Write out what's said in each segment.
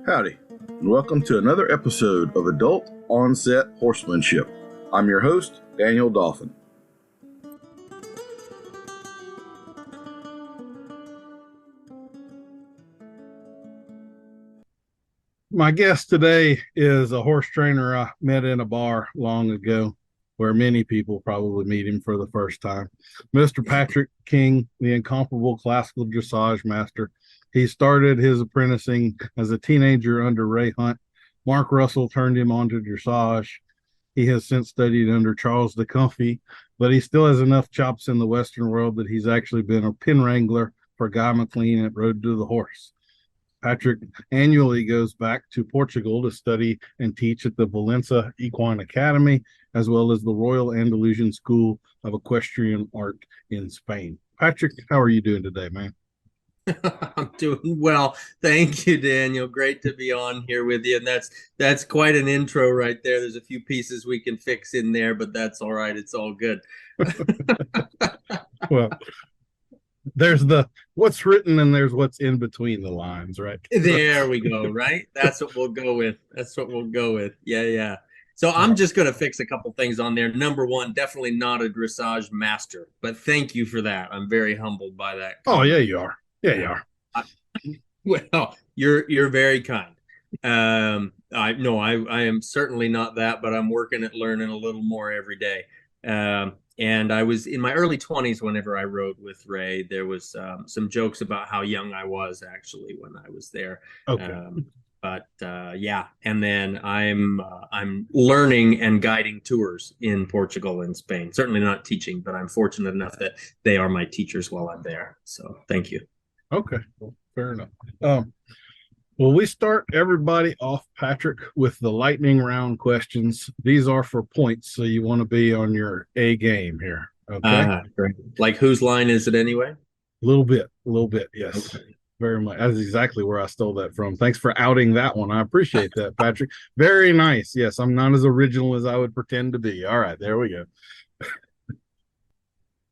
Howdy, and welcome to another episode of Adult Onset Horsemanship. I'm your host, Daniel Dolphin. My guest today is a horse trainer I met in a bar long ago, where many people probably meet him for the first time. Mr. Patrick King, the incomparable classical dressage master. He started his apprenticing as a teenager under Ray Hunt. Mark Russel turned him on to dressage. He has since studied under Charles de Comfy, but he still has enough chops in the Western world that he's actually been a pin wrangler for Guy McLean at Road to the Horse. Patrick annually goes back to Portugal to study and teach at the Valencia Equine Academy, as well as the Royal Andalusian School of Equestrian Art in Spain. Patrick, how are you doing today, man? I'm doing well. Thank you, Daniel. Great to be on here with you. And that's quite an intro right there. There's a few pieces we can fix in there, but that's all right. It's all good. Well, there's what's written and there's what's in between the lines, right? There we go, right? That's what we'll go with. Yeah. So I'm just going to fix a couple things on there. Number one, definitely not a dressage master, but thank you for that. I'm very humbled by that. Oh, yeah, you are. Yeah, you are. Well, you're very kind. I am certainly not that, but I'm working at learning a little more every day. And I was in my early 20s whenever I rode with Ray. There was some jokes about how young I was actually when I was there. Okay. Yeah, and then I'm learning and guiding tours in Portugal and Spain. Certainly not teaching, but I'm fortunate enough that they are my teachers while I'm there. So thank you. Okay, well, fair enough. Well, we start everybody off, Patrick, with the lightning round questions. These are for points, so you want to be on your A game here. Okay. Great. Like whose line is it anyway? A little bit, yes. Okay. Very much. That's exactly where I stole that from. Thanks for outing that one. I appreciate that, Patrick. Very nice. Yes, I'm not as original as I would pretend to be. All right, there we go.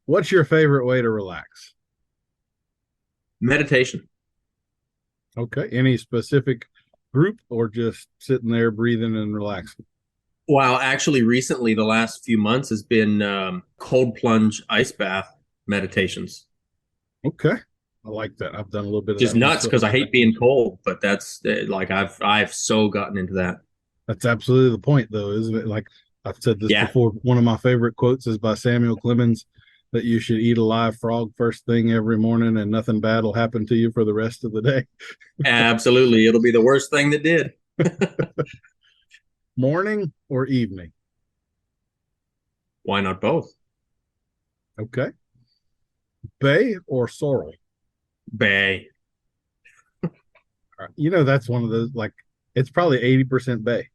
What's your favorite way to relax? Meditation. Okay. Any specific group or just sitting there breathing and relaxing? Wow. Actually, recently, the last few months has been cold plunge ice bath meditations. Okay. I like that. I've done a little bit of just that nuts because I hate being cold, but that's like I've so gotten into that. That's absolutely the point, though, isn't it? Like I've said this before. One of my favorite quotes is by Samuel Clemens, that you should eat a live frog first thing every morning and nothing bad will happen to you for the rest of the day. Absolutely. It'll be the worst thing that did. Morning or evening? Why not both? Okay. Bay or sorrel? Bay. That's one of those, like, it's probably 80% bay.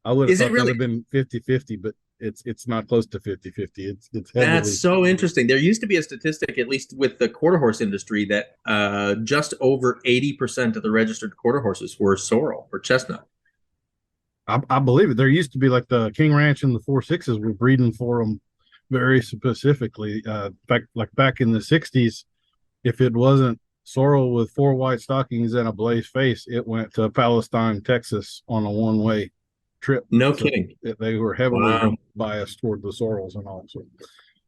I would have thought that would have been 50-50, but it's not close to 50-50. It's heavily... That's so interesting. There used to be a statistic, at least with the quarter horse industry, that just over 80% of the registered quarter horses were sorrel or chestnut. I believe it. There used to be, like, the King Ranch and the 4-6s were breeding for them very specifically. Back in the 60s, if it wasn't sorrel with 4 white stockings and a blaze face, it went to Palestine, Texas on a one-way trip. No kidding. They were heavily biased toward the sorrels and all. So.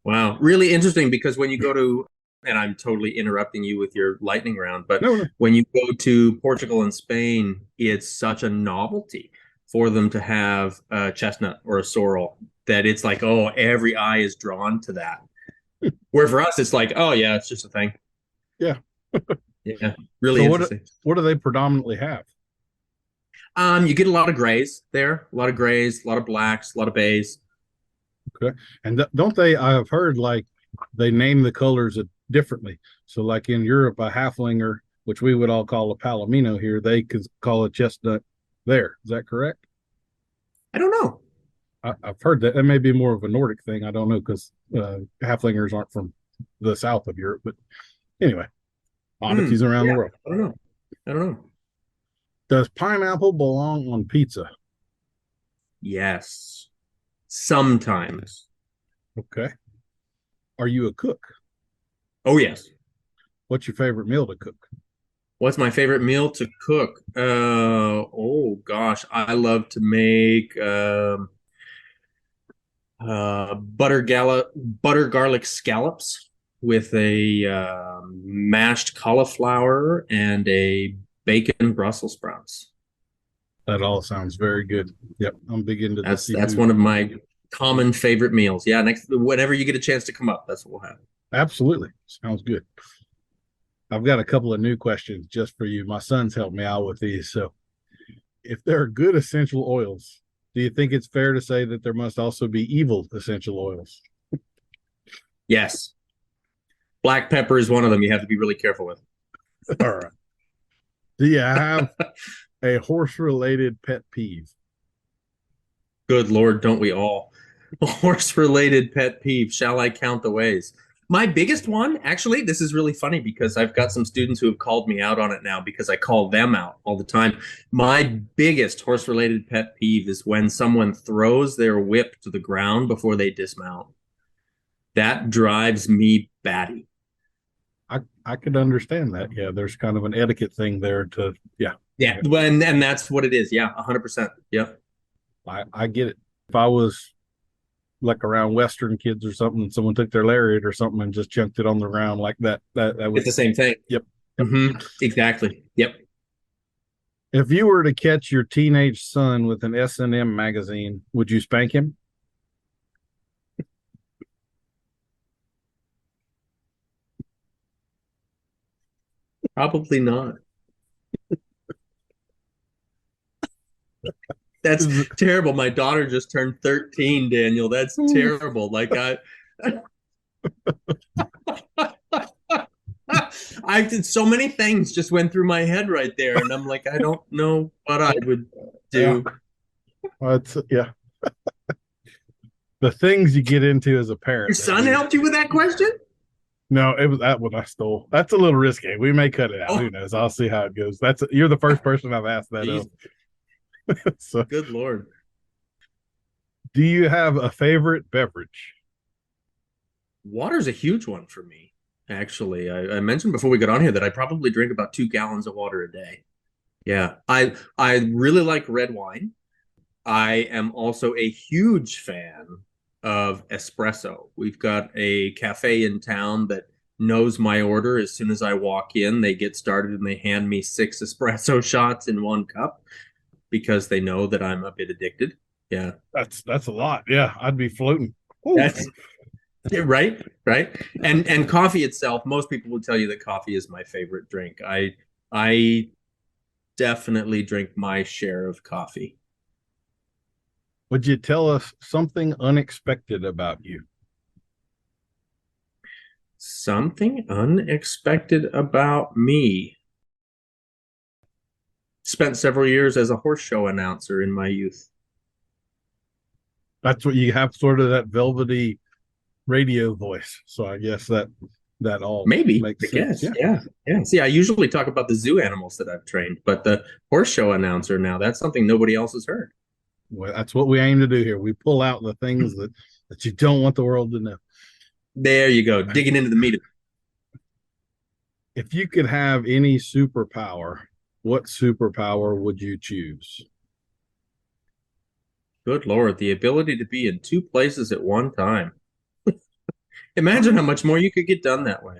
Wow. Really interesting, because when you go to, and I'm totally interrupting you with your lightning round, but when you go to Portugal and Spain, it's such a novelty for them to have a chestnut or a sorrel that it's like, oh, every eye is drawn to that. Where for us, it's like, oh, yeah, it's just a thing. Yeah. Yeah. Really interesting. What do they predominantly have? You get a lot of grays there, a lot of grays, a lot of blacks, a lot of bays. Okay. And don't they, I have heard, like, they name the colors differently. So like in Europe, a halflinger, which we would all call a palomino here, they could call a chestnut there. Is that correct? I don't know. I've heard that. That may be more of a Nordic thing. I don't know, because halflingers aren't from the south of Europe. But anyway, oddities around the world. I don't know. Does pineapple belong on pizza? Yes. Sometimes. Okay. Are you a cook? Oh, yes. What's your favorite meal to cook? What's my favorite meal to cook? Oh gosh, I love to make butter garlic scallops with a mashed cauliflower and a bacon Brussels sprouts. That all sounds very good. Yep, I'm big into the That's seafood. one of my common favorite meals. Yeah, next whenever you get a chance to come up, that's what we'll have. Absolutely. Sounds good. I've got a couple of new questions just for you. My son's helped me out with these. So, if there are good essential oils, do you think it's fair to say that there must also be evil essential oils? Yes. Black pepper is one of them you have to be really careful with. All right. Do you have a horse related pet peeve? Good Lord, don't we all? A horse related pet peeve. Shall I count the ways? My biggest one, actually, this is really funny because I've got some students who have called me out on it now because I call them out all the time. My biggest horse related pet peeve is when someone throws their whip to the ground before they dismount. That drives me batty. I could understand that. Yeah, there's kind of an etiquette thing there to, yeah. Yeah, and that's what it is. Yeah, 100%. Yep. I get it. If I was like around Western kids or something, and someone took their lariat or something and just chunked it on the ground like that would. It's the same thing. Yep. Yep. Exactly. Yep. If you were to catch your teenage son with an S&M magazine, would you spank him? Probably not. That's terrible. My daughter just turned 13, Daniel. That's terrible. Like I did so many things just went through my head right there, and I'm like, I don't know what I would do. Yeah. The things you get into as a parent. Your son helped you with that question? No, it was that one I stole. That's a little risky. We may cut it out. Who knows? I'll see how it goes. You're the first person I've asked that of. So, good Lord. Do you have a favorite beverage? Water's a huge one for me, actually. I mentioned before we got on here that I probably drink about 2 gallons of water a day. Yeah. I really like red wine. I am also a huge fan of espresso. We've got a cafe in town that knows my order. As soon as I walk in, they get started and they hand me 6 espresso shots in 1 cup because they know that I'm a bit addicted. Yeah. That's a lot. Yeah, I'd be floating. That's right. And coffee itself, most people will tell you that coffee is my favorite drink. I definitely drink my share of coffee. Would you tell us something unexpected about you? Something unexpected about me. Spent several years as a horse show announcer in my youth. That's what you have, sort of that velvety radio voice. So I guess that all maybe makes sense. Yeah. See, I usually talk about the zoo animals that I've trained, but the horse show announcer now, that's something nobody else has heard. Well, that's what we aim to do here. We pull out the things that you don't want the world to know. There you go, digging into the meat of it. If you could have any superpower, what superpower would you choose? Good Lord, the ability to be in 2 places at one time. Imagine how much more you could get done that way.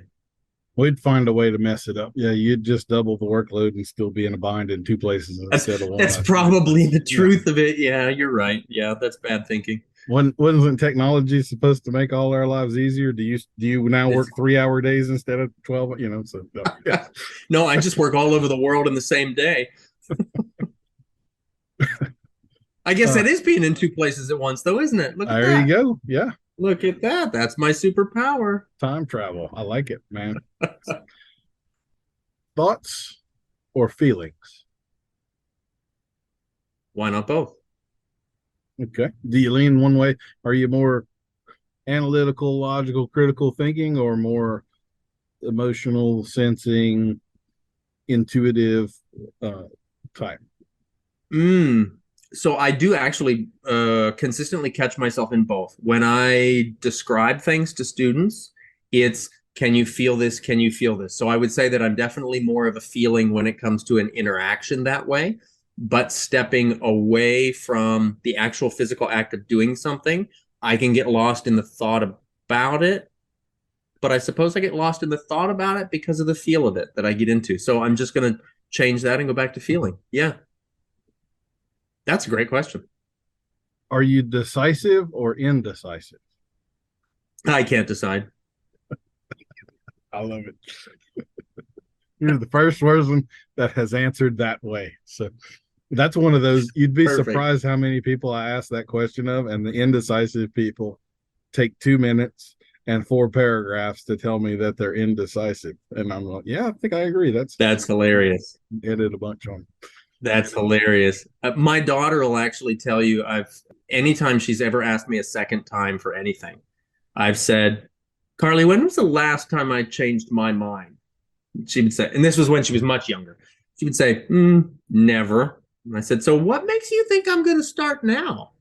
We'd find a way to mess it up. Yeah, you'd just double the workload and still be in a bind in 2 places instead of one. That's probably the truth of it. Yeah, you're right. Yeah, that's bad thinking. Wasn't technology supposed to make all our lives easier? Do you now work 3-hour days instead of 12? So yeah. No, I just work all over the world in the same day. I guess that is being in 2 places at once, though, isn't it? Look at there you go. Yeah. Look at that. That's my superpower. Time travel. I like it, man. Thoughts or feelings? Why not both? Okay. Do you lean one way? Are you more analytical, logical, critical thinking, or more emotional, sensing, intuitive type? So I do actually consistently catch myself in both. When I describe things to students, it's Can you feel this? Can you feel this? So I would say that I'm definitely more of a feeling when it comes to an interaction that way, but stepping away from the actual physical act of doing something, I can get lost in the thought about it. But I suppose I get lost in the thought about it because of the feel of it that I get into. So I'm just going to change that and go back to feeling. Yeah. That's a great question. Are you decisive or indecisive? I can't decide. I love it. You're the first person that has answered that way. So that's one of those, you'd be Perfect. surprised how many people I ask that question of, and the indecisive people take 2 minutes and 4 paragraphs to tell me that they're indecisive. And I'm like, yeah, I think I agree. That's hilarious. Edit a bunch on. That's hilarious. My daughter will actually tell you anytime she's ever asked me a second time for anything, I've said, Carly, when was the last time I changed my mind? She would say, and this was when she was much younger. She would say, never. And I said, so what makes you think I'm going to start now?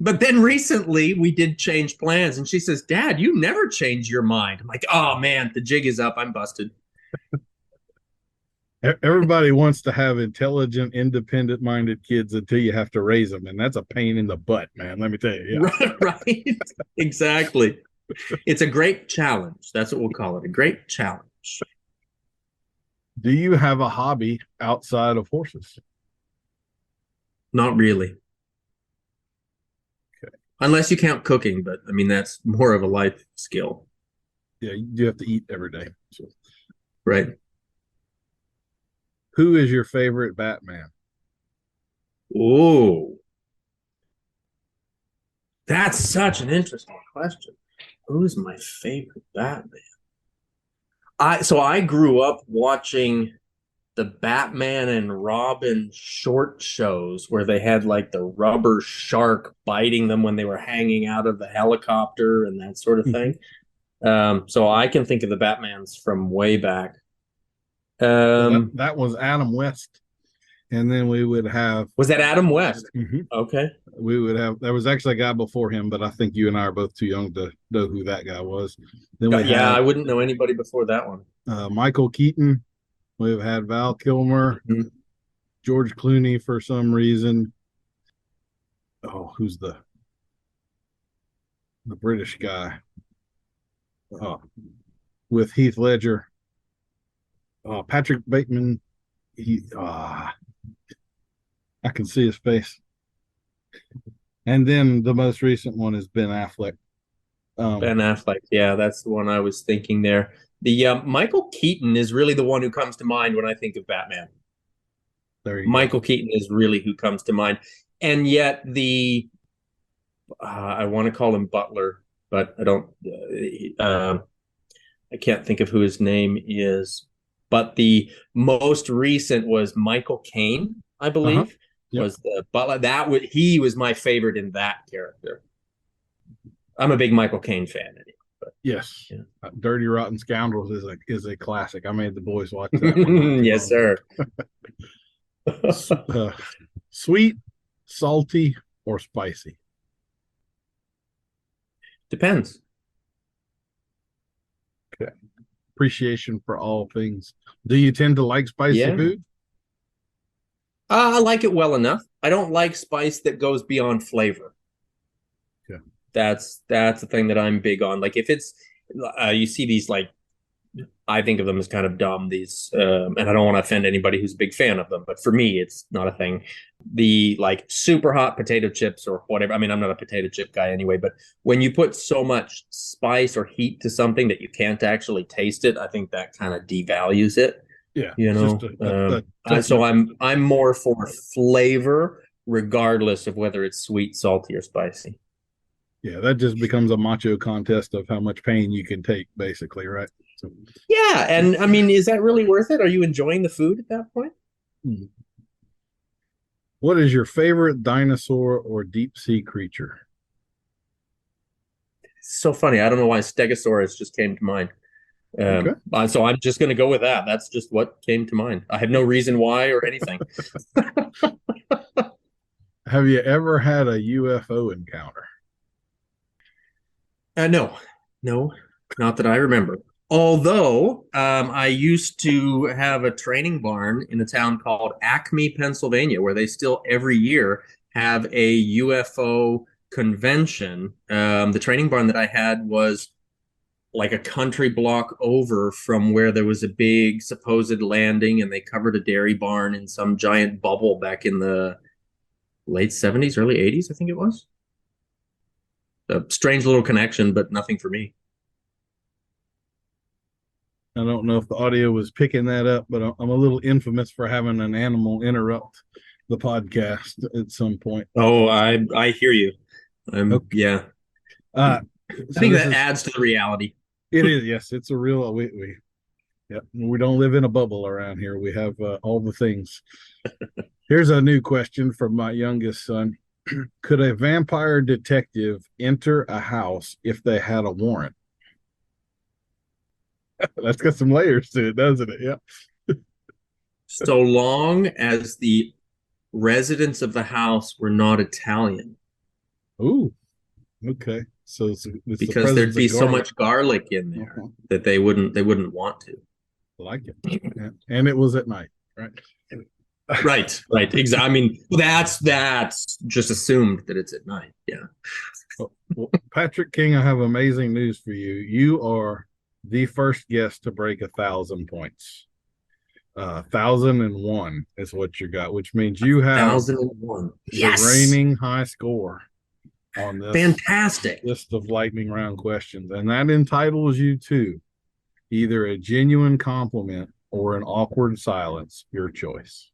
But then recently we did change plans, and she says, Dad, you never change your mind. I'm like, oh man, the jig is up. I'm busted. Everybody wants to have intelligent, independent-minded kids until you have to raise them, and that's a pain in the butt, man. Let me tell you. Yeah. Right. Exactly. It's a great challenge. That's what we'll call it. A great challenge. Do you have a hobby outside of horses? Not really. Okay. Unless you count cooking, but I mean, that's more of a life skill. Yeah, you have to eat every day. So. Right. Who is your favorite Batman? Oh, that's such an interesting question. Who's my favorite Batman? I grew up watching the Batman and Robin short shows where they had like the rubber shark biting them when they were hanging out of the helicopter and that sort of thing. So I can think of the Batmans from way back. That was Adam West. And then we would have. Was that Adam West? Mm-hmm. Okay. We would have. There was actually a guy before him, but I think you and I are both too young to know who that guy was. Then I wouldn't know anybody before that one. Michael Keaton. We've had Val Kilmer, George Clooney for some reason. Oh, who's the British guy? Oh, with Heath Ledger. Patrick Bateman. I can see his face. And then the most recent one is Ben Affleck. Ben Affleck, yeah, that's the one I was thinking there. The Michael Keaton is really the one who comes to mind when I think of Batman. Michael Keaton is really who comes to mind. And yet I want to call him Butler, but I don't, I can't think of who his name is. But the most recent was Michael Caine, I believe, was the Butler. He was my favorite in that character. I'm a big Michael Caine fan. Anyway, but, yes, yeah. Dirty Rotten Scoundrels is a classic. I made the boys watch that one. Yes, sir. Sweet, salty, or spicy? Depends. Okay. Appreciation for all things. Do you tend to like spicy food? I like it well enough. I don't like spice that goes beyond flavor. Okay. That's the thing that I'm big on. Like if it's you see these, like, I think of them as kind of dumb, these and I don't want to offend anybody who's a big fan of them, but for me it's not a thing. The like super hot potato chips or whatever. I mean, I'm not a potato chip guy anyway, but when you put so much spice or heat to something that you can't actually taste it, I think that kind of devalues it. Yeah, you know. So I'm more for flavor, regardless of whether it's sweet, salty, or spicy. Yeah, that just becomes a macho contest of how much pain you can take, basically, right? So, yeah, and I mean, is that really worth it? Are you enjoying the food at that point? What is your favorite dinosaur or deep sea creature? It's so funny. I don't know why Stegosaurus just came to mind. So I'm just going to go with that. That's just what came to mind. I have no reason why or anything. Have you ever had a UFO encounter? No. No, not that I remember. Although I used to have a training barn in a town called Acme, Pennsylvania, where they still every year have a UFO convention. The training barn that I had was like a country block over from where there was a big supposed landing, and they covered a dairy barn in some giant bubble back in the late 70s, early 80s, I think it was. A strange little connection, but nothing for me. I don't know if the audio was picking that up, but I'm a little infamous for having an animal interrupt the podcast at some point. Oh, I hear you. Okay. Yeah. Uh, I so think this that is adds to the reality. it is yes, it's a real we don't live in a bubble around here. We have all the things. Here's a new question from my youngest son. Could a vampire detective enter a house if they had a warrant? That's got some layers to it, doesn't it? Yeah. So long as the residents of the house were not Italian, Ooh, okay. So it's the because there'd presence be of so garlic. much garlic in there Uh-huh. that they wouldn't want to. I like it. Yeah. And it was at night, right? Right, right. Exactly. I mean, that's just assumed that it's at night. Yeah. Well, Patrick King, I have amazing news for you. You are the first guest to break 1,000 points. 1,001 is what you got, which means you have 1001. the Yes. reigning high score on this Fantastic. list of lightning round questions, and that entitles you to either a genuine compliment or an awkward silence, your choice.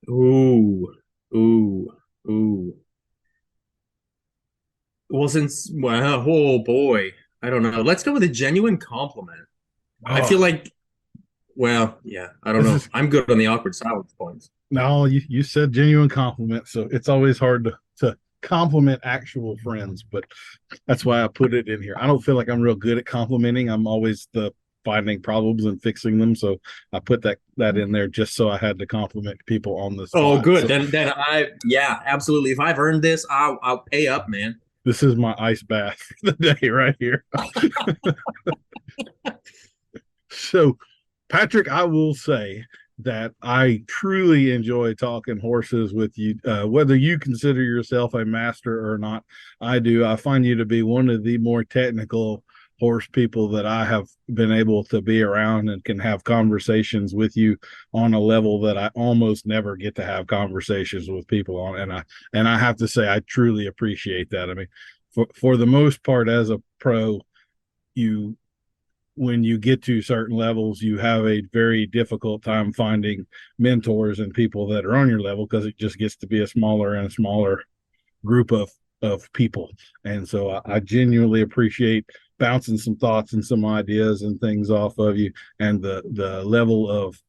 Ooh, ooh, ooh. Well, oh boy, I don't know. Let's go with a genuine compliment. I feel Oh, like, well, yeah, I don't this know. is I'm good on the awkward silence points. no, you said genuine compliment, so it's always hard to compliment actual friends, but that's why I put it in here. I don't feel like I'm real good at complimenting. I'm always the finding problems and fixing them, so I put that in there just so I had to compliment people on the Oh, spot. good. So Yeah, absolutely. If I've earned this, I'll pay up, man. this is my ice bath for the day right here. So, Patrick, I will say that I truly enjoy talking horses with you. Whether you consider yourself a master or not, I do. I find you to be one of the more technical horse people that I have been able to be around and can have conversations with you on a level that I almost never get to have conversations with people on. And I have to say I truly appreciate that. I mean, for the most part, as a pro, you when you get to certain levels, you have a very difficult time finding mentors and people that are on your level because it just gets to be a smaller and smaller group of people. And so I genuinely appreciate bouncing some thoughts and some ideas and things off of you, and the level of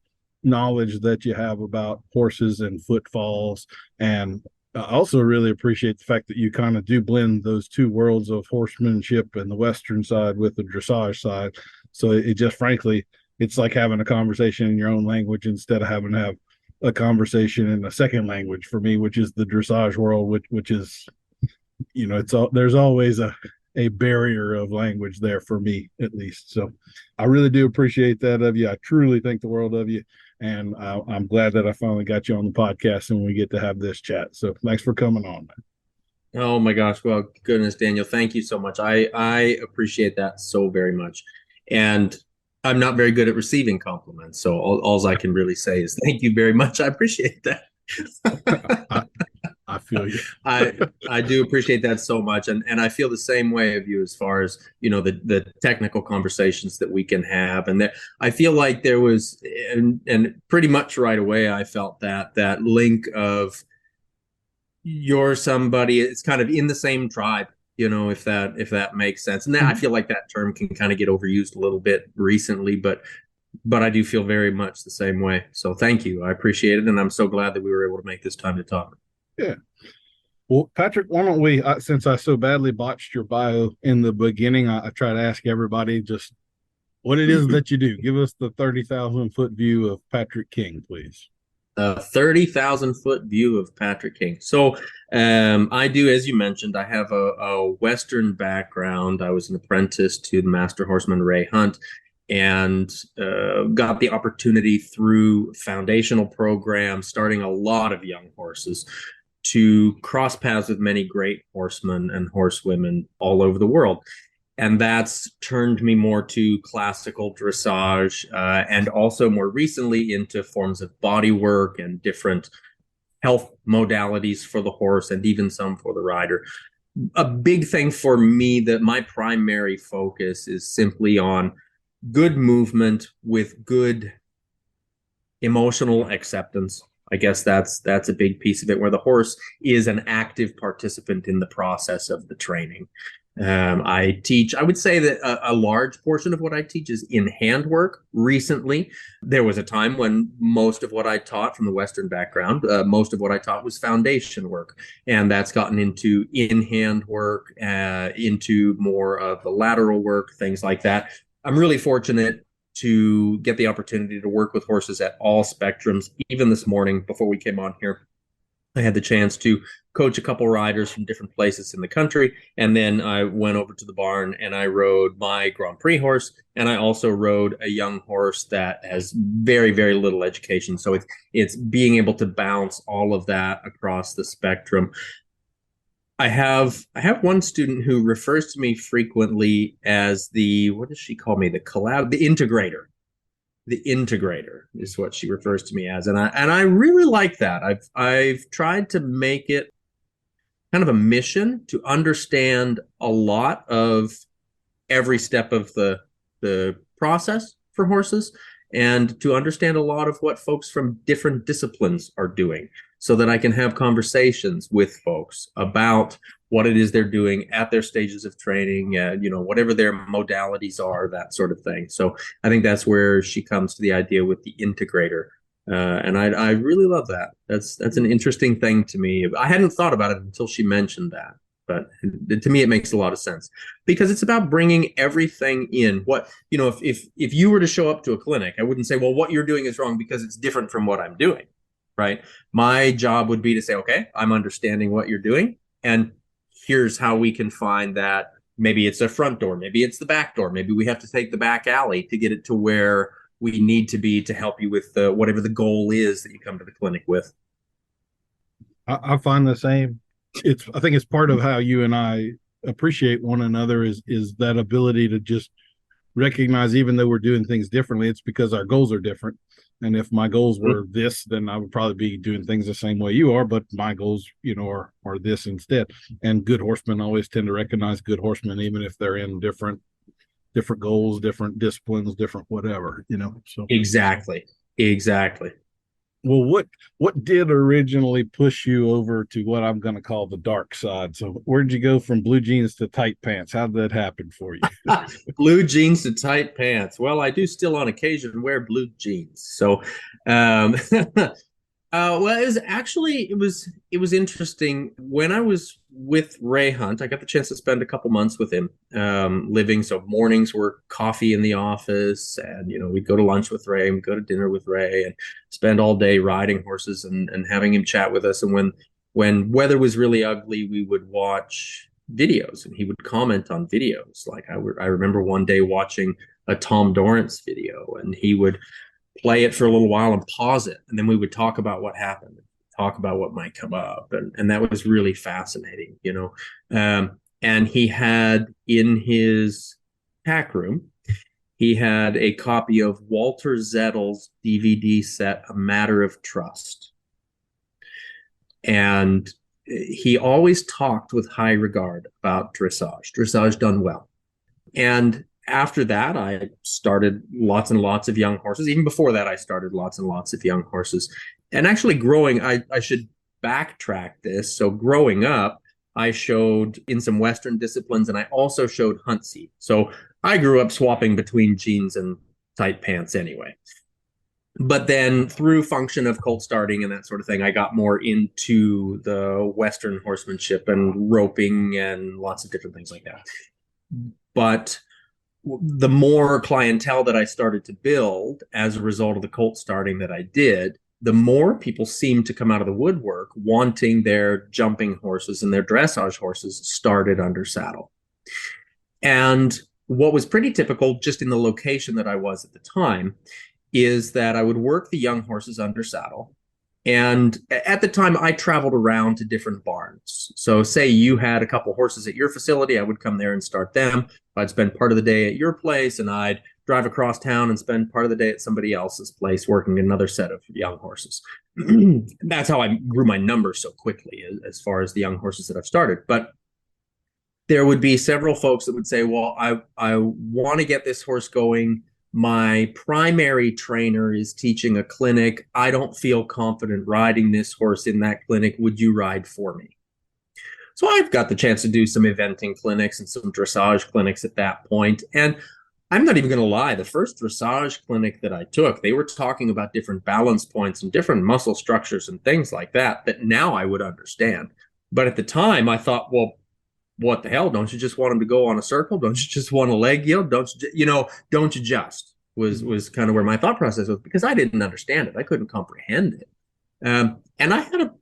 knowledge that you have about horses and footfalls. And I also really appreciate the fact that you kind of do blend those two worlds of horsemanship and the Western side with the dressage side. So it just frankly, it's like having a conversation in your own language instead of having to have a conversation in a second language for me, which is the dressage world, which is, there's always a barrier of language there for me at least. So I really do appreciate that of you. I truly think the world of you, and I'm glad that I finally got you on the podcast and we get to have this chat. So thanks for coming on, man. Oh my gosh. Well, goodness, Daniel, thank you so much. I appreciate that so very much. And I'm not very good at receiving compliments, so all I can really say is thank you very much. I appreciate that. I, I feel you. I do appreciate that so much, and I feel the same way of you as far as the technical conversations that we can have, and that I feel like there was, and pretty much right away I felt that link of you're somebody, it's kind of in the same tribe, if that makes sense. And that, I feel like that term can kind of get overused a little bit recently, but I do feel very much the same way. So thank you. I appreciate it, and I'm so glad that we were able to make this time to talk. Yeah. Well, Patrick, why don't we, since I so badly botched your bio in the beginning, I try to ask everybody just what it is that you do. Give us the 30,000 foot view of Patrick King, please. A 30,000 foot view of Patrick King. So I do, as you mentioned, I have a Western background. I was an apprentice to the master horseman Ray Hunt, and got the opportunity through foundational programs, starting a lot of young horses, to cross paths with many great horsemen and horsewomen all over the world. And that's turned me more to classical dressage, and also more recently into forms of body work and different health modalities for the horse and even some for the rider. A big thing for me, that my primary focus is simply on good movement with good emotional acceptance. I guess that's a big piece of it, where the horse is an active participant in the process of the training. I teach, I would say that a large portion of what I teach is in hand work. Recently, there was a time when most of what I taught from the Western background, most of what I taught was foundation work. And that's gotten into in hand work, into more of the lateral work, things like that. I'm really fortunate to get the opportunity to work with horses at all spectrums. Even this morning, before we came on here, I had the chance to coach a couple riders from different places in the country. And then I went over to the barn and I rode my Grand Prix horse. And I also rode a young horse that has very, very little education. So it's being able to bounce all of that across the spectrum. I have one student who refers to me frequently as the, what does she call me? The integrator. The integrator is what she refers to me as, and I really like that. I've tried to make it kind of a mission to understand a lot of every step of the process for horses, and to understand a lot of what folks from different disciplines are doing, so that I can have conversations with folks about what it is they're doing at their stages of training, whatever their modalities are, that sort of thing. So I think that's where she comes to the idea with the integrator. And I really love that. That's an interesting thing to me. I hadn't thought about it until she mentioned that. But to me, it makes a lot of sense, because it's about bringing everything in. What, if you were to show up to a clinic, I wouldn't say, well, what you're doing is wrong because it's different from what I'm doing, right? My job would be to say, okay, I'm understanding what you're doing, and here's how we can find that. Maybe it's a front door, maybe it's the back door, maybe we have to take the back alley to get it to where we need to be to help you with whatever the goal is that you come to the clinic with. I find the same. I think it's part of how you and I appreciate one another is that ability to just recognize, even though we're doing things differently, it's because our goals are different. And if my goals were this, then I would probably be doing things the same way you are, but my goals, are this instead. And good horsemen always tend to recognize good horsemen, even if they're in different goals, different disciplines, different whatever, so Exactly. Well, what did originally push you over to what I'm going to call the dark side? So where'd you go from blue jeans to tight pants? How did that happen for you? Blue jeans to tight pants. Well, I do still on occasion wear blue jeans. So, well, it was interesting when I was with Ray Hunt. I got the chance to spend a couple months with him, living. So mornings were coffee in the office, and we'd go to lunch with Ray, and we'd go to dinner with Ray, and spend all day riding horses and having him chat with us. And when weather was really ugly, we would watch videos, and he would comment on videos. Like I remember one day watching a Tom Dorrance video, and he would play it for a little while and pause it, and then we would talk about what happened, talk about what might come up, and that was really fascinating. And he had in his pack room, he had a copy of Walter Zettel's DVD set, A Matter of Trust, and he always talked with high regard about dressage done well. And after that, I started lots and lots of young horses. Even before that, I started lots and lots of young horses. And actually growing, I should backtrack this. So growing up, I showed in some Western disciplines, and I also showed hunt seat. So I grew up swapping between jeans and tight pants anyway. But then through function of colt starting and that sort of thing, I got more into the Western horsemanship and roping and lots of different things like that. But the more clientele that I started to build as a result of the colt starting that I did, the more people seemed to come out of the woodwork wanting their jumping horses and their dressage horses started under saddle. And what was pretty typical just in the location that I was at the time is that I would work the young horses under saddle. And at the time, I traveled around to different barns. So say you had a couple horses at your facility, I would come there and start them. I'd spend part of the day at your place, and I'd drive across town and spend part of the day at somebody else's place working another set of young horses. That's how I grew my numbers so quickly as far as the young horses that I've started. But there would be several folks that would say, well, I want to get this horse going. My primary trainer is teaching a clinic. I don't feel confident riding this horse in that clinic. Would you ride for me? So I've got the chance to do some eventing clinics and some dressage clinics at that point. And I'm not even going to lie, the first dressage clinic that I took, they were talking about different balance points and different muscle structures and things like that now I would understand. But at the time, I thought, well, what the hell? Don't you just want them to go on a circle? Don't you just want a leg yield? Don't you just was kind of where my thought process was, because I didn't understand it. I couldn't comprehend it. And I had a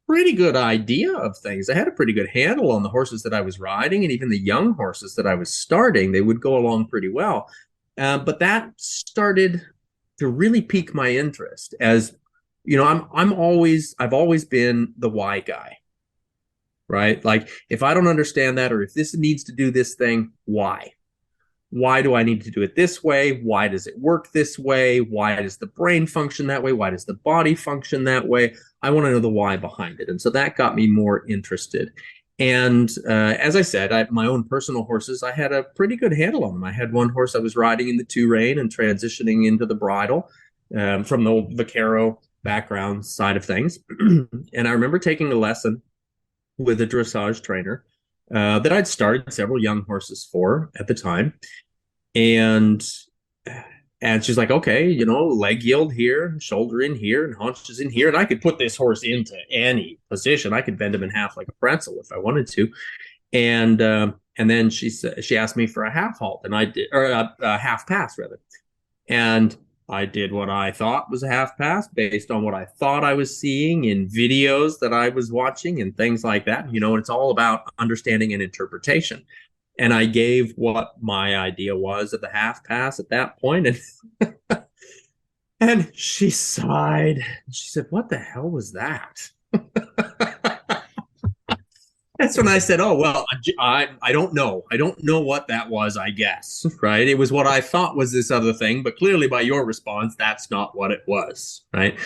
pretty good idea of things. I had a pretty good handle on the horses that I was riding, and even the young horses that I was starting, they would go along pretty well. But that started to really pique my interest. As you know, I've always been the why guy. Right? Like, if I don't understand that, or if this needs to do this thing, why? Why do I need to do it this way? Why does it work this way? Why does the brain function that way? Why does the body function that way? I want to know the why behind it. And so that got me more interested. And as I said, my own personal horses, I had a pretty good handle on them. I had one horse I was riding in the two rein and transitioning into the bridle from the old vaquero background side of things. And I remember taking a lesson with a dressage trainer that I'd started several young horses for at the time. And she's like, okay, leg yield here, shoulder in here, and haunches in here. And I could put this horse into any position. I could bend him in half like a pretzel if I wanted to. And then she asked me for a half halt, and I did, or a half pass rather. And I did what I thought was a half pass based on what I thought I was seeing in videos that I was watching and things like that. It's all about understanding and interpretation. And I gave what my idea was of the half pass at that point. And she sighed. She said, "What the hell was that?" That's when I said, "Oh, well, I don't know. I don't know what that was, I guess." Right? It was what I thought was this other thing, but clearly by your response, that's not what it was. Right?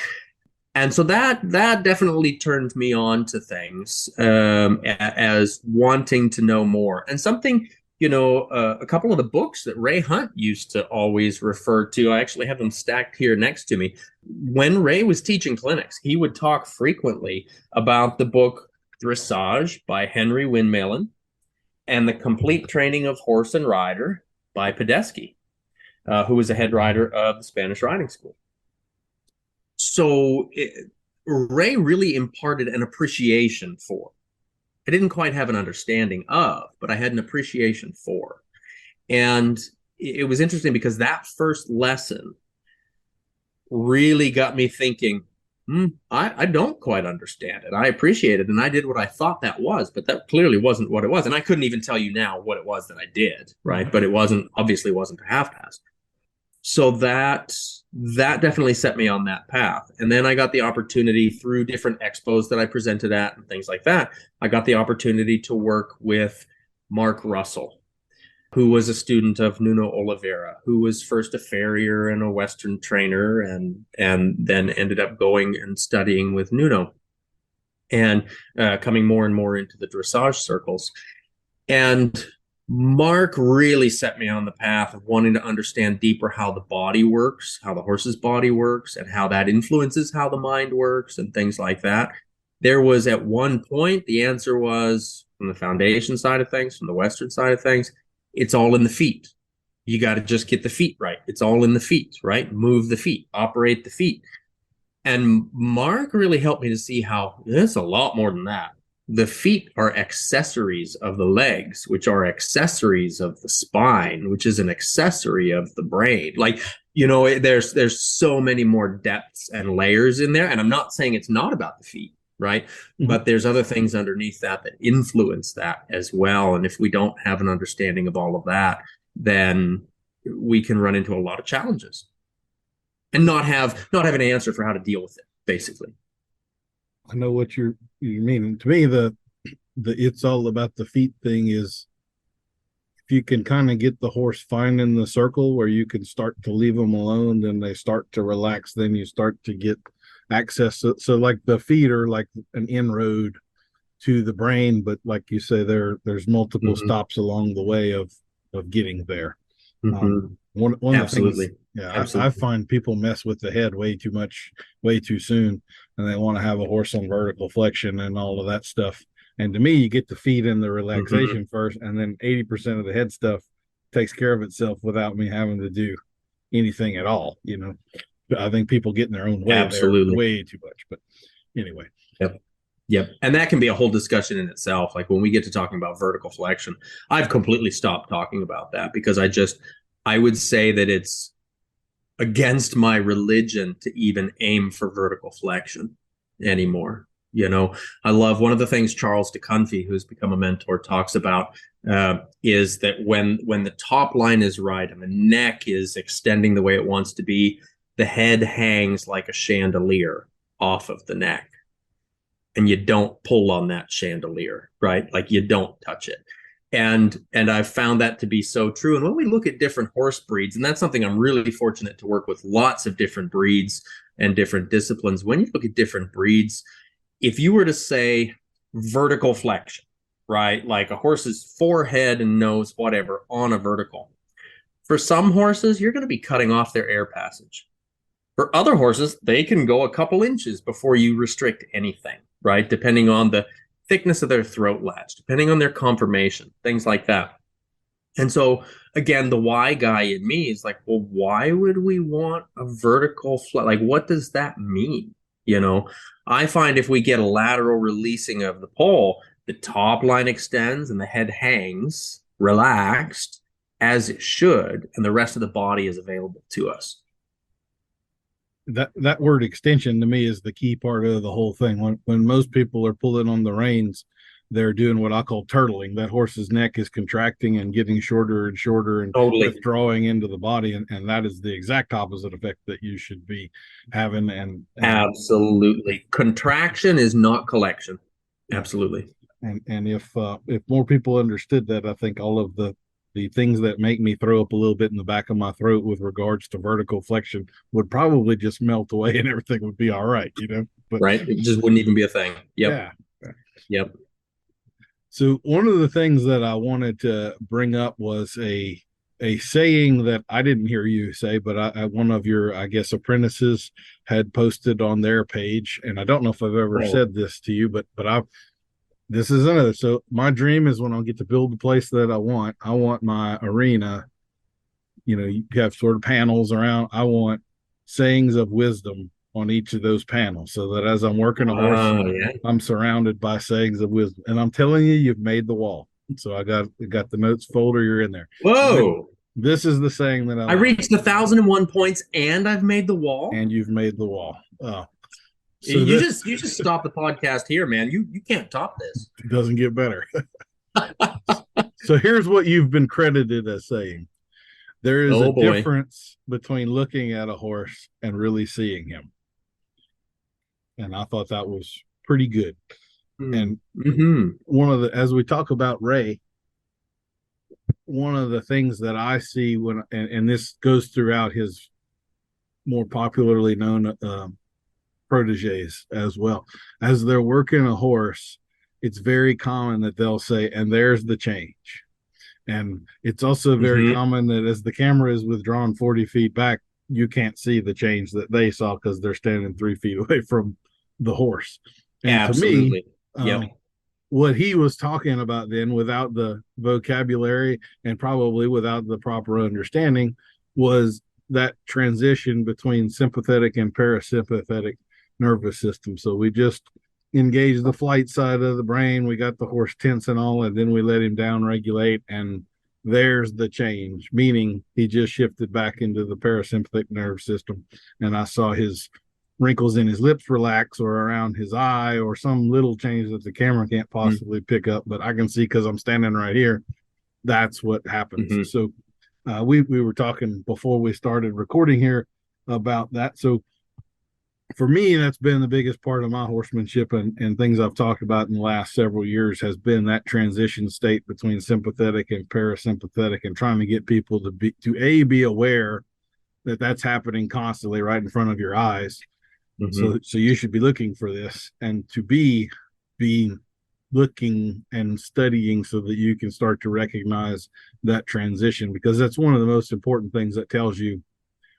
And so that definitely turned me on to things as wanting to know more. And something, a couple of the books that Ray Hunt used to always refer to, I actually have them stacked here next to me. When Ray was teaching clinics, he would talk frequently about the book Dressage by Henry Windmalen and The Complete Training of Horse and Rider by Podesky, who was a head rider of the Spanish Riding School. So Ray really imparted an appreciation for. I didn't quite have an understanding of, but I had an appreciation for. And it was interesting because that first lesson really got me thinking, I don't quite understand it. I appreciate it, and I did what I thought that was, but that clearly wasn't what it was. And I couldn't even tell you now what it was that I did, right? But it obviously wasn't a half pass. So that definitely set me on that path. And then I got the opportunity through different expos that I presented at and things like that. I got the opportunity to work with Mark Russel, who was a student of Nuno Oliveira, who was first a farrier and a Western trainer, and then ended up going and studying with Nuno and coming more and more into the dressage circles. And Mark really set me on the path of wanting to understand deeper how the body works, how the horse's body works, and how that influences how the mind works and things like that. There was at one point, the answer was from the foundation side of things, from the Western side of things, it's all in the feet. You got to just get the feet right. It's all in the feet, right? Move the feet, operate the feet. And Mark really helped me to see how there's a lot more than that. The feet are accessories of the legs, which are accessories of the spine, which is an accessory of the brain. Like, there's so many more depths and layers in there. And I'm not saying it's not about the feet, right? Mhm. But there's other things underneath that influence that as well. And if we don't have an understanding of all of that, then we can run into a lot of challenges and not have an answer for how to deal with it, basically. I know what you mean. To me, the it's all about the feet thing is if you can kind of get the horse finding the circle where you can start to leave them alone, then they start to relax. Then you start to get access. So like the feet are like an inroad to the brain, but like you say, there's multiple stops along the way of getting there. One of the things, yeah, I find people mess with the head way too much, way too soon, and they want to have a horse on vertical flexion and all of that stuff. And to me, you get the feet in the relaxation first, and then 80% of the head stuff takes care of itself without me having to do anything at all. I think people get in their own way there way too much. But anyway. Yep. And that can be a whole discussion in itself. Like when we get to talking about vertical flexion, I've completely stopped talking about that because I would say that it's against my religion to even aim for vertical flexion anymore. I love one of the things Charles DeCunfee, who's become a mentor, talks about is that when the top line is right and the neck is extending the way it wants to be, the head hangs like a chandelier off of the neck. And you don't pull on that chandelier, right? Like you don't touch it. And I've found that to be so true. And when we look at different horse breeds, and that's something I'm really fortunate to work with lots of different breeds and different disciplines. When you look at different breeds, if you were to say vertical flexion, right? Like a horse's forehead and nose, whatever, on a vertical. For some horses, you're going to be cutting off their air passage. For other horses, they can go a couple inches before you restrict anything, right? Depending on the thickness of their throat latch, depending on their conformation, things like that. And so, again, the why guy in me is like, well, why would we want a vertical like, what does that mean? I find if we get a lateral releasing of the pole, the top line extends and the head hangs relaxed as it should, and the rest of the body is available to us. That word extension to me is the key part of the whole thing. When most people are pulling on the reins, they're doing what I call turtling. That horse's neck is contracting and getting shorter and shorter and withdrawing into the body, and that is the exact opposite effect that you should be having. And absolutely, contraction is not collection. Absolutely. And if more people understood that, I think all of the things that make me throw up a little bit in the back of my throat with regards to vertical flexion would probably just melt away and everything would be all right, But, right. It just wouldn't even be a thing. Yep. Yeah. Yep. So one of the things that I wanted to bring up was a saying that I didn't hear you say, but one of your, I guess, apprentices had posted on their page. And I don't know if I've ever said this to you, but this is another. So my dream is when I get to build the place that I want my arena, you have sort of panels around. I want sayings of wisdom on each of those panels so that as I'm working a horse, I'm surrounded by sayings of wisdom. And I'm telling you, you've made the wall. So I got the notes folder. You're in there. Whoa. This is the saying that I reached 1,001 points and I've made the wall. And you've made the wall. Oh. So you just stop the podcast here, man. You can't top this. It doesn't get better. So here's what you've been credited as saying. There is a difference between looking at a horse and really seeing him. And I thought that was pretty good. And one of as we talk about Ray, one of the things that I see and this goes throughout his more popularly known proteges as well, as they're working a horse, it's very common that they'll say, and there's the change. And it's also very common that as the camera is withdrawn 40 feet back, you can't see the change that they saw because they're standing 3 feet away from the horse. And absolutely. To me, what he was talking about then, without the vocabulary and probably without the proper understanding, was that transition between sympathetic and parasympathetic nervous system. So we just engage the flight side of the brain. We got the horse tense and all, and then we let him down regulate, and there's the change, meaning he just shifted back into the parasympathetic nervous system. And I saw his wrinkles in his lips relax or around his eye or some little change that the camera can't possibly pick up, but I can see because I'm standing right here. That's what happens. Mm-hmm. So we were talking before we started recording here about that. So for me, that's been the biggest part of my horsemanship and things I've talked about in the last several years has been that transition state between sympathetic and parasympathetic, and trying to get people to be aware that that's happening constantly right in front of your eyes. Mm-hmm. So you should be looking for this, and to be looking and studying so that you can start to recognize that transition, because that's one of the most important things that tells you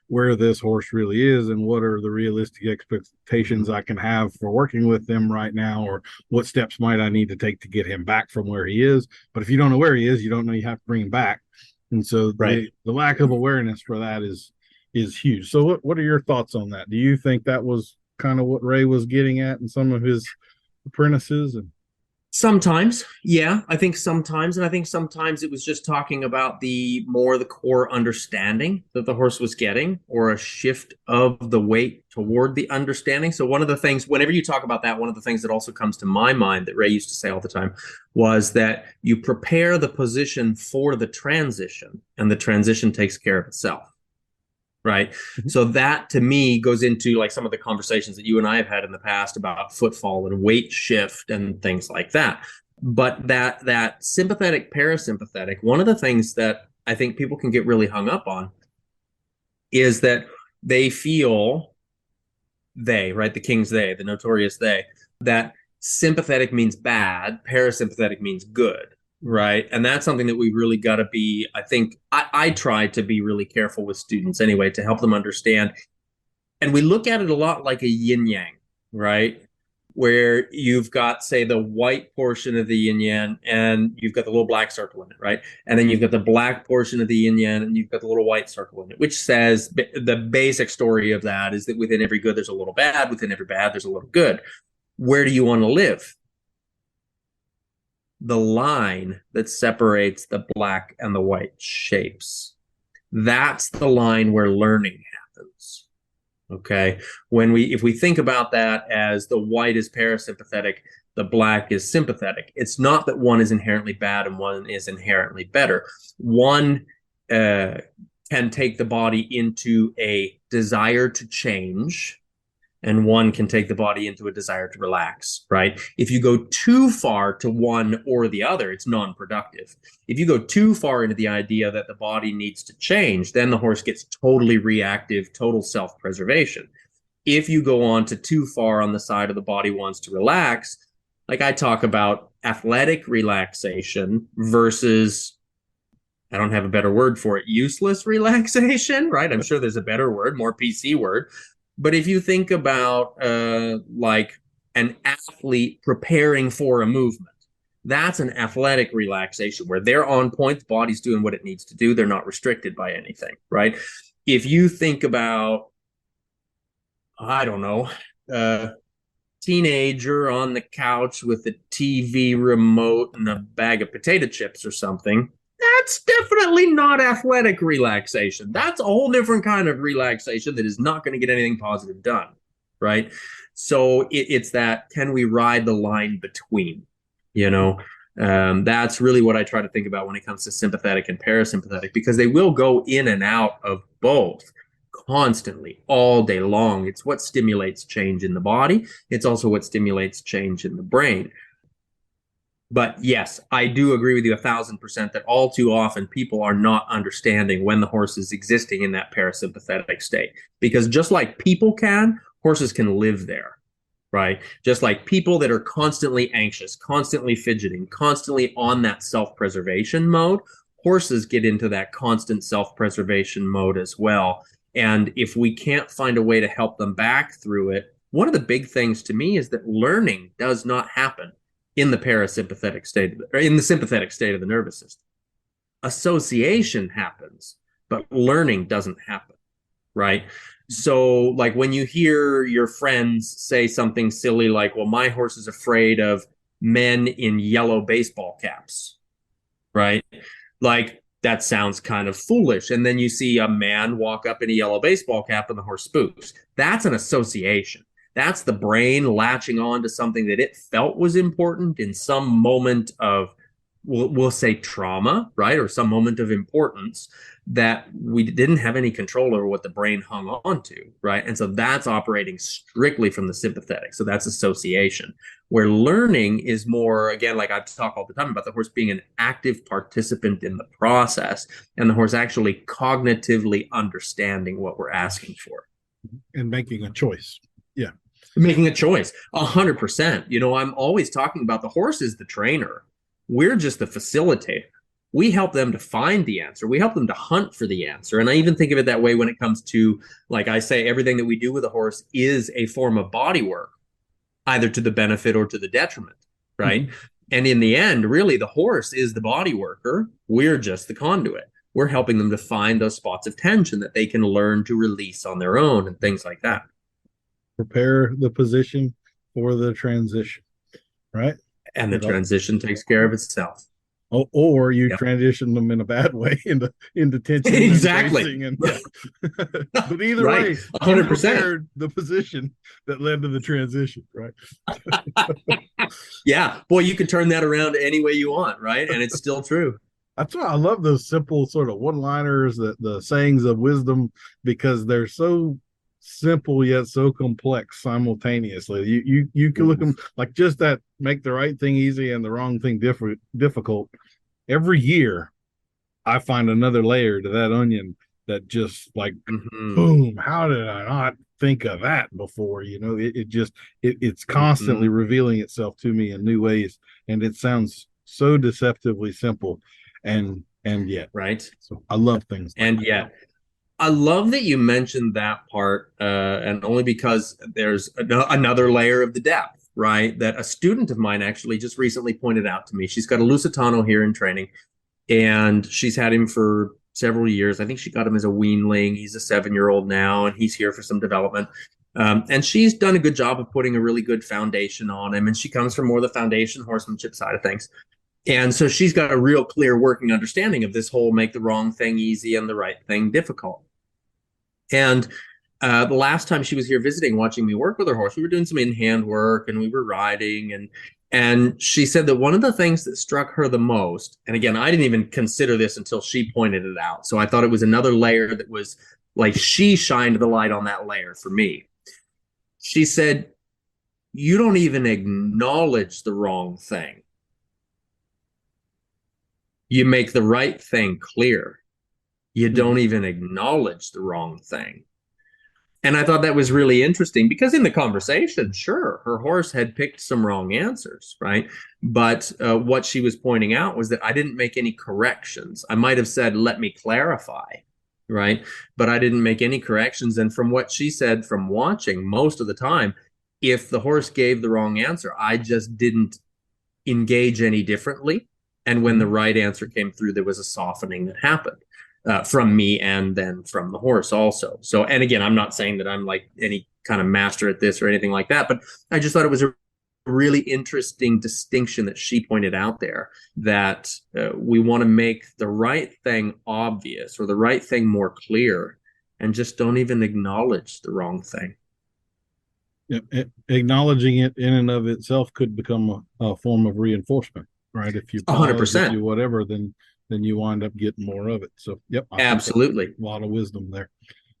where this horse really is and what are the realistic expectations I can have for working with them right now, or what steps might I need to take to get him back from where he is. But if you don't know where he is, you don't know you have to bring him back. And so the lack of awareness for that is huge. So what are your thoughts on that? Do you think that was kind of what Ray was getting at in some of his apprentices? And sometimes, yeah, I think sometimes. And I think sometimes it was just talking about the core understanding that the horse was getting, or a shift of the weight toward the understanding. So one of the things, whenever you talk about that, one of the things that also comes to my mind that Ray used to say all the time was that you prepare the position for the transition, and the transition takes care of itself. Right. Mm-hmm. So that to me goes into like some of the conversations that you and I have had in the past about footfall and weight shift and things like that. But that sympathetic parasympathetic, one of the things that I think people can get really hung up on is that they feel the king's they, the notorious they, that sympathetic means bad, parasympathetic means good. Right. And that's something that we really got to be, I think, I try to be really careful with students anyway, to help them understand. And we look at it a lot like a yin yang, right? Where you've got, say, the white portion of the yin yang, and you've got the little black circle in it, right? And then you've got the black portion of the yin yang, and you've got the little white circle in it, which says the basic story of that is that within every good, there's a little bad. Within every bad, there's a little good. Where do you want to live? The line that separates the black and the white shapes. That's the line where learning happens. Okay. If we think about that as the white is parasympathetic, the black is sympathetic, it's not that one is inherently bad and one is inherently better. One can take the body into a desire to change, and one can take the body into a desire to relax, right? If you go too far to one or the other, it's non-productive. If you go too far into the idea that the body needs to change, then the horse gets totally reactive, total self-preservation. If you go on to too far on the side of the body wants to relax, like I talk about athletic relaxation versus, I don't have a better word for it, useless relaxation, right? I'm sure there's a better word, more PC word. But if you think about like an athlete preparing for a movement, that's an athletic relaxation where they're on point, the body's doing what it needs to do, they're not restricted by anything, right? If you think about, I don't know, teenager on the couch with a TV remote and a bag of potato chips or something, that's definitely not athletic relaxation. That's a whole different kind of relaxation that is not going to get anything positive done, right? So it's that, can we ride the line between, that's really what I try to think about when it comes to sympathetic and parasympathetic, because they will go in and out of both constantly all day long. It's what stimulates change in the body. It's also what stimulates change in the brain. But yes, I do agree with you 1,000% that all too often people are not understanding when the horse is existing in that parasympathetic state. Because just like people can, horses can live there, right? Just like people that are constantly anxious, constantly fidgeting, constantly on that self-preservation mode, horses get into that constant self-preservation mode as well. And if we can't find a way to help them back through it, one of the big things to me is that learning does not happen in the parasympathetic state, or in the sympathetic state of the nervous system. Association happens, but learning doesn't happen, right? So like when you hear your friends say something silly like, well, my horse is afraid of men in yellow baseball caps, right? Like that sounds kind of foolish. And then you see a man walk up in a yellow baseball cap and the horse spooks. That's an association. That's the brain latching on to something that it felt was important in some moment of, we'll say trauma, right? Or some moment of importance that we didn't have any control over what the brain hung on to, right? And so that's operating strictly from the sympathetic. So that's association. Where learning is more, again, like I talk all the time about the horse being an active participant in the process and the horse actually cognitively understanding what we're asking for. And making a choice. Yeah. Making a choice, 100%. You know, I'm always talking about the horse is the trainer. We're just the facilitator. We help them to find the answer. We help them to hunt for the answer. And I even think of it that way when it comes to, like I say, everything that we do with a horse is a form of body work, either to the benefit or to the detriment, right? Mm-hmm. And in the end, really, the horse is the body worker. We're just the conduit. We're helping them to find those spots of tension that they can learn to release on their own and things like that. Prepare the position for the transition, right? And the transition takes care of itself. Or you transition them in a bad way into tension. Exactly. And but either right. way, 100%. Prepared the position that led to the transition, right? Yeah. Boy, you can turn that around any way you want, right? And it's still true. That's why I love those simple sort of one-liners, the sayings of wisdom, because they're so simple yet so complex simultaneously. You can look them like just that, make the right thing easy and the wrong thing difficult. Every year I find another layer to that onion that just like boom, how did I not think of that before? You know, it's constantly revealing itself to me in new ways, and it sounds so deceptively simple and yet right. So I love things like and that. yet I love that you mentioned that part, and only because there's another layer of the depth, right? That a student of mine actually just recently pointed out to me. She's got a Lusitano here in training, and she's had him for several years. I think she got him as a weanling. He's a 7-year-old now, and he's here for some development. And she's done a good job of putting a really good foundation on him, and she comes from more the foundation horsemanship side of things. And so she's got a real clear working understanding of this whole make the wrong thing easy and the right thing difficult. And the last time she was here visiting, watching me work with her horse, we were doing some in-hand work and we were riding. And she said that one of the things that struck her the most, and again, I didn't even consider this until she pointed it out. So I thought it was another layer that was like she shined the light on that layer for me. She said, you don't even acknowledge the wrong thing. You make the right thing clear. You don't even acknowledge the wrong thing. And I thought that was really interesting because in the conversation, sure, her horse had picked some wrong answers, right? But what she was pointing out was that I didn't make any corrections. I might have said, let me clarify, right? But I didn't make any corrections. And from what she said from watching, most of the time, if the horse gave the wrong answer, I just didn't engage any differently. And when the right answer came through, there was a softening that happened. From me and then from the horse also. So, and again, I'm not saying that I'm like any kind of master at this or anything like that, but I just thought it was a really interesting distinction that she pointed out there, that we want to make the right thing obvious or the right thing more clear and just don't even acknowledge the wrong thing. Acknowledging it in and of itself could become a form of reinforcement, right? If you pause, 100%. if you whatever, then you wind up getting more of it. So, yep. Absolutely. A lot of wisdom there.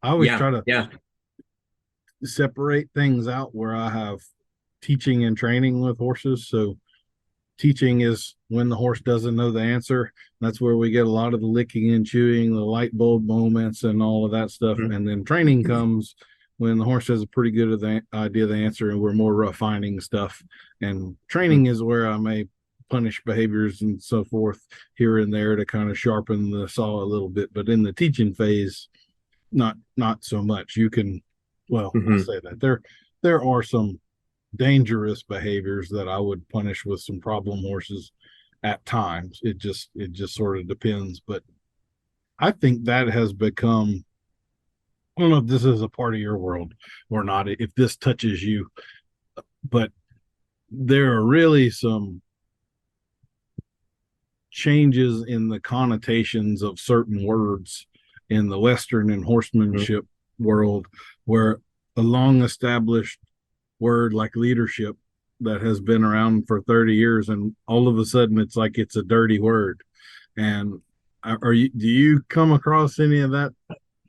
I always try to separate things out where I have teaching and training with horses. So teaching is when the horse doesn't know the answer. That's where we get a lot of the licking and chewing, the light bulb moments and all of that stuff. And then training comes when the horse has a pretty good idea of the answer and we're more refining stuff. And training is where I may punish behaviors and so forth here and there to kind of sharpen the saw a little bit, but in the teaching phase, not so much. You can, well, I'll say that there are some dangerous behaviors that I would punish with some problem horses at times. It just sort of depends, but I think that has become, I don't know if this is a part of your world or not, if this touches you, but there are really some changes in the connotations of certain words in the Western and horsemanship world, where a long established word like leadership that has been around for 30 years, and all of a sudden it's like it's a dirty word. And do you come across any of that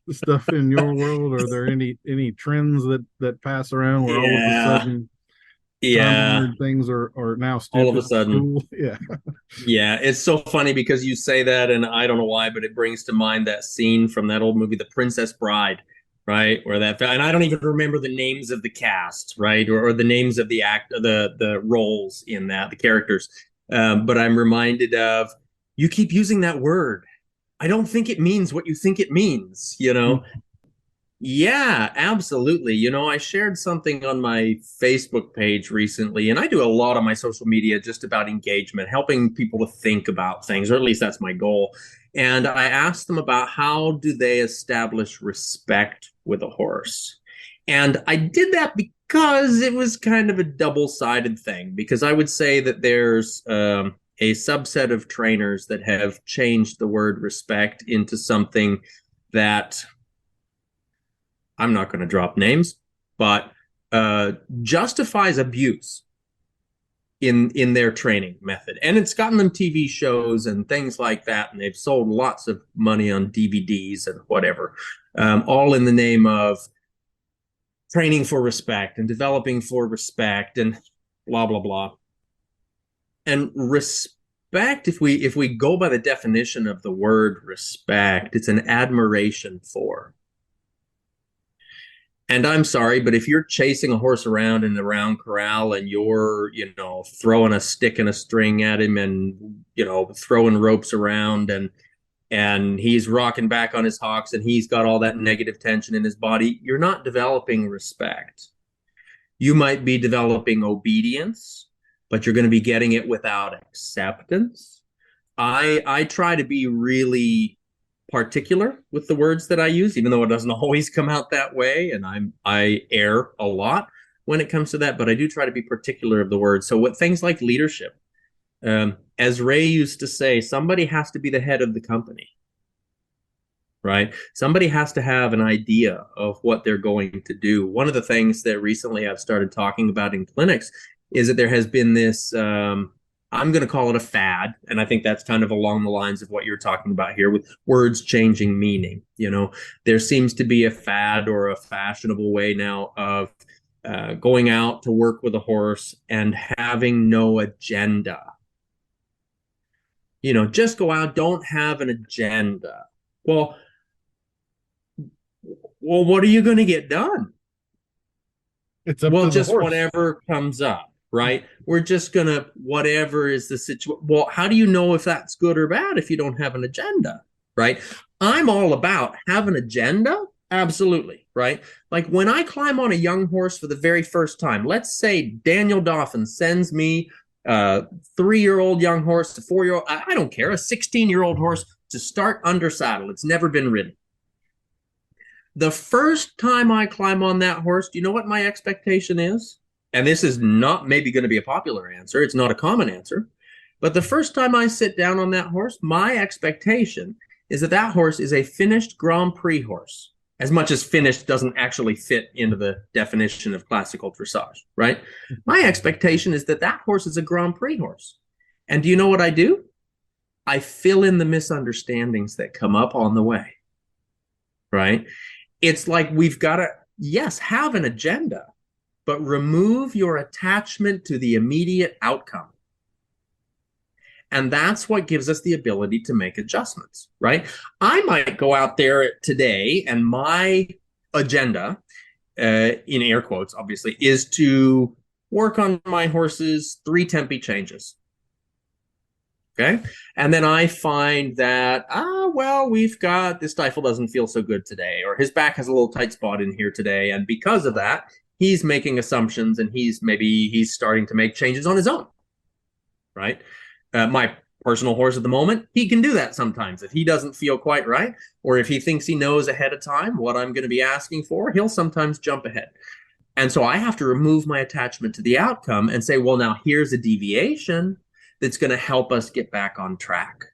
stuff in your world? Are there any trends that pass around where all of a sudden time-honored things are now stupid? All of a sudden, cool? Yeah, it's so funny because you say that, and I don't know why, but it brings to mind that scene from that old movie, The Princess Bride, right? Where and I don't even remember the names of the cast, right, or the names of the roles in that, the characters. But I'm reminded of, you keep using that word. I don't think it means what you think it means, you know? Yeah, absolutely. You know, I shared something on my Facebook page recently, and I do a lot on my social media just about engagement, helping people to think about things, or at least that's my goal. And I asked them about how do they establish respect with a horse. And I did that because it was kind of a double-sided thing, because I would say that there's a subset of trainers that have changed the word respect into something that, I'm not going to drop names, but justifies abuse in their training method. And it's gotten them TV shows and things like that, and they've sold lots of money on DVDs and whatever, all in the name of training for respect and developing for respect and blah, blah, blah. And respect, if we go by the definition of the word respect, it's an admiration for. And I'm sorry, but if you're chasing a horse around in the round corral and you're, you know, throwing a stick and a string at him and, you know, throwing ropes around and he's rocking back on his hocks and he's got all that negative tension in his body, you're not developing respect. You might be developing obedience, but you're going to be getting it without acceptance. I try to be really particular with the words that I use, even though it doesn't always come out that way, and I err a lot when it comes to that, but I do try to be particular of the words. So with things like leadership, as Ray used to say, somebody has to be the head of the company, right? Somebody has to have an idea of what they're going to do. One of the things that recently I've started talking about in clinics is that there has been this, I'm going to call it a fad. And I think that's kind of along the lines of what you're talking about here with words changing meaning. You know, there seems to be a fad or a fashionable way now of going out to work with a horse and having no agenda. You know, just go out, don't have an agenda. Well, what are you going to get done? It's up to just the horse. Whatever comes up. Right? We're just going to, whatever is the situation. Well, how do you know if that's good or bad if you don't have an agenda? Right? I'm all about have an agenda. Absolutely. Right? Like when I climb on a young horse for the very first time, let's say Daniel Dauphin sends me a 3-year-old young horse, a 4-year-old, I don't care, a 16-year-old horse to start under saddle. It's never been ridden. The first time I climb on that horse, do you know what my expectation is? And this is not maybe going to be a popular answer. It's not a common answer. But the first time I sit down on that horse, my expectation is that that horse is a finished Grand Prix horse, as much as finished doesn't actually fit into the definition of classical dressage, right? My expectation is that that horse is a Grand Prix horse. And do you know what I do? I fill in the misunderstandings that come up on the way, right? It's like we've got to, yes, have an agenda, but remove your attachment to the immediate outcome. And that's what gives us the ability to make adjustments, right? I might go out there today and my agenda, in air quotes, obviously, is to work on my horse's 3 tempi changes. Okay. And then I find that, we've got this stifle doesn't feel so good today, or his back has a little tight spot in here today. And because of that, he's making assumptions and he's starting to make changes on his own, right? My personal horse at the moment, he can do that sometimes. If he doesn't feel quite right, or if he thinks he knows ahead of time what I'm going to be asking for, he'll sometimes jump ahead. And so I have to remove my attachment to the outcome and say, well, now here's a deviation. that's going to help us get back on track,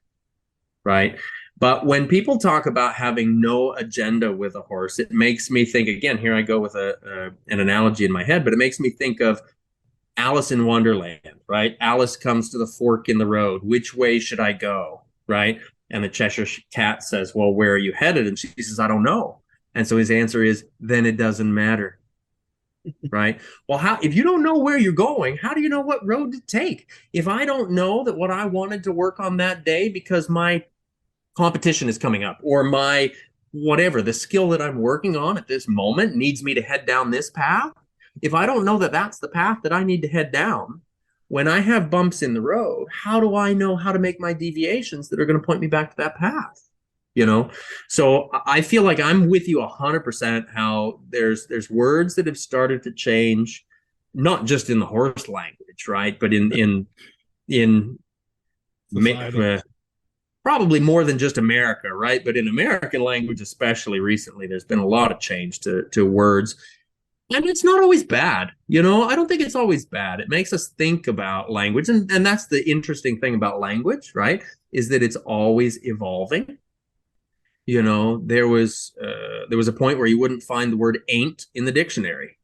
right? But when people talk about having no agenda with a horse, it makes me think, again, here I go with an analogy in my head, but it makes me think of Alice in Wonderland, right? Alice comes to the fork in the road. Which way should I go, right? And the Cheshire Cat says, well, where are you headed? And she says, I don't know. And so his answer is, then it doesn't matter, right? Well, if you don't know where you're going, how do you know what road to take? If I don't know that what I wanted to work on that day because my competition is coming up, or my whatever, the skill that I'm working on at this moment needs me to head down this path, if I don't know that that's the path that I need to head down, when I have bumps in the road, how do I know how to make my deviations that are going to point me back to that path? You know, so I feel like I'm with you 100%. How there's words that have started to change, not just in the horse language, right, but in probably more than just America, right? But in American language, especially recently, there's been a lot of change to words. And it's not always bad, you know. I don't think it's always bad. It makes us think about language. And that's the interesting thing about language, right? Is that it's always evolving. You know, there was a point where you wouldn't find the word ain't in the dictionary,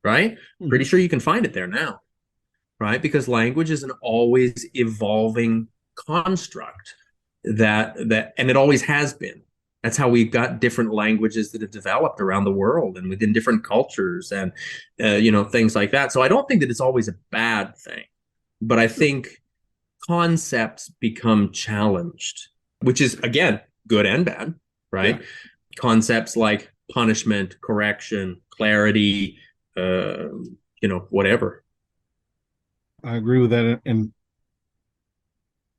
right? Mm-hmm. Pretty sure you can find it there now, right? Because language is an always evolving construct that and it always has been. That's how we've got different languages that have developed around the world and within different cultures and, you know, things like that. So I don't think that it's always a bad thing, but I think concepts become challenged, which is, again, good and bad, right? Yeah. Concepts like punishment, correction, clarity, you know, whatever. I agree with that. And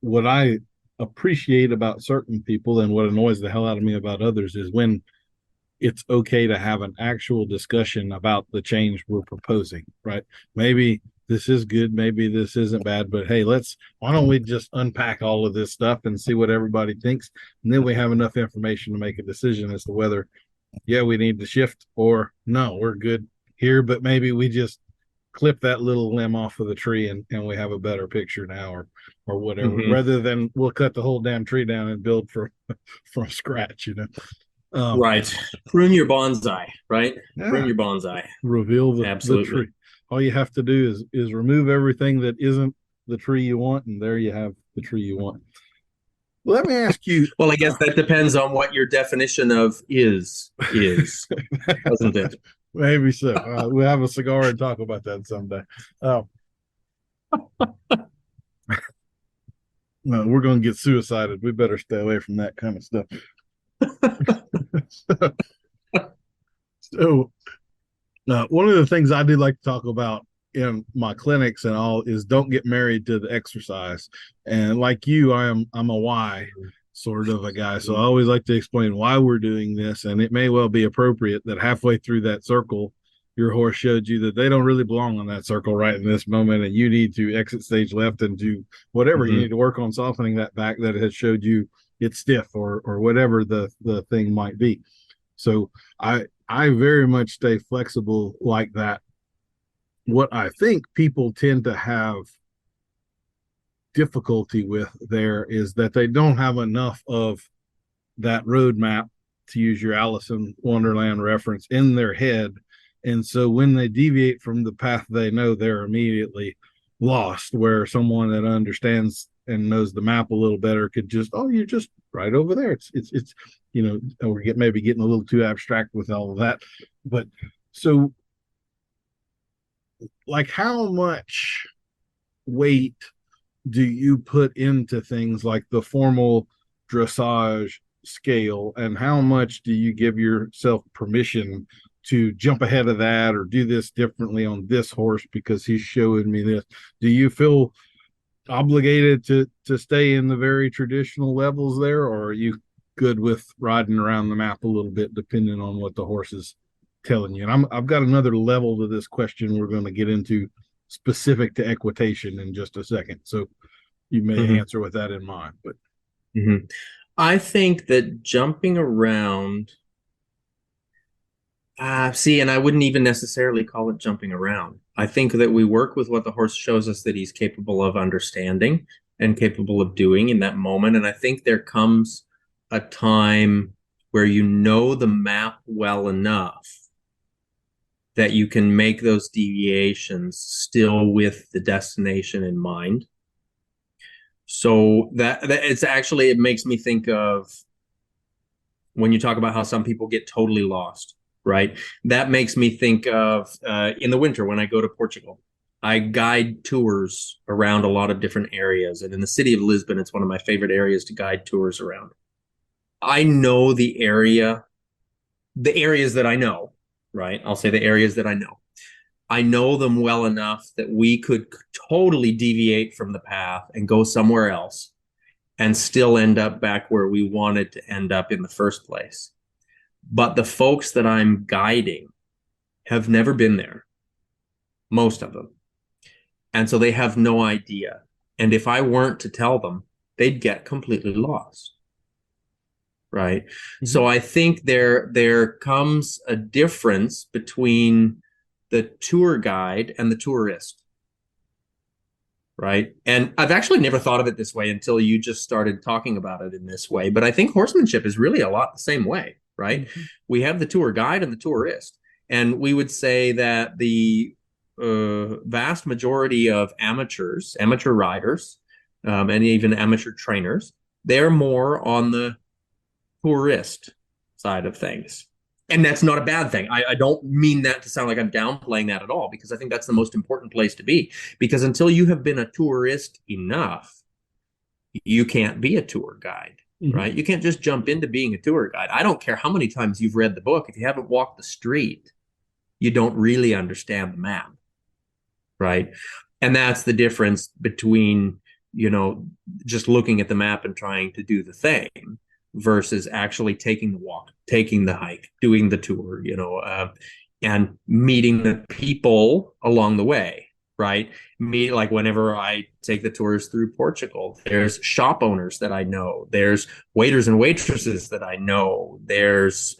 what I appreciate about certain people and what annoys the hell out of me about others is when it's okay to have an actual discussion about the change we're proposing, right? Maybe this is good, maybe this isn't bad, but hey, why don't we just unpack all of this stuff and see what everybody thinks, and then we have enough information to make a decision as to whether, yeah, we need to shift, or no, we're good here, but maybe we just clip that little limb off of the tree and we have a better picture now, or whatever, mm-hmm. rather than we'll cut the whole damn tree down and build from scratch, you know. Right. Prune your bonsai, right? Yeah. Prune your bonsai. Reveal the tree. All you have to do is remove everything that isn't the tree you want, and there you have the tree you want. Let me ask you. Well, I guess that depends on what your definition of is, doesn't it? Maybe so. We'll have a cigar and talk about that someday. No, we're going to get suicided. We better stay away from that kind of stuff. So one of the things I do like to talk about in my clinics and all is don't get married to the exercise. And like you, I'm a why sort of a guy. So I always like to explain why we're doing this. And it may well be appropriate that halfway through that circle, your horse showed you that they don't really belong on that circle right in this moment. And you need to exit stage left and do whatever. Mm-hmm. You need to work on softening that back that has showed you it's stiff or whatever the thing might be. So I very much stay flexible like that. What I think people tend to have difficulty with there is that they don't have enough of that roadmap, to use your Alice in Wonderland reference, in their head. And so when they deviate from the path they know, they're immediately lost, where someone that understands and knows the map a little better could just, oh, you're just right over there. It's you know, we're maybe getting a little too abstract with all of that. But so, like, how much weight do you put into things like the formal dressage scale, and how much do you give yourself permission to jump ahead of that or do this differently on this horse because he's showing me this? Do you feel obligated to stay in the very traditional levels there, or are you good with riding around the map a little bit depending on what the horse is telling you? And I've got another level to this question we're going to get into specific to equitation in just a second, so you may mm-hmm. answer with that in mind. But mm-hmm. I think that jumping around See, and I wouldn't even necessarily call it jumping around. I think that we work with what the horse shows us that he's capable of understanding and capable of doing in that moment. And I think there comes a time where you know the map well enough that you can make those deviations still with the destination in mind. So that it's actually, it makes me think of when you talk about how some people get totally lost, right? That makes me think of in the winter when I go to Portugal. I guide tours around a lot of different areas. And in the city of Lisbon, it's one of my favorite areas to guide tours around. I know the areas that I know, right? I'll say the areas that I know. I know them well enough that we could totally deviate from the path and go somewhere else and still end up back where we wanted to end up in the first place. But the folks that I'm guiding have never been there, most of them. And so they have no idea. And if I weren't to tell them, they'd get completely lost. Right. Mm-hmm. So I think there comes a difference between the tour guide and the tourist. Right. And I've actually never thought of it this way until you just started talking about it in this way. But I think horsemanship is really a lot the same way. Right. Mm-hmm. We have the tour guide and the tourist. And we would say that the vast majority of amateur riders, and even amateur trainers, they're more on the tourist side of things. And that's not a bad thing. I don't mean that to sound like I'm downplaying that at all, because I think that's the most important place to be. Because until you have been a tourist enough, you can't be a tour guide, mm-hmm. right? You can't just jump into being a tour guide. I don't care how many times you've read the book. If you haven't walked the street, you don't really understand the map, right? And that's the difference between, just looking at the map and trying to do the thing versus actually taking the walk, taking the hike, doing the tour, and meeting the people along the way, right? Like whenever I take the tours through Portugal, there's shop owners that I know, there's waiters and waitresses that I know, there's,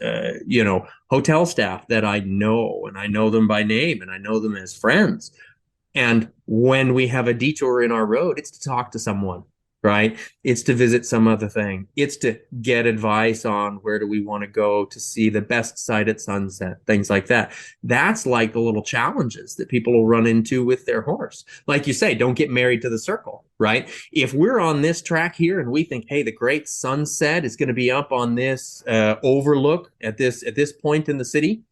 hotel staff that I know, and I know them by name and I know them as friends. And when we have a detour in our road, it's to talk to someone, right? It's to visit some other thing. It's to get advice on where do we want to go to see the best sight at sunset, things like that. That's like the little challenges that people will run into with their horse. Like you say, don't get married to the circle, right? If we're on this track here and we think, hey, the great sunset is going to be up on this overlook at this point in the city,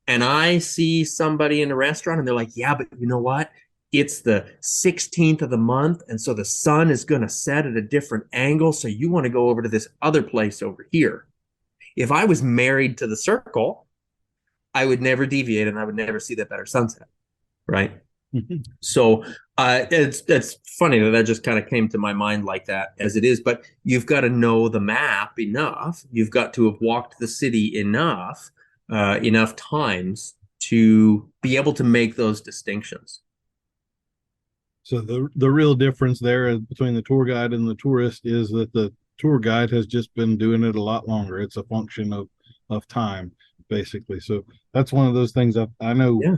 and I see somebody in a restaurant and they're like, yeah, but you know what? It's the 16th of the month, and so the sun is going to set at a different angle, so you want to go over to this other place over here. If I was married to the circle, I would never deviate and I would never see that better sunset, right? Mm-hmm. So it's funny that just kind of came to my mind like that as it is, but you've got to know the map enough. You've got to have walked the city enough times to be able to make those distinctions. So the real difference there between the tour guide and the tourist is that the tour guide has just been doing it a lot longer. It's a function of time, basically. So that's one of those things I know. Yeah.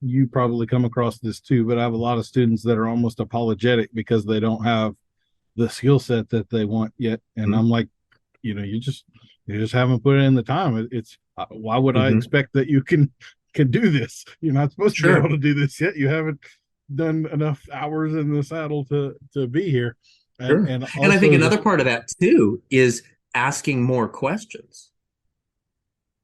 You probably come across this too, but I have a lot of students that are almost apologetic because they don't have the skill set that they want yet. And mm-hmm. I'm like, you just haven't put in the time. It's why would mm-hmm. I expect that you can do this? You're not supposed to be able to do this yet. You haven't done enough hours in the saddle to be here. And I think another part of that too is asking more questions,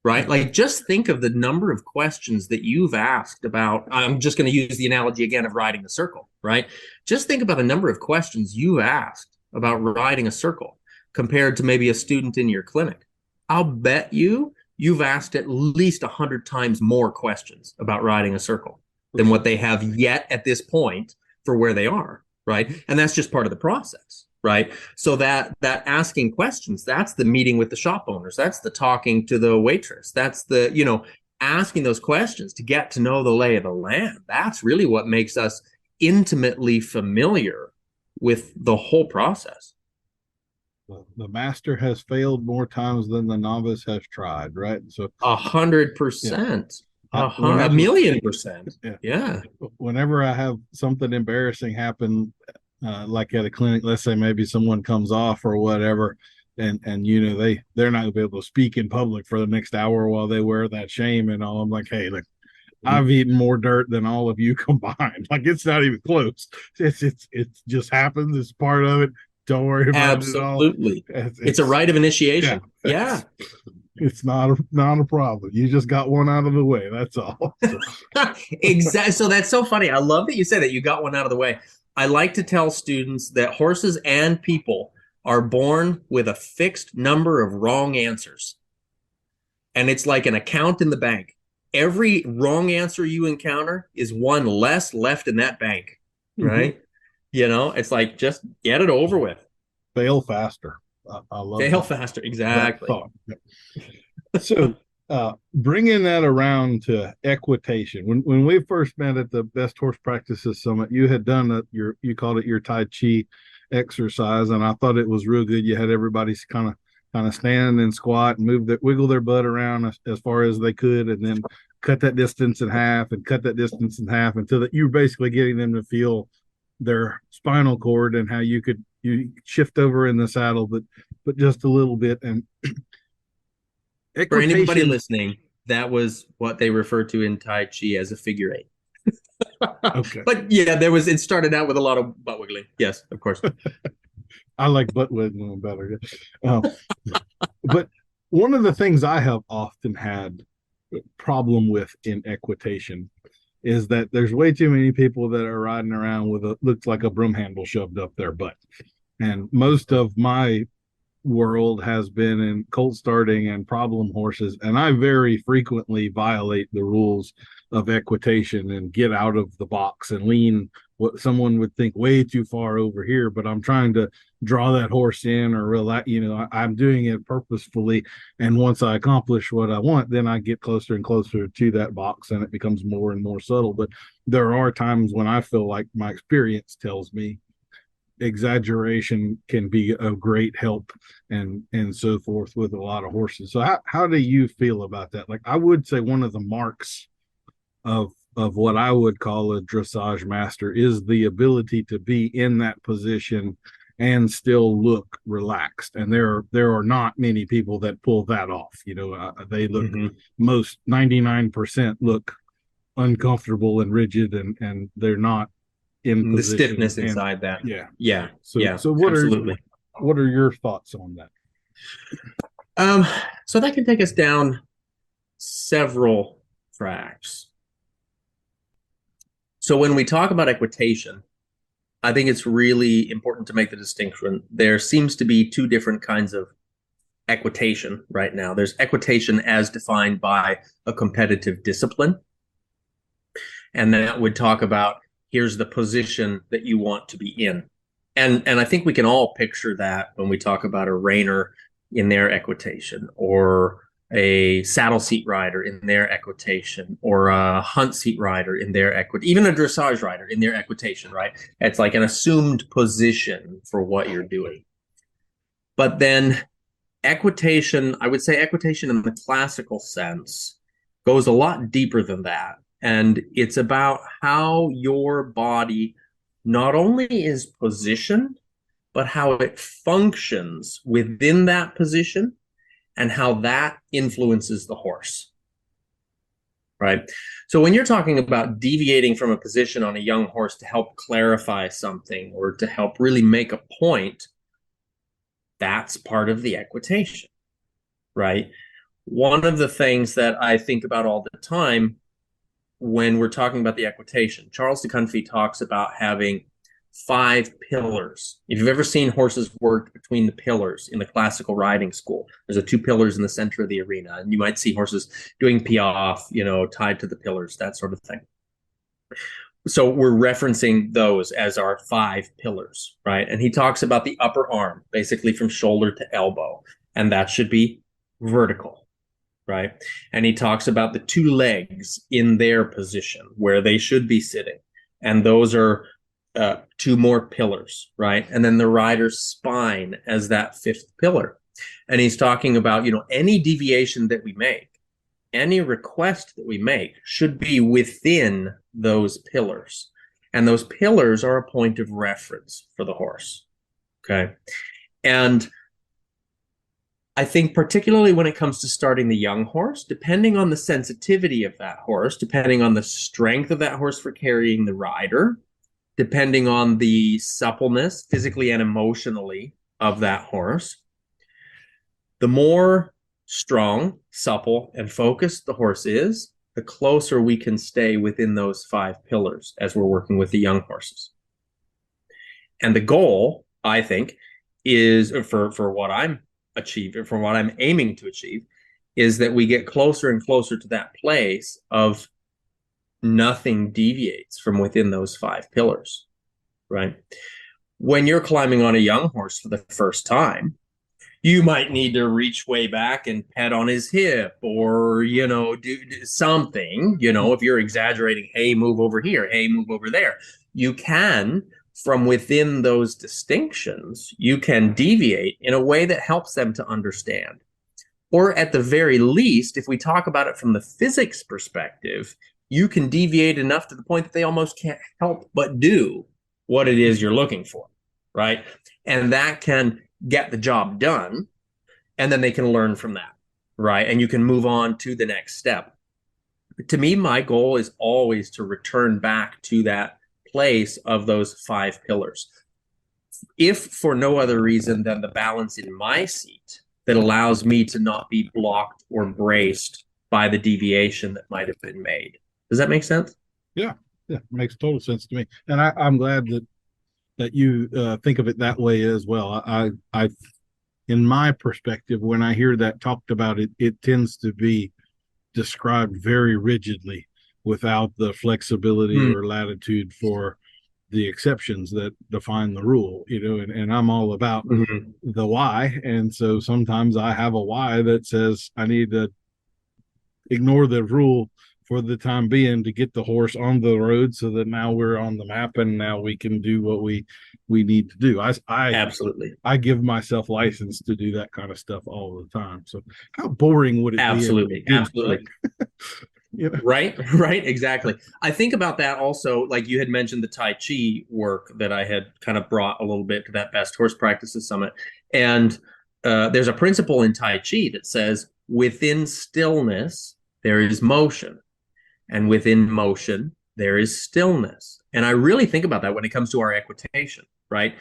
right? Like just think of the number of questions that you've asked about. I'm just going to use the analogy again of riding a circle, right? Just think about the number of questions you asked about riding a circle compared to maybe a student in your clinic. I'll bet you've asked at least 100 times more questions about riding a circle than what they have yet at this point for where they are, right? And that's just part of the process, right? So that asking questions, that's the meeting with the shop owners, that's the talking to the waitress, that's the, asking those questions to get to know the lay of the land. That's really what makes us intimately familiar with the whole process. the master has failed more times than the novice has tried, right? So 100%. yeah. A million percent. Yeah. Whenever I have something embarrassing happen, like at a clinic, let's say maybe someone comes off or whatever, and they're not gonna be able to speak in public for the next hour while they wear that shame and all. I'm like, hey, look, I've eaten more dirt than all of you combined. Like, it's not even close. It just happens. It's part of it. Don't worry about it at all. Absolutely. It's a rite of initiation. Yeah. It's not a problem. You just got one out of the way. That's all. Exactly. So that's so funny. I love that you said that you got one out of the way. I like to tell students that horses and people are born with a fixed number of wrong answers. And it's like an account in the bank. Every wrong answer you encounter is one less left in that bank, right? Mm-hmm. It's like, just get it over with. Fail faster. I love fail faster. Exactly. So bringing that around to equitation. When we first met at the Best Horse Practices Summit, you had done you called it your Tai Chi exercise, and I thought it was real good. You had everybody kind of stand and squat and wiggle their butt around as far as they could, and then cut that distance in half and cut that distance in half until that you're basically getting them to feel their spinal cord and how you shift over in the saddle, but just a little bit. And for anybody listening, that was what they refer to in Tai Chi as a figure eight. Okay. But yeah, it started out with a lot of butt wiggling. Yes, of course. I like butt wiggling better. But one of the things I have often had a problem with in equitation is that there's way too many people that are riding around with looks like a broom handle shoved up their butt. And most of my world has been in colt starting and problem horses, and I very frequently violate the rules of equitation and get out of the box and lean what someone would think way too far over here, but I'm trying to draw that horse in or relax. I'm doing it purposefully, and once I accomplish what I want, then I get closer and closer to that box, and it becomes more and more subtle. But there are times when I feel like my experience tells me exaggeration can be a great help and so forth with a lot of horses. So how do you feel about that? Like, I would say one of the marks of what I would call a dressage master is the ability to be in that position and still look relaxed. And there are not many people that pull that off. They look, most 99% look uncomfortable and rigid, and they're not in the stiffness inside that. Yeah. So what are your thoughts on that? So that can take us down several tracks. So when we talk about equitation, I think it's really important to make the distinction. There seems to be two different kinds of equitation right now. There's equitation as defined by a competitive discipline, and that would talk about, here's the position that you want to be in. And I think we can all picture that when we talk about a reiner in their equitation, or a saddle seat rider in their equitation, or a hunt seat rider in their equitation, even a dressage rider in their equitation, right? It's like an assumed position for what you're doing. But then equitation, I would say equitation in the classical sense, goes a lot deeper than that. And it's about how your body not only is positioned, but how it functions within that position and how that influences the horse, right? So when you're talking about deviating from a position on a young horse to help clarify something or to help really make a point, that's part of the equitation, right? One of the things that I think about all the time when we're talking about the equitation, Charles de Cunfee talks about having 5 pillars. If you've ever seen horses work between the pillars in the classical riding school, there's 2 pillars in the center of the arena, and you might see horses doing piaffe, tied to the pillars, that sort of thing. So we're referencing those as our 5 pillars, right? And he talks about the upper arm, basically from shoulder to elbow, and that should be vertical, right? And he talks about the 2 legs in their position where they should be sitting, and those are two more pillars, right? And then the rider's spine as that fifth pillar. And he's talking about, any deviation that we make, any request that we make should be within those pillars. And those pillars are a point of reference for the horse. Okay. And I think particularly when it comes to starting the young horse, depending on the sensitivity of that horse, depending on the strength of that horse for carrying the rider, depending on the suppleness physically and emotionally of that horse, the more strong, supple, and focused the horse is, the closer we can stay within those 5 pillars as we're working with the young horses. And the goal, I think, is for what I'm achieving, for what I'm aiming to achieve, is that we get closer and closer to that place of nothing deviates from within those 5 pillars, right? When you're climbing on a young horse for the first time, you might need to reach way back and pet on his hip or, do something, if you're exaggerating, hey, move over here, hey, move over there. You can, from within those distinctions, you can deviate in a way that helps them to understand. Or at the very least, if we talk about it from the physics perspective, you can deviate enough to the point that they almost can't help but do what it is you're looking for, right? And that can get the job done, and then they can learn from that, right? And you can move on to the next step. To me, my goal is always to return back to that place of those 5 pillars, if for no other reason than the balance in my seat that allows me to not be blocked or braced by the deviation that might have been made. Does that make sense? Yeah, it makes total sense to me. And I'm glad that you think of it that way as well. I in my perspective, when I hear that talked about, it tends to be described very rigidly without the flexibility or latitude for the exceptions that define the rule, and I'm all about the why. And so sometimes I have a why that says I need to ignore the rule for the time being to get the horse on the road so that now we're on the map and now we can do what we need to do. I absolutely, I give myself license to do that kind of stuff all the time. So how boring would it be? Absolutely. Right? Right, exactly. I think about that also, like you had mentioned the Tai Chi work that I had kind of brought a little bit to that Best Horse Practices Summit. And there's a principle in Tai Chi that says within stillness, there is motion. And within motion, there is stillness. And I really think about that when it comes to our equitation, right?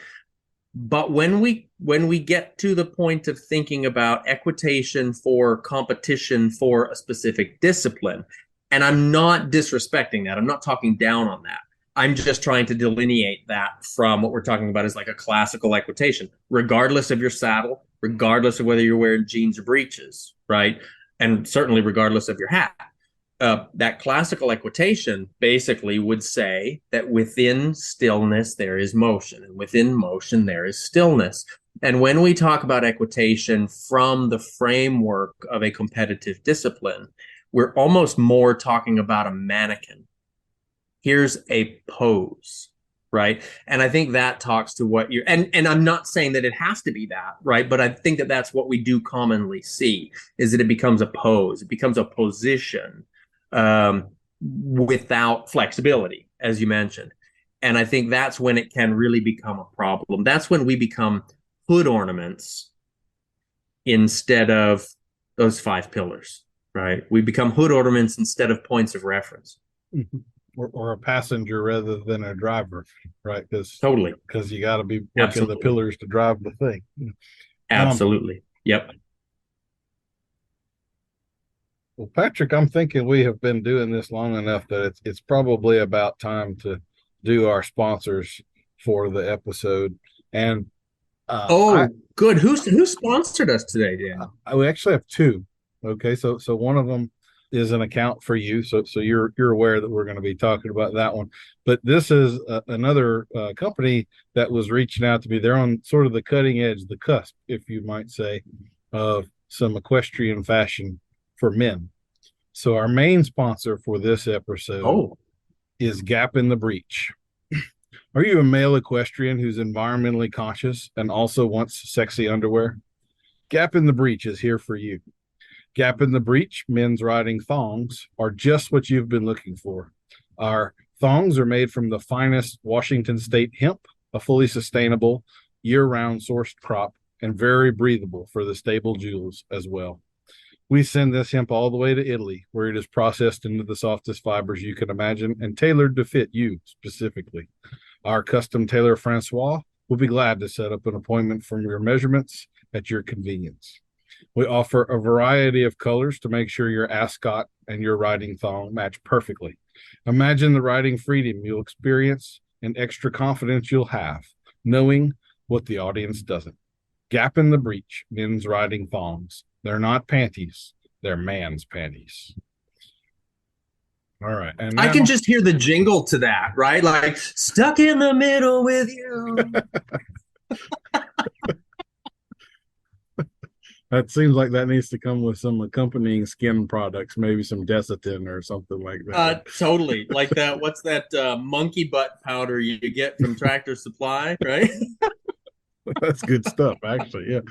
But when we get to the point of thinking about equitation for competition for a specific discipline, and I'm not disrespecting that, I'm not talking down on that. I'm just trying to delineate that from what we're talking about as like a classical equitation, regardless of your saddle, regardless of whether you're wearing jeans or breeches, right? And certainly regardless of your hat. That classical equitation basically would say that within stillness there is motion, and within motion there is stillness. And when we talk about equitation from the framework of a competitive discipline, we're almost more talking about a mannequin. Here's a pose, right? And I think that talks to what you're, and I'm not saying that it has to be that, right? But I think that that's what we do commonly see, is that it becomes a pose, it becomes a position without flexibility, as you mentioned. And I think that's when it can really become a problem. That's when we become hood ornaments instead of those 5 pillars, right? We become hood ornaments instead of points of reference. Mm-hmm. Or a passenger rather than a driver, right? Totally. Because you got to be working the pillars to drive the thing. Absolutely. Yep. Well, Patrick, I'm thinking we have been doing this long enough that it's probably about time to do our sponsors for the episode. And good. Who sponsored us today, Dan? We actually have 2. Okay, so one of them is an account for you, so you're aware that we're going to be talking about that one. But this is another company that was reaching out to me. They're on sort of the cutting edge, the cusp, if you might say, of some equestrian fashion for men. So our main sponsor for this episode is Gap in the Breech. Are you a male equestrian who's environmentally conscious and also wants sexy underwear? Gap in the Breech is here for you. Gap in the Breech men's riding thongs are just what you've been looking for. Our thongs are made from the finest Washington State hemp, a fully sustainable, year-round sourced crop, and very breathable for the stable jewels as well. We send this hemp all the way to Italy, where it is processed into the softest fibers you can imagine and tailored to fit you specifically. Our custom tailor, Francois, will be glad to set up an appointment from your measurements at your convenience. We offer a variety of colors to make sure your ascot and your riding thong match perfectly. Imagine the riding freedom you'll experience and extra confidence you'll have, knowing what the audience doesn't. Gap in the Breech, men's riding thongs. They're not panties, they're man's panties. All right. And now, I can just hear the jingle to that, right? Like, stuck in the middle with you. that seems like that needs to come with some accompanying skin products, maybe some Desitin or something like that. Totally. Like that. What's that monkey butt powder you get from Tractor Supply, right? That's good stuff, actually. Yeah.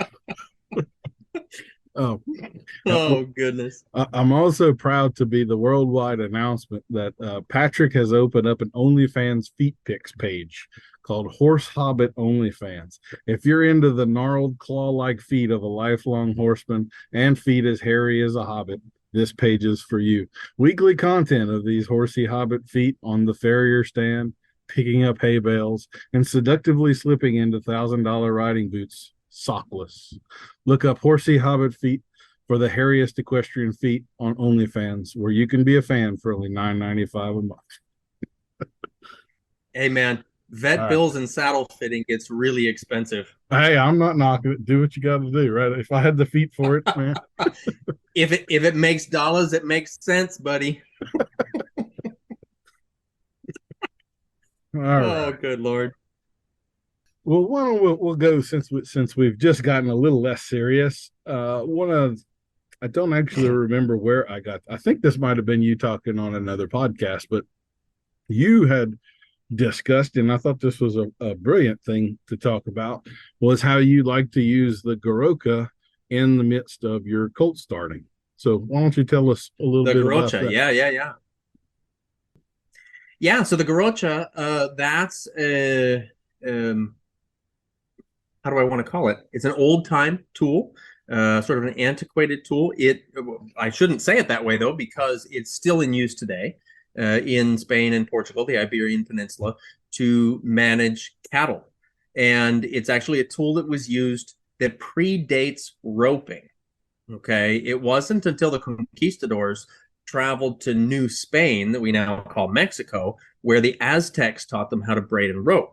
Oh, goodness. I'm also proud to be the worldwide announcement that Patrick has opened up an OnlyFans feet pics page called Horse Hobbit OnlyFans. If you're into the gnarled claw-like feet of a lifelong horseman and feet as hairy as a hobbit, this page is for you. Weekly content of these horsey hobbit feet on the farrier stand, picking up hay bales, and seductively slipping into $1,000 riding boots, sockless. Look up Horsey Hobbit Feet for the hairiest equestrian feet on OnlyFans, where you can be a fan for only $9.95 a month. Hey, man, vet bills and saddle fitting gets really expensive. Hey, I'm not knocking it. Do what you got to do, right? If I had the feet for it, man. If it makes dollars, it makes sense, buddy. All right. Good Lord. Well, why don't we'll go since we've just gotten a little less serious. I don't actually remember where I think this might have been you talking on another podcast, but you had discussed, and I thought this was a brilliant thing to talk about, was how you like to use the Garoka in the midst of your colt starting. So why don't you tell us a little bit about that? Yeah, so the Garocha, that's how do I want to call it? It's an old-time tool, sort of an antiquated tool. I shouldn't say it that way, though, because it's still in use today in Spain and Portugal, the Iberian Peninsula, to manage cattle. And it's actually a tool that was used that predates roping. Okay, it wasn't until the conquistadors traveled to New Spain, that we now call Mexico, where the Aztecs taught them how to braid and rope.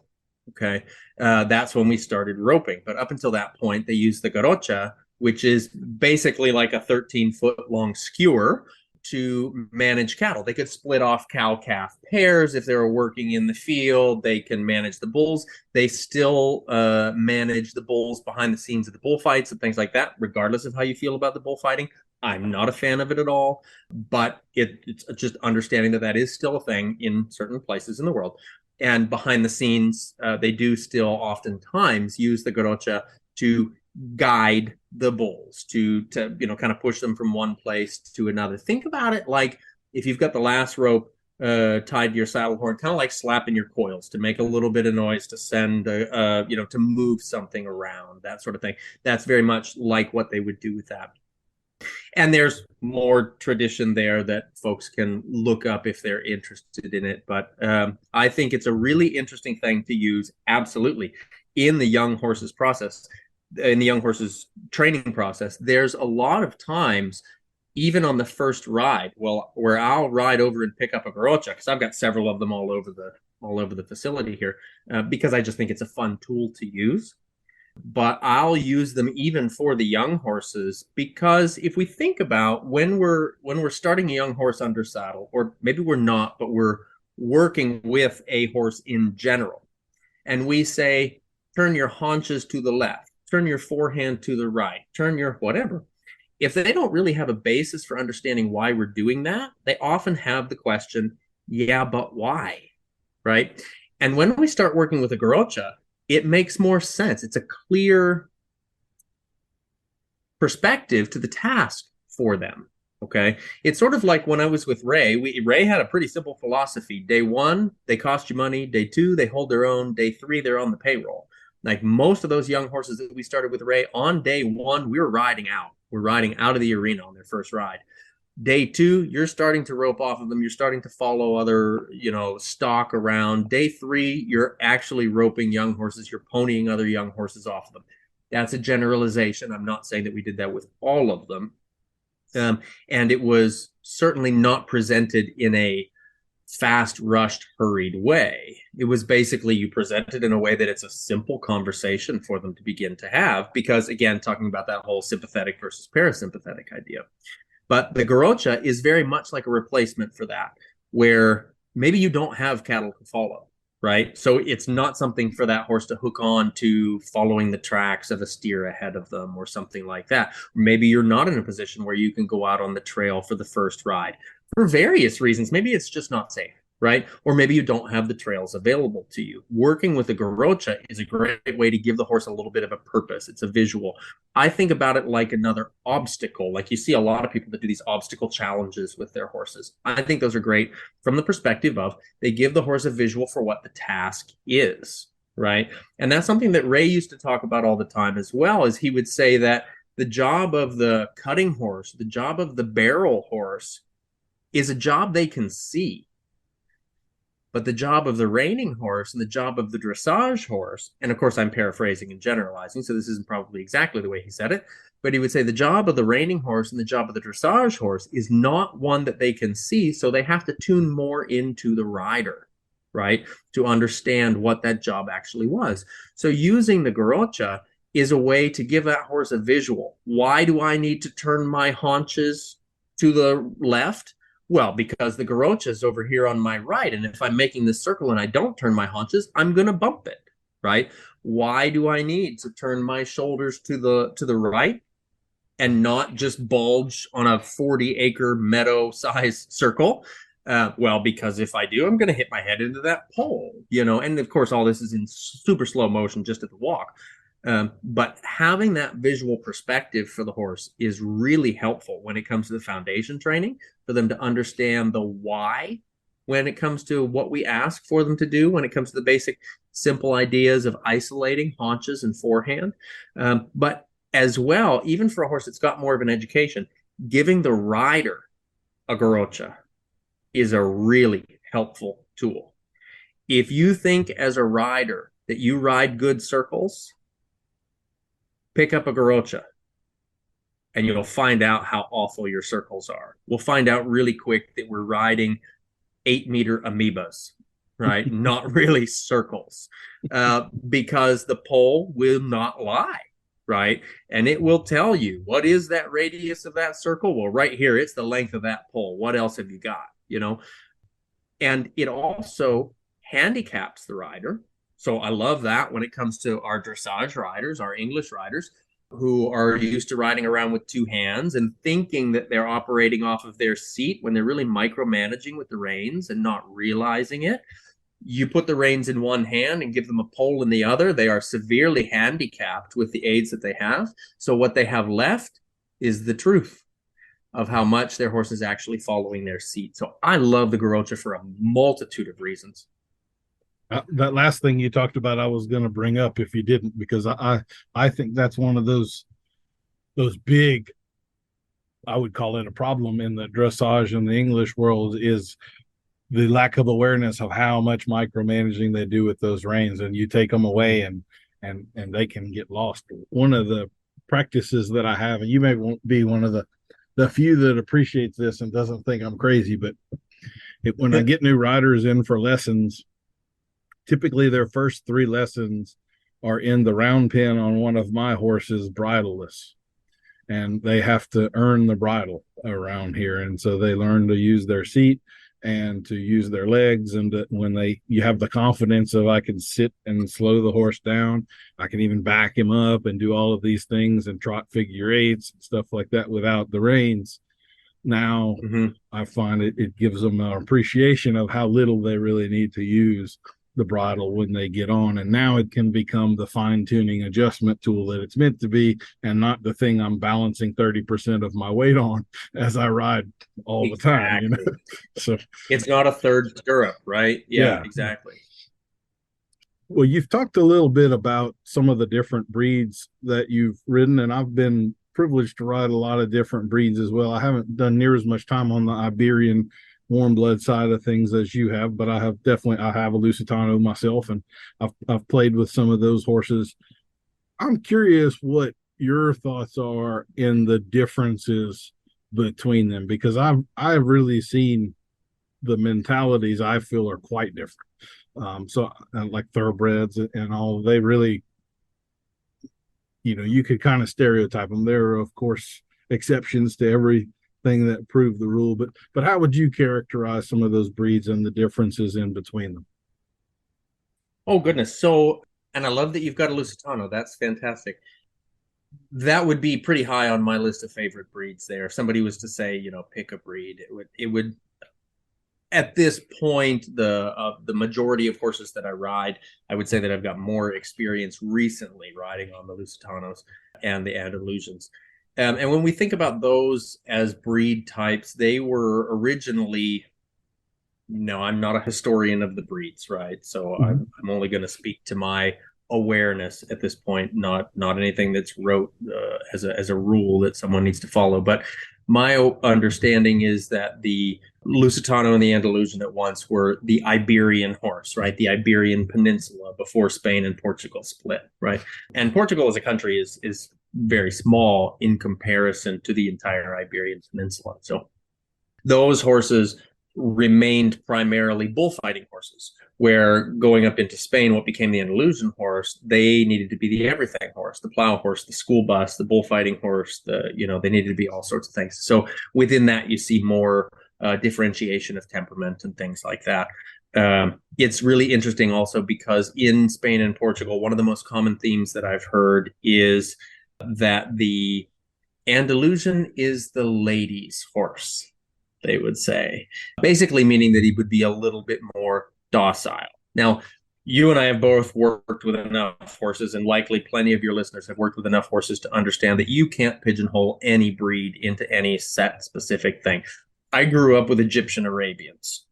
Okay, that's when we started roping. But up until that point, they used the garocha, which is basically like a 13-foot long skewer, to manage cattle. They could split off cow-calf pairs if they were working in the field. They can manage the bulls. They still manage the bulls behind the scenes of the bullfights and things like that, regardless of how you feel about the bullfighting. I'm not a fan of it at all, but it's just understanding that is still a thing in certain places in the world. And behind the scenes, they do still oftentimes use the garocha to guide the bulls, to kind of push them from one place to another. Think about it like if you've got the last rope tied to your saddle horn, kind of like slapping your coils to make a little bit of noise, to send to move something around, that sort of thing. That's very much like what they would do with that. And there's more tradition there that folks can look up if they're interested in it. But I think it's a really interesting thing to use, absolutely, in the young horses process, in the young horses training process. There's a lot of times, even on the first ride, where I'll ride over and pick up a garocha, because I've got several of them all over the facility here, because I just think it's a fun tool to use. But I'll use them even for the young horses, because if we think about when we're starting a young horse under saddle, or maybe we're not, but we're working with a horse in general, and we say, turn your haunches to the left, turn your forehand to the right, turn your whatever. If they don't really have a basis for understanding why we're doing that, they often have the question, yeah, but why? Right? And when we start working with a Garocha, it makes more sense. It's a clear perspective to the task for them. Okay. It's sort of like when I was with Ray, Ray had a pretty simple philosophy. Day one, they cost you money. Day two, they hold their own. Day three, they're on the payroll. Like most of those young horses that we started with Ray, on day one, we were riding out. We're riding out of the arena on their first ride. Day two, you're starting to rope off of them. You're starting to follow other, stock around. Day three, you're actually roping young horses. You're ponying other young horses off of them. That's a generalization. I'm not saying that we did that with all of them. And it was certainly not presented in a fast, rushed, hurried way. It was basically you present it in a way that it's a simple conversation for them to begin to have, because, again, talking about that whole sympathetic versus parasympathetic idea. But the Garocha is very much like a replacement for that, where maybe you don't have cattle to follow, right? So it's not something for that horse to hook on to following the tracks of a steer ahead of them or something like that. Maybe you're not in a position where you can go out on the trail for the first ride for various reasons. Maybe it's just not safe, right? Or maybe you don't have the trails available to you. Working with a Garocha is a great way to give the horse a little bit of a purpose. It's a visual. I think about it like another obstacle. Like you see a lot of people that do these obstacle challenges with their horses. I think those are great from the perspective of they give the horse a visual for what the task is, right? And that's something that Ray used to talk about all the time as well, is he would say that the job of the cutting horse, the job of the barrel horse is a job they can see. But the job of the reining horse and the job of the dressage horse, and of course I'm paraphrasing and generalizing, so this isn't probably exactly the way he said it, but he would say the job of the reining horse and the job of the dressage horse is not one that they can see, so they have to tune more into the rider, right, to understand what that job actually was. So using the Garocha is a way to give that horse a visual. Why do I need to turn my haunches to the left? Well, because the Garocha is over here on my right, and if I'm making this circle and I don't turn my haunches, I'm going to bump it, right? Why do I need to turn my shoulders to the right and not just bulge on a 40-acre meadow-sized circle? Well, because if I do, I'm going to hit my head into that pole, and of course, all this is in super slow motion just at the walk. But having that visual perspective for the horse is really helpful when it comes to the foundation training, for them to understand the why when it comes to what we ask for them to do, when it comes to the basic simple ideas of isolating haunches and forehand. But as well, even for a horse that's got more of an education, giving the rider a Garocha is a really helpful tool. If you think as a rider that you ride good circles, pick up a Garocha and you'll find out how awful your circles are. We'll find out really quick that we're riding 8-meter amoebas, right? Not really circles, because the pole will not lie, right? And it will tell you, what is that radius of that circle? Well, right here, it's the length of that pole. What else have you got? And it also handicaps the rider. So I love that when it comes to our dressage riders, our English riders, who are used to riding around with two hands and thinking that they're operating off of their seat when they're really micromanaging with the reins and not realizing it. You put the reins in one hand and give them a pole in the other, they are severely handicapped with the aids that they have. So what they have left is the truth of how much their horse is actually following their seat. So I love the Garocha for a multitude of reasons. That last thing you talked about, I was going to bring up if you didn't, because I think that's one of those big, I would call it a problem in the dressage and the English world, is the lack of awareness of how much micromanaging they do with those reins, and you take them away and they can get lost. One of the practices that I have, and you may be one of the few that appreciates this and doesn't think I'm crazy, but when I get new riders in for lessons, typically their first 3 lessons are in the round pen on one of my horses, bridleless, and they have to earn the bridle around here. And so they learn to use their seat and to use their legs. And when you have the confidence of, I can sit and slow the horse down, I can even back him up and do all of these things and trot figure eights and stuff like that without the reins. Now, I find it gives them an appreciation of how little they really need to use the bridle when they get on. And now it can become the fine-tuning adjustment tool that it's meant to be, and not the thing I'm balancing 30% of my weight on as I ride all the time, you know. So it's not a third stirrup, right? Yeah, exactly. Well, you've talked a little bit about some of the different breeds that you've ridden, and I've been privileged to ride a lot of different breeds as well. I haven't done near as much time on the Iberian warm blood side of things as you have, but I have a Lusitano myself, and I've played with some of those horses. I'm curious what your thoughts are in the differences between them, because I've really seen the mentalities I feel are quite different. So like thoroughbreds and all, they really, you could kind of stereotype them. There are, of course, exceptions to everything that prove the rule, but how would you characterize some of those breeds and the differences in between them? Oh, goodness. So, and I love that you've got a Lusitano. That's fantastic. That would be pretty high on my list of favorite breeds there. If somebody was to say, pick a breed, it would at this point, the majority of horses that I ride, I would say that I've got more experience recently riding on the Lusitanos and the Andalusians. And when we think about those as breed types, they were originally, no, I'm not a historian of the breeds, right? So I'm only going to speak to my awareness at this point, not anything that's wrote as a rule that someone needs to follow. But my understanding is that the Lusitano and the Andalusian at once were the Iberian horse, right? The Iberian Peninsula before Spain and Portugal split, right? And Portugal as a country is very small in comparison to the entire Iberian Peninsula. So those horses remained primarily bullfighting horses, where going up into Spain, what became the Andalusian horse, they needed to be the everything horse, the plow horse, the school bus, the bullfighting horse, they needed to be all sorts of things. So within that, you see more differentiation of temperament and things like that. It's really interesting also because in Spain and Portugal, one of the most common themes that I've heard is that the Andalusian is the lady's horse, they would say, basically meaning that he would be a little bit more docile. Now, you and I have both worked with enough horses, and likely plenty of your listeners have worked with enough horses to understand that you can't pigeonhole any breed into any set specific thing. I grew up with Egyptian Arabians.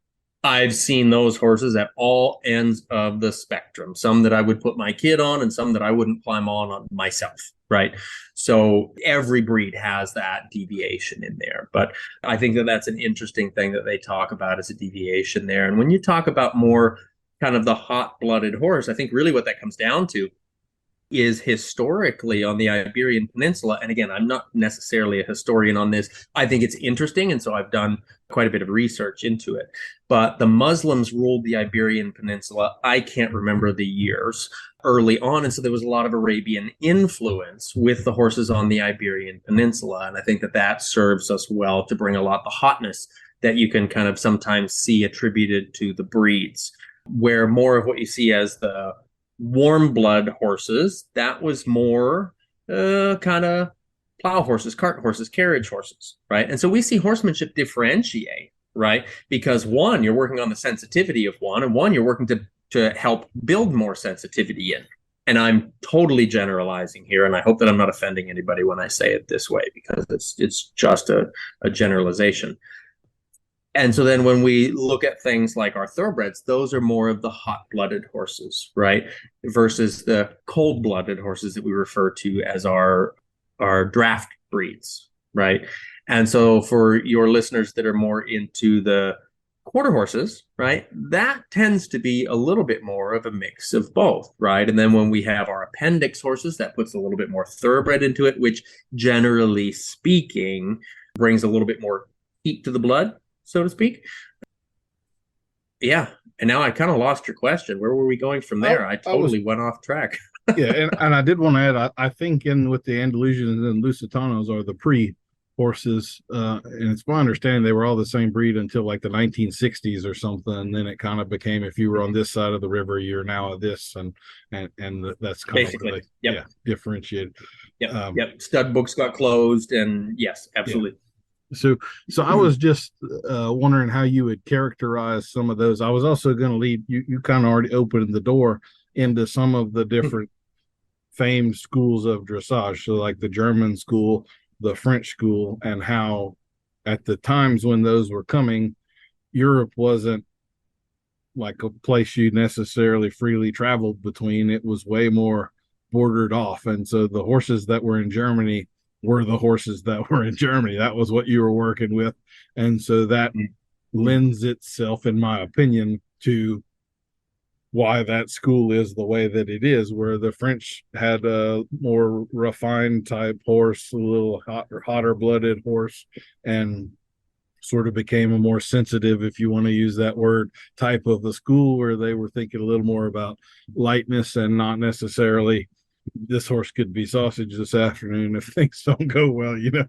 I've seen those horses at all ends of the spectrum, some that I would put my kid on and some that I wouldn't climb on myself, right? So every breed has that deviation in there. But I think that that's an interesting thing that they talk about as a deviation there. And when you talk about more kind of the hot-blooded horse, I think really what that comes down to is historically on the Iberian Peninsula. And again, I'm not necessarily a historian on this. I think it's interesting. And so I've done quite a bit of research into it. But the Muslims ruled the Iberian Peninsula. I can't remember the years early on. And so there was a lot of Arabian influence with the horses on the Iberian Peninsula. And I think that that serves us well to bring a lot of the hotness that you can kind of sometimes see attributed to the breeds, where more of what you see as the warm blood horses, that was more kind of plow horses, cart horses, carriage horses, right? And so we see horsemanship differentiate, right? Because one, you're working on the sensitivity of one, and one, you're working to help build more sensitivity in. And I'm totally generalizing here, and I hope that I'm not offending anybody when I say it this way, because it's just a generalization. And so then when we look at things like our thoroughbreds, those are more of the hot-blooded horses, right? Versus the cold-blooded horses that we refer to as our draft breeds, right? And so for your listeners that are more into the quarter horses, right, that tends to be a little bit more of a mix of both, right? And then when we have our appendix horses, that puts a little bit more thoroughbred into it, which generally speaking brings a little bit more heat to the blood, so to speak. Yeah. And now I kind of lost your question. Where were we going from there? I totally went off track. Yeah. And I did want to add, I think with the Andalusians and Lusitanos are the pre horses. And it's my understanding they were all the same breed until like the 1960s or something. And then it kind of became, if you were on this side of the river, you're now this. And that's kind basically of really, differentiated. Yep. Stud books got closed. And yes, absolutely. So I was just wondering how you would characterize some of those. I was also going to lead you. You kind of already opened the door into some of the different famed schools of dressage. So like the German school, the French school, and how at the times when those were coming, Europe wasn't like a place you necessarily freely traveled between. It was way more bordered off. And so the horses that were in Germany were the horses that were in Germany. That was what you were working with. And so that lends itself, in my opinion, to why that school is the way that it is, where the French had a more refined type horse, a little hotter blooded horse, and sort of became a more sensitive, if you want to use that word, type of the school, where they were thinking a little more about lightness and not necessarily this horse could be sausage this afternoon if things don't go well, you know.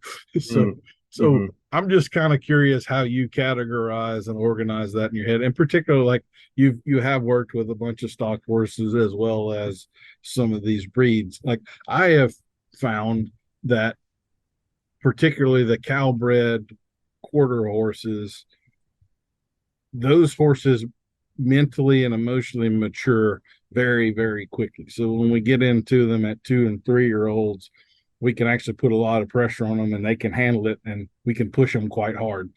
So I'm just kind of curious how you categorize and organize that in your head. In particular, like you have worked with a bunch of stock horses as well as some of these breeds. Like I have found that particularly the cowbred quarter horses, those horses mentally and emotionally mature very, very quickly. So when we get into them at 2 and 3 year olds, we can actually put a lot of pressure on them and they can handle it, and we can push them quite hard.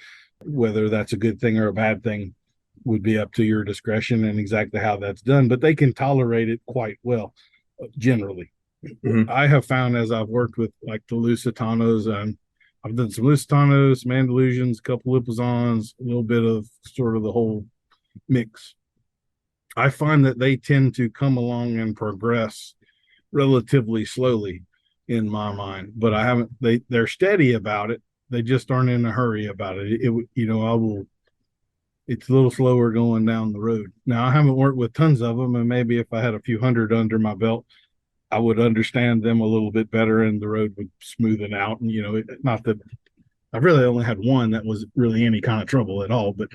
Whether that's a good thing or a bad thing would be up to your discretion and exactly how that's done, but they can tolerate it quite well generally. I have found, as I've worked with like the Lusitanos, and I've done some Lusitanos, some Andalusians, a couple Lipizzans, a little bit of sort of the whole mix. I find that they tend to come along and progress relatively slowly in my mind, but I haven't, they're steady about it. They just aren't in a hurry about it. It's a little slower going down the road. Now I haven't worked with tons of them, and maybe if I had a few hundred under my belt, I would understand them a little bit better and the road would smoothen out. And, not that I've really only had one that was really any kind of trouble at all, but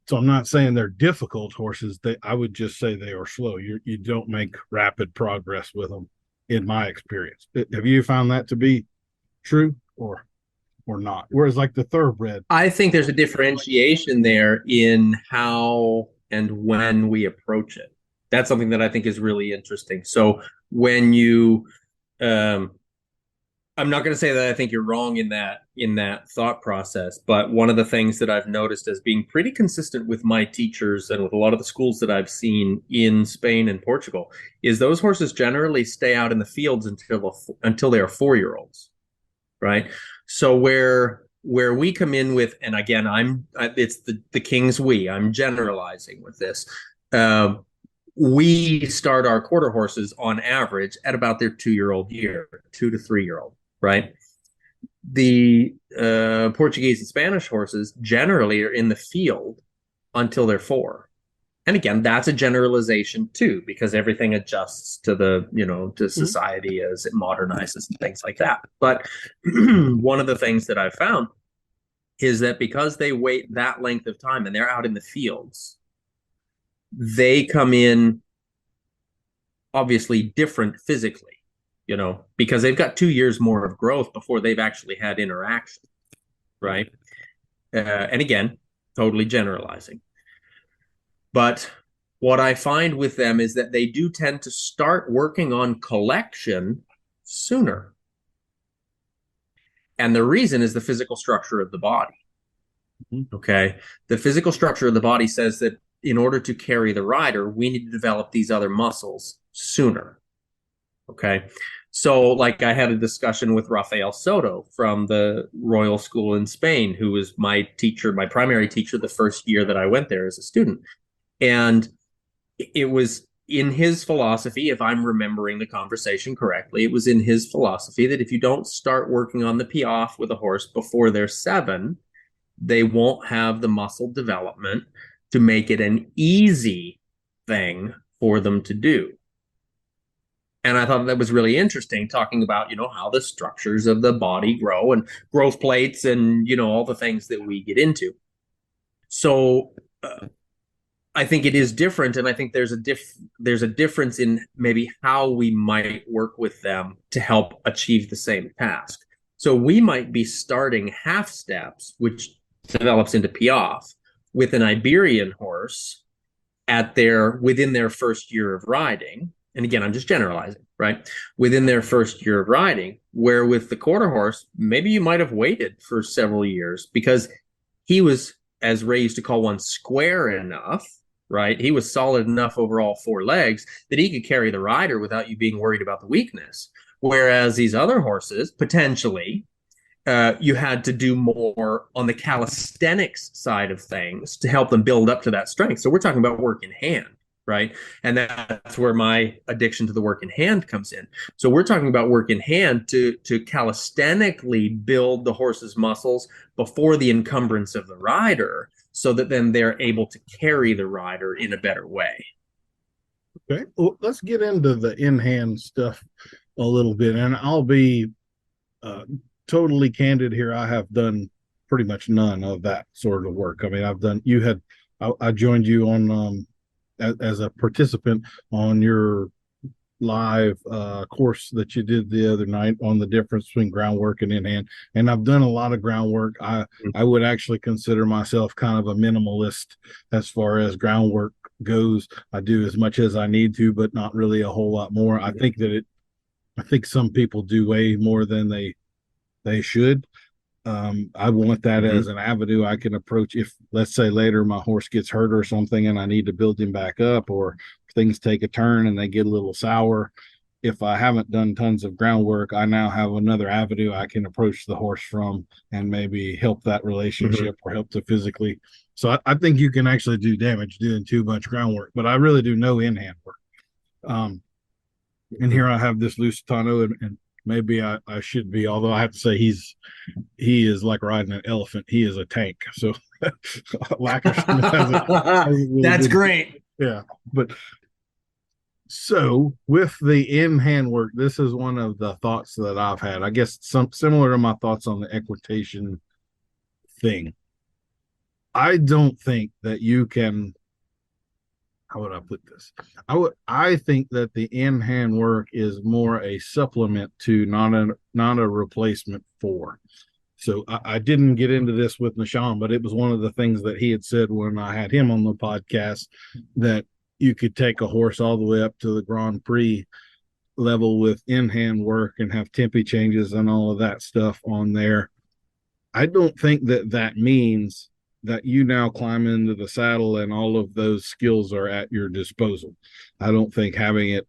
so I'm not saying they're difficult horses. I would just say they are slow. You don't make rapid progress with them, in my experience. Have you found that to be true or not? Whereas like the thoroughbred, I think there's a differentiation there in how and when we approach it. That's something that I think is really interesting. So when you, I'm not going to say that I think you're wrong in that thought process, but one of the things that I've noticed as being pretty consistent with my teachers and with a lot of the schools that I've seen in Spain and Portugal is those horses generally stay out in the fields until they are 4-year-olds, right? So where we come in with, and again, it's the king's we. I'm generalizing with this. We start our quarter horses on average at about their 2-year-old year, 2 to 3-year-old, right? The Portuguese and Spanish horses generally are in the field until they're 4. And again, that's a generalization too, because everything adjusts to to society as it modernizes and things like that. But one of the things that I've found is that because they wait that length of time and they're out in the fields, they come in obviously different physically, because they've got 2 years more of growth before they've actually had interaction, right? And again, totally generalizing. But what I find with them is that they do tend to start working on collection sooner. And the reason is the physical structure of the body. Okay. The physical structure of the body says that in order to carry the rider, we need to develop these other muscles sooner. Okay. So like I had a discussion with Rafael Soto from the Royal School in Spain, who was my teacher, my primary teacher, the first year that I went there as a student. And it was in his philosophy, if I'm remembering the conversation correctly, it was in his philosophy that if you don't start working on the piaffe with a horse before they're 7, they won't have the muscle development to make it an easy thing for them to do. And I thought that was really interesting, talking about, how the structures of the body grow and growth plates and, all the things that we get into. So I think it is different. And I think there's a difference in maybe how we might work with them to help achieve the same task. So we might be starting half steps, which develops into piaffe, with an Iberian horse within their first year of riding. And again, I'm just generalizing, right? Within their first year of riding, where with the quarter horse, maybe you might have waited for several years because he was, as Ray used to call one, square enough, right? He was solid enough over all four legs that he could carry the rider without you being worried about the weakness. Whereas these other horses, potentially, you had to do more on the calisthenics side of things to help them build up to that strength. So we're talking about work in hand, right? And that's where my addiction to the work in hand comes in. So we're talking about work in hand to calisthenically build the horse's muscles before the encumbrance of the rider, so that then they're able to carry the rider in a better way. Okay, well, let's get into the in-hand stuff a little bit, and I'll be totally candid here. I have done pretty much none of that sort of work. I mean, I joined you on as a participant on your live course that you did the other night on the difference between groundwork and in hand, and I've done a lot of groundwork. I would actually consider myself kind of a minimalist as far as groundwork goes. I do as much as I need to, but not really a whole lot more. I think some people do way more than they should. I want that as an avenue I can approach if, let's say, later my horse gets hurt or something and I need to build him back up, or things take a turn and they get a little sour. If I haven't done tons of groundwork, I now have another avenue I can approach the horse from and maybe help that relationship or help to physically. So I think you can actually do damage doing too much groundwork, but I really do no in-hand work. And here I have this Lusitano, and maybe I should be, although I have to say he is like riding an elephant. He is a tank. So That's great. Yeah. But so with the in-hand work, this is one of the thoughts that I've had. I guess some similar to my thoughts on the equitation thing. I don't think that you can, how would I put this? I think that the in-hand work is more a supplement to, not a replacement for. So I didn't get into this with Nishan, but it was one of the things that he had said when I had him on the podcast, that you could take a horse all the way up to the Grand Prix level with in-hand work and have tempi changes and all of that stuff on there. I don't think that means that you now climb into the saddle and all of those skills are at your disposal. I don't think having it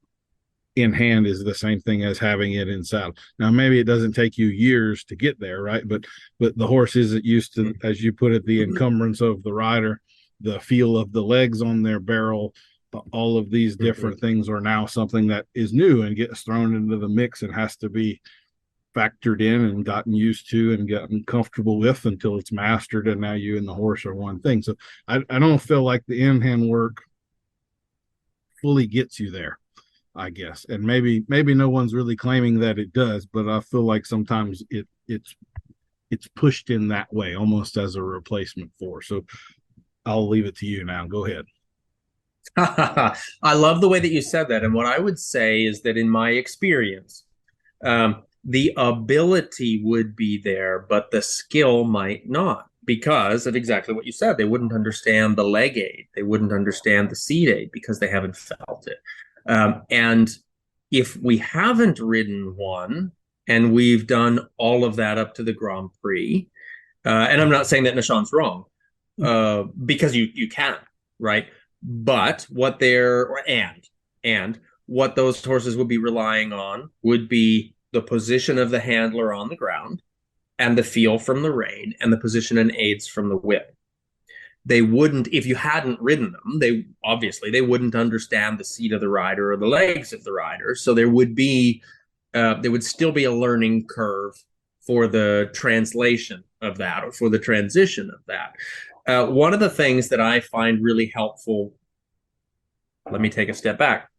in hand is the same thing as having it in saddle. Now, maybe it doesn't take you years to get there, right? But the horse isn't used to, as you put it, the encumbrance of the rider, the feel of the legs on their barrel. All of these different things are now something that is new and gets thrown into the mix and has to be factored in and gotten used to and gotten comfortable with until it's mastered, and now you and the horse are one thing. So I don't feel like the in-hand work fully gets you there, I guess. And maybe no one's really claiming that it does, but I feel like sometimes it's pushed in that way, almost as a replacement for. So I'll leave it to you now. Go ahead. I love the way that you said that. And what I would say is that in my experience, the ability would be there, but the skill might not, because of exactly what you said. They wouldn't understand the leg aid. They wouldn't understand the seat aid because they haven't felt it. And if we haven't ridden one and we've done all of that up to the Grand Prix, and I'm not saying that Nishan's wrong, because you can, right? But what what those horses would be relying on would be the position of the handler on the ground and the feel from the rein and the position and aids from the whip. They wouldn't, if you hadn't ridden them, they wouldn't understand the seat of the rider or the legs of the rider. So there would still be a learning curve for the translation of that, or for the transition of that. One of the things that I find really helpful, let me take a step back.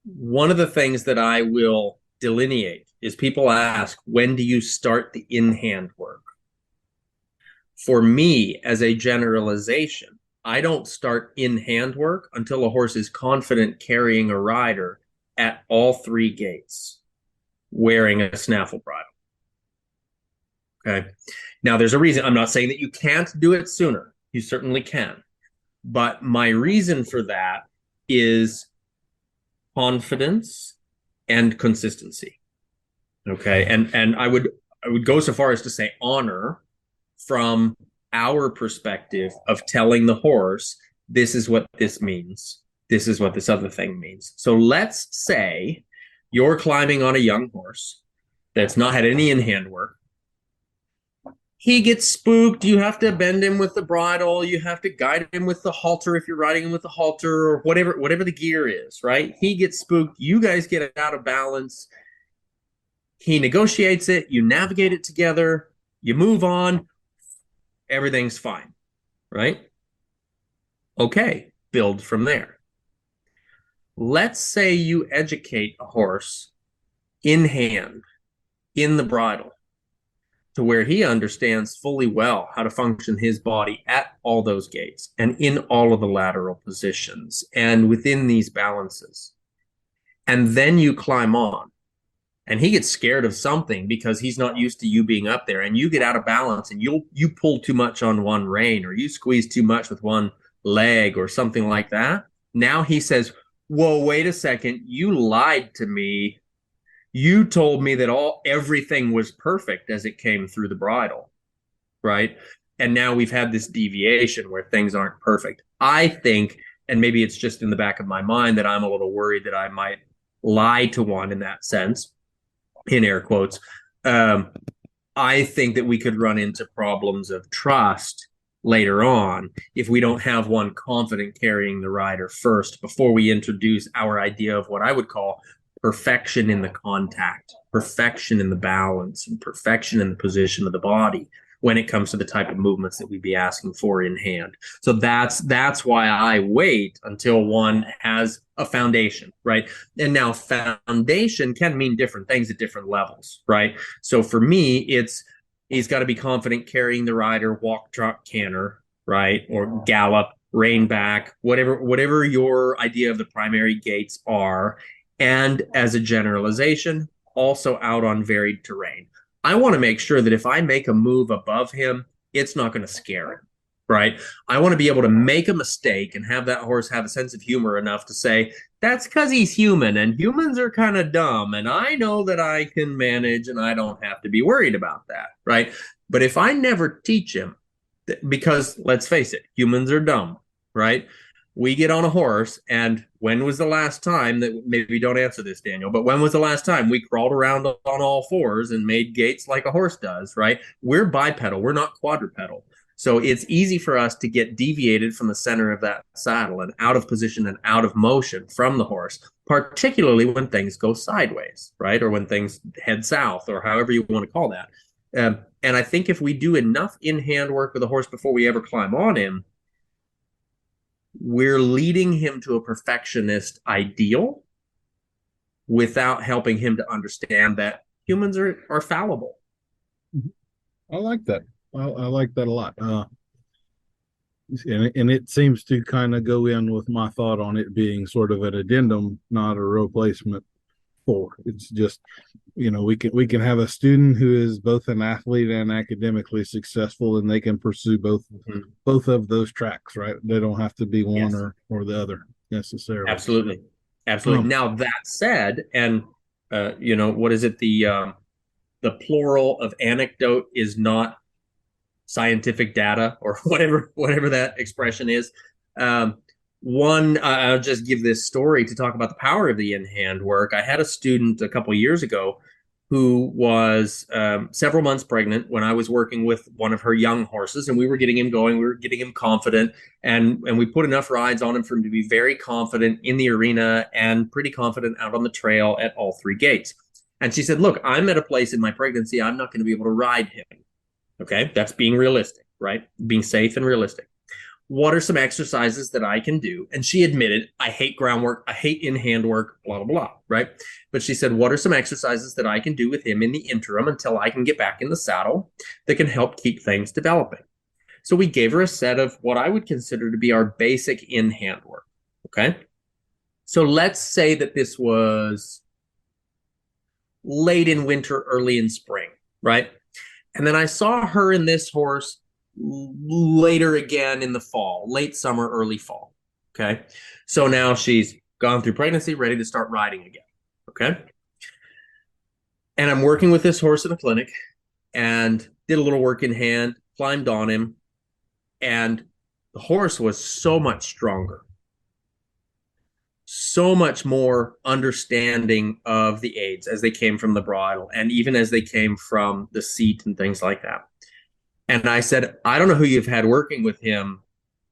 One of the things that I will delineate is people ask, when do you start the in-hand work? For me, as a generalization, I don't start in-hand work until a horse is confident carrying a rider at all three gaits. wearing a snaffle bridle. Okay. Now, there's a reason. I'm not saying that you can't do it sooner. You certainly can. But my reason for that is confidence and consistency. Okay. And I would go so far as to say honor from our perspective of telling the horse, this is what this means. This is what this other thing means. So let's say you're climbing on a young horse that's not had any in-hand work. He gets spooked. You have to bend him with the bridle. You have to guide him with the halter if you're riding him with the halter, or whatever the gear is, right? He gets spooked. You guys get out of balance. He negotiates it. You navigate it together. You move on. Everything's fine, right? Okay, build from there. Let's say you educate a horse in hand, in the bridle, to where he understands fully well how to function his body at all those gaits and in all of the lateral positions and within these balances. And then you climb on, and he gets scared of something because he's not used to you being up there, and you get out of balance and you pull too much on one rein, or you squeeze too much with one leg or something like that. Now he says, whoa, wait a second, you lied to me. You told me that everything was perfect as it came through the bridle, right? And now we've had this deviation where things aren't perfect. I think, and maybe it's just in the back of my mind, that I'm a little worried that I might lie to one in that sense, in air quotes. I think that we could run into problems of trust later on if we don't have one confident carrying the rider first before we introduce our idea of what I would call perfection in the contact, perfection in the balance, and perfection in the position of the body when it comes to the type of movements that we'd be asking for in hand. So that's why I wait until one has a foundation, right? And now foundation can mean different things at different levels, right? So for me, he's got to be confident carrying the rider, walk, trot, canter, right? Or gallop, rein back, whatever your idea of the primary gaits are. And as a generalization, also out on varied terrain. I want to make sure that if I make a move above him, it's not going to scare him, right? I want to be able to make a mistake and have that horse have a sense of humor enough to say, that's because he's human, and humans are kind of dumb, and I know that I can manage, and I don't have to be worried about that, right? But if I never teach him, because let's face it, humans are dumb, right? We get on a horse, and when was the last time that, maybe don't answer this, Daniel, but when was the last time we crawled around on all fours and made gaits like a horse does, right? We're bipedal, we're not quadrupedal. So it's easy for us to get deviated from the center of that saddle and out of position and out of motion from the horse, particularly when things go sideways, right? Or when things head south, or however you want to call that. And I think if we do enough in-hand work with a horse before we ever climb on him, we're leading him to a perfectionist ideal without helping him to understand that humans are fallible. I like that. I like that a lot. And it seems to kind of go in with my thought on it being sort of an addendum, not a replacement for. It's just, we can have a student who is both an athlete and academically successful, and they can pursue both of those tracks, right? They don't have to be one or the other necessarily. Absolutely. Now that said, and what is it? The plural of anecdote is not scientific data, or whatever that expression is. I'll just give this story to talk about the power of the in-hand work. I had a student a couple of years ago who was several months pregnant when I was working with one of her young horses, and we were getting him going. We were getting him confident, and we put enough rides on him for him to be very confident in the arena and pretty confident out on the trail at all three gaits. And she said, look, I'm at a place in my pregnancy, I'm not going to be able to ride him. Okay, that's being realistic, right? Being safe and realistic. What are some exercises that I can do? And she admitted, I hate groundwork, I hate in-hand work, blah, blah, blah, right? But she said, what are some exercises that I can do with him in the interim until I can get back in the saddle that can help keep things developing? So we gave her a set of what I would consider to be our basic in-hand work, okay? So let's say that this was late in winter, early in spring, right? And then I saw her in this horse later again in the fall, late summer, early fall. Okay. So now she's gone through pregnancy, ready to start riding again. Okay. And I'm working with this horse in a clinic and did a little work in hand, climbed on him, and the horse was so much stronger, so much more understanding of the aids as they came from the bridle and even as they came from the seat and things like that. And I said, I don't know who you've had working with him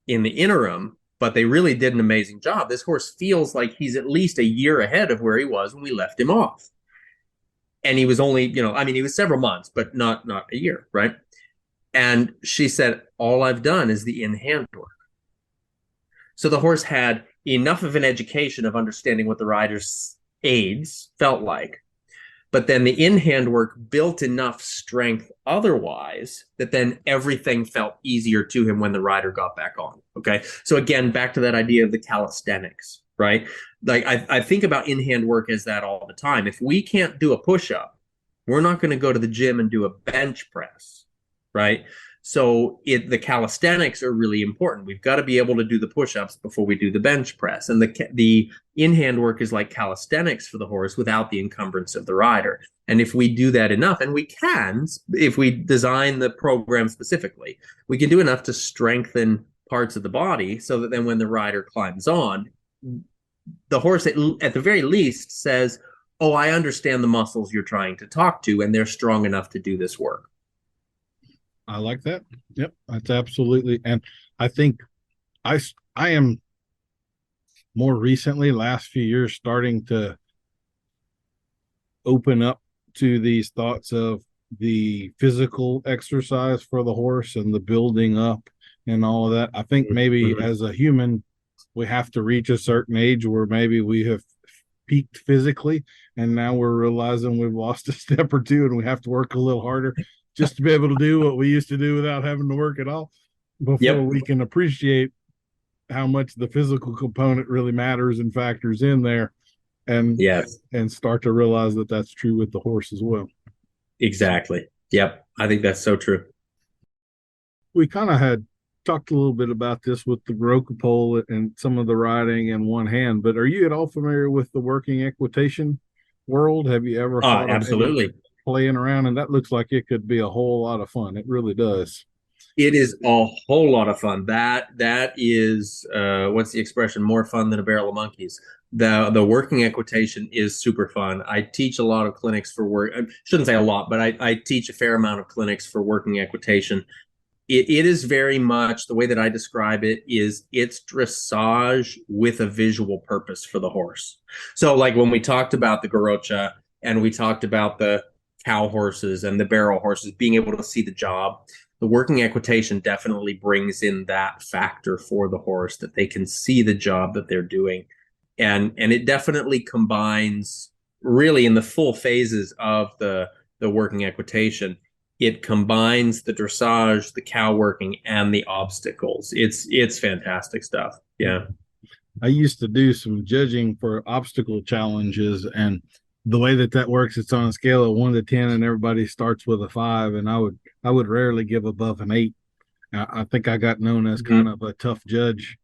in the interim, but they really did an amazing job. This horse feels like he's at least a year ahead of where he was when we left him off. And he was only, he was several months, but not a year, right? And she said, all I've done is the in-hand work. So the horse had enough of an education of understanding what the rider's aids felt like, but then the in-hand work built enough strength otherwise that then everything felt easier to him when the rider got back on. Okay. So again, back to that idea of the calisthenics, right? Like I think about in-hand work as that all the time. If we can't do a push-up, we're not going to go to the gym and do a bench press, right? So the calisthenics are really important. We've got to be able to do the push-ups before we do the bench press. And the in-hand work is like calisthenics for the horse without the encumbrance of the rider. And if we do that enough, and we can, if we design the program specifically, we can do enough to strengthen parts of the body so that then when the rider climbs on, the horse at the very least says, oh, I understand the muscles you're trying to talk to, and they're strong enough to do this work. I like that. Yep, that's absolutely. And I think I am more recently, last few years, starting to open up to these thoughts of the physical exercise for the horse and the building up and all of that. I think maybe as a human, we have to reach a certain age where maybe we have peaked physically, and now we're realizing we've lost a step or two and we have to work a little harder just to be able to do what we used to do without having to work at all before we can appreciate how much the physical component really matters and factors in there, and start to realize that that's true with the horse as well. Exactly. Yep. I think that's so true. We kind of had talked a little bit about this with the Baroka pole and some of the riding in one hand, but are you at all familiar with the working equitation world? Have you ever thought absolutely playing around? And that looks like it could be a whole lot of fun. It really does. It is a whole lot of fun. That is what's the expression? More fun than a barrel of monkeys. The working equitation is super fun. I teach a lot of clinics for work. I shouldn't say a lot, but I teach a fair amount of clinics for working equitation. It is very much the way that I describe it is it's dressage with a visual purpose for the horse. So like when we talked about the Gorocha and we talked about the cow horses and the barrel horses being able to see the job, the working equitation definitely brings in that factor for the horse that they can see the job that they're doing. And it definitely combines really in the full phases of the working equitation. It combines the dressage, the cow working, and the obstacles. It's fantastic stuff. Yeah. I used to do some judging for obstacle challenges, and the way that works, it's on a scale of 1 to 10, and everybody starts with a 5, and I would rarely give above an 8. I think I got known as kind of a tough judge,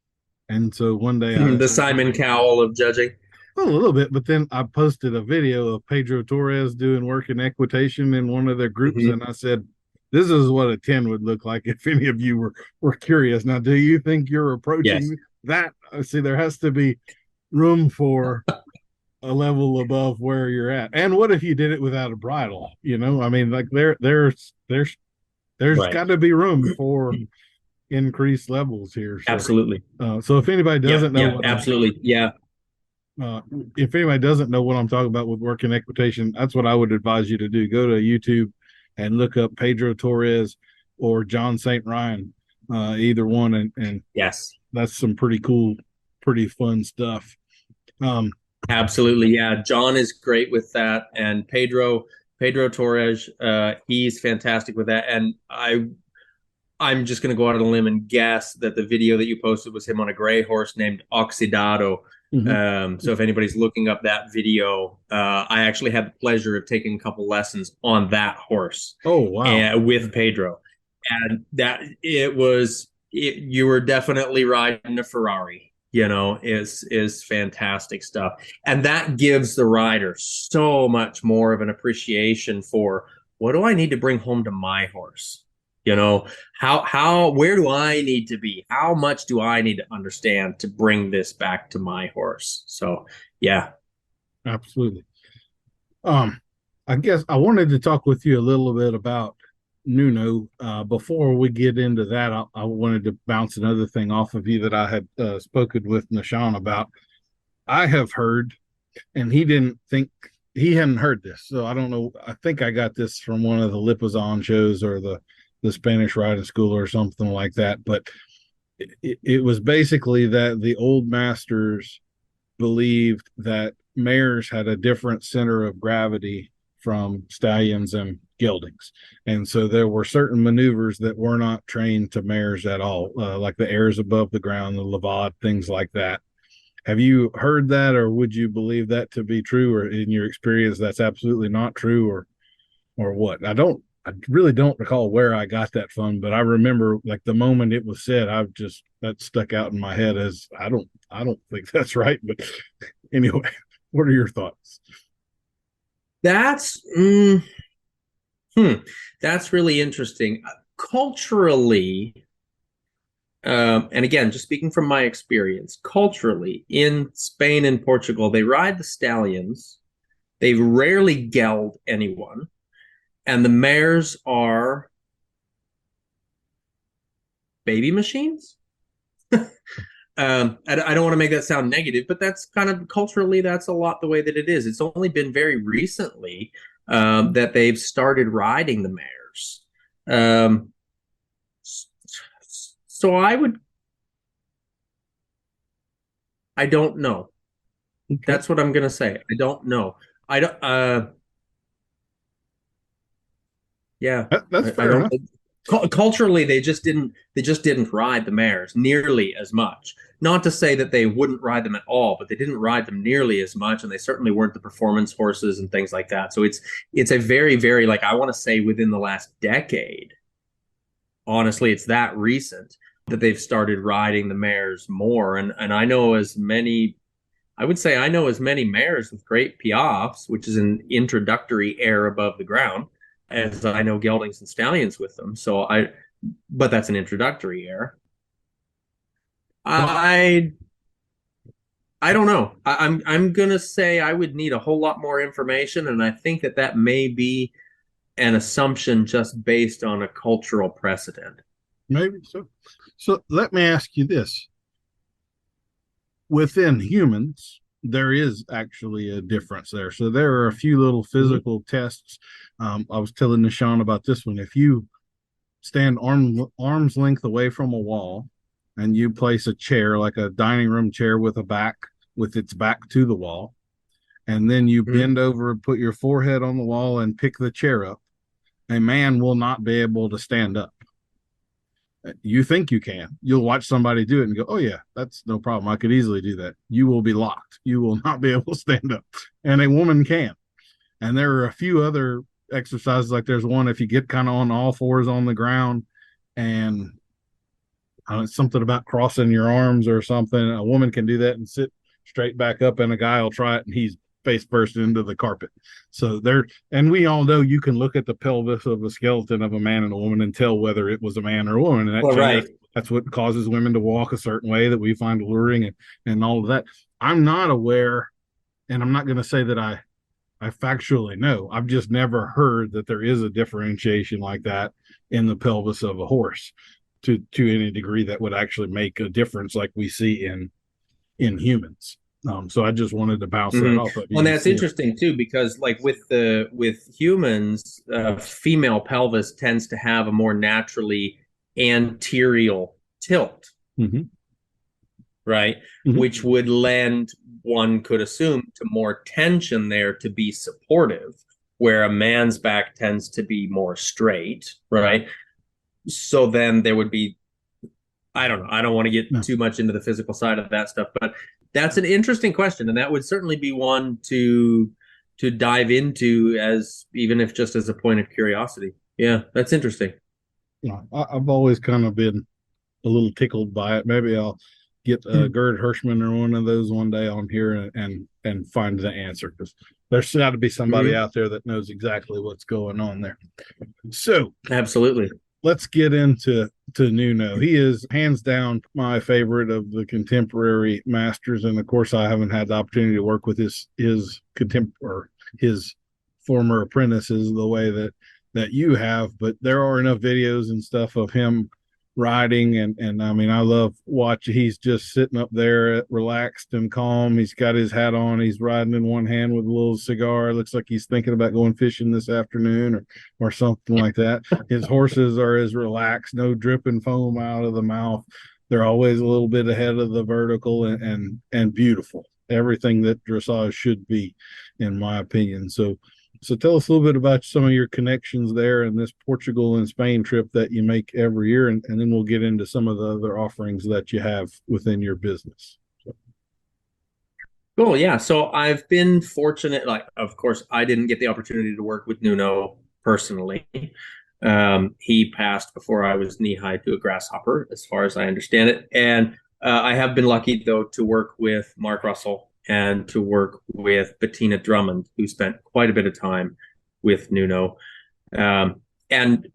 and so one day the Simon Cowell of judging. A little bit, but then I posted a video of Pedro Torres doing work in equitation in one of their groups, and I said, this is what a 10 would look like if any of you were curious. Now, do you think you're approaching that? See, there has to be room for a level above where you're at. And what if you did it without a bridle? I mean, like there's got to be room for increased levels here. So, absolutely. So if anybody doesn't know, absolutely, if anybody doesn't know what I'm talking about with working equitation, that's what I would advise you to do. Go to YouTube and look up Pedro Torres or John St. Ryan, either one. And yes, that's some pretty cool, pretty fun stuff. Absolutely. Yeah. John is great with that. And Pedro Torres, he's fantastic with that. And I'm just going to go out on a limb and guess that the video that you posted was him on a gray horse named Oxidado. So if anybody's looking up that video, I actually had the pleasure of taking a couple lessons on that horse. Oh, wow. With Pedro. And that you were definitely riding a Ferrari, is fantastic stuff. And that gives the rider so much more of an appreciation for, what do I need to bring home to my horse? Where do I need to be? How much do I need to understand to bring this back to my horse? So, yeah. Absolutely. I guess I wanted to talk with you a little bit about Nuno. Before we get into that, I wanted to bounce another thing off of you that I had spoken with Nishan about. I have heard, and he hadn't heard this, so I don't know. I think I got this from one of the Lipizan shows or the Spanish riding school or something like that. But it was basically that the old masters believed that mares had a different center of gravity from stallions and geldings. And so there were certain maneuvers that were not trained to mares at all, like the airs above the ground, the levade, things like that. Have you heard that, or would you believe that to be true, or in your experience that's absolutely not true, or what? I really don't recall where I got that from, but I remember like the moment it was said, that stuck out in my head as I don't think that's right. But anyway, what are your thoughts? That's that's really interesting. Culturally, and again, just speaking from my experience, culturally in Spain and Portugal, they ride the stallions. They rarely geld anyone, and the mares are baby machines. I don't want to make that sound negative, but that's kind of culturally, that's a lot the way that it is. It's only been very recently that they've started riding the mares. So I don't know. Okay. That's what I'm going to say. I don't know. I don't, yeah, that's fair enough. Culturally, they just didn't ride the mares nearly as much. Not to say that they wouldn't ride them at all, but they didn't ride them nearly as much, and they certainly weren't the performance horses and things like that. So it's a very, very, like, I want to say within the last decade, honestly, it's that recent that they've started riding the mares more. And I know as many, I would say I know as many mares with great piafs, which is an introductory air above the ground, as I know geldings and stallions with them. But that's an introductory air. I don't know. I'm gonna say I would need a whole lot more information, and I think that may be an assumption just based on a cultural precedent. Maybe so. So let me ask you this: within humans, there is actually a difference there. So there are a few little physical tests. I was telling Nishan about this one. If you stand arm's length away from a wall and you place a chair, like a dining room chair with its back to the wall, and then you bend over and put your forehead on the wall and pick the chair up, a man will not be able to stand up. You think you can. You'll watch somebody do it and go, oh, yeah, that's no problem. I could easily do that. You will be locked. You will not be able to stand up. And a woman can. And there are a few other exercises, like there's one if you get kind of on all fours on the ground and something about crossing your arms or something. A woman can do that and sit straight back up, and a guy will try it and he's face first into the carpet. So and we all know you can look at the pelvis of a skeleton of a man and a woman and tell whether it was a man or a woman. And that's what causes women to walk a certain way that we find alluring and all of that. I'm not aware, and I'm not going to say that I factually know. I've just never heard that there is a differentiation like that in the pelvis of a horse to any degree that would actually make a difference like we see in humans. So I just wanted to bounce that off of you. Well, that's interesting too, because like with humans, female pelvis tends to have a more naturally anterior tilt, right? Which would lend, one could assume, to more tension there to be supportive, where a man's back tends to be more straight, right? So then there would be, I don't know. I don't want to get too much into the physical side of that stuff, but That's an interesting question, and that would certainly be one to dive into, as even if just as a point of curiosity. Yeah, that's interesting. I've always kind of been a little tickled by it. Maybe I'll get Gerd Hirschman or one of those one day on here and find the answer, because there's got to be somebody out there that knows exactly what's going on there. So absolutely, let's get into Nuno. He is hands down my favorite of the contemporary masters, and of course, I haven't had the opportunity to work with his former apprentices the way that you have, but there are enough videos and stuff of him riding, and I mean, I love watching. He's just sitting up there relaxed and calm. He's got his hat on, he's riding in one hand with a little cigar. It looks like he's thinking about going fishing this afternoon or something like that. His horses are as relaxed, no dripping foam out of the mouth. They're always a little bit ahead of the vertical, and beautiful, everything that dressage should be, in my opinion. So tell us a little bit about some of your connections there and this Portugal and Spain trip that you make every year, and then we'll get into some of the other offerings that you have within your business. Cool. Yeah. So I've been fortunate. Like, of course, I didn't get the opportunity to work with Nuno personally. He passed before I was knee-high to a grasshopper, as far as I understand it. And I have been lucky, though, to work with Mark Russel and to work with Bettina Drummond, who spent quite a bit of time with Nuno. And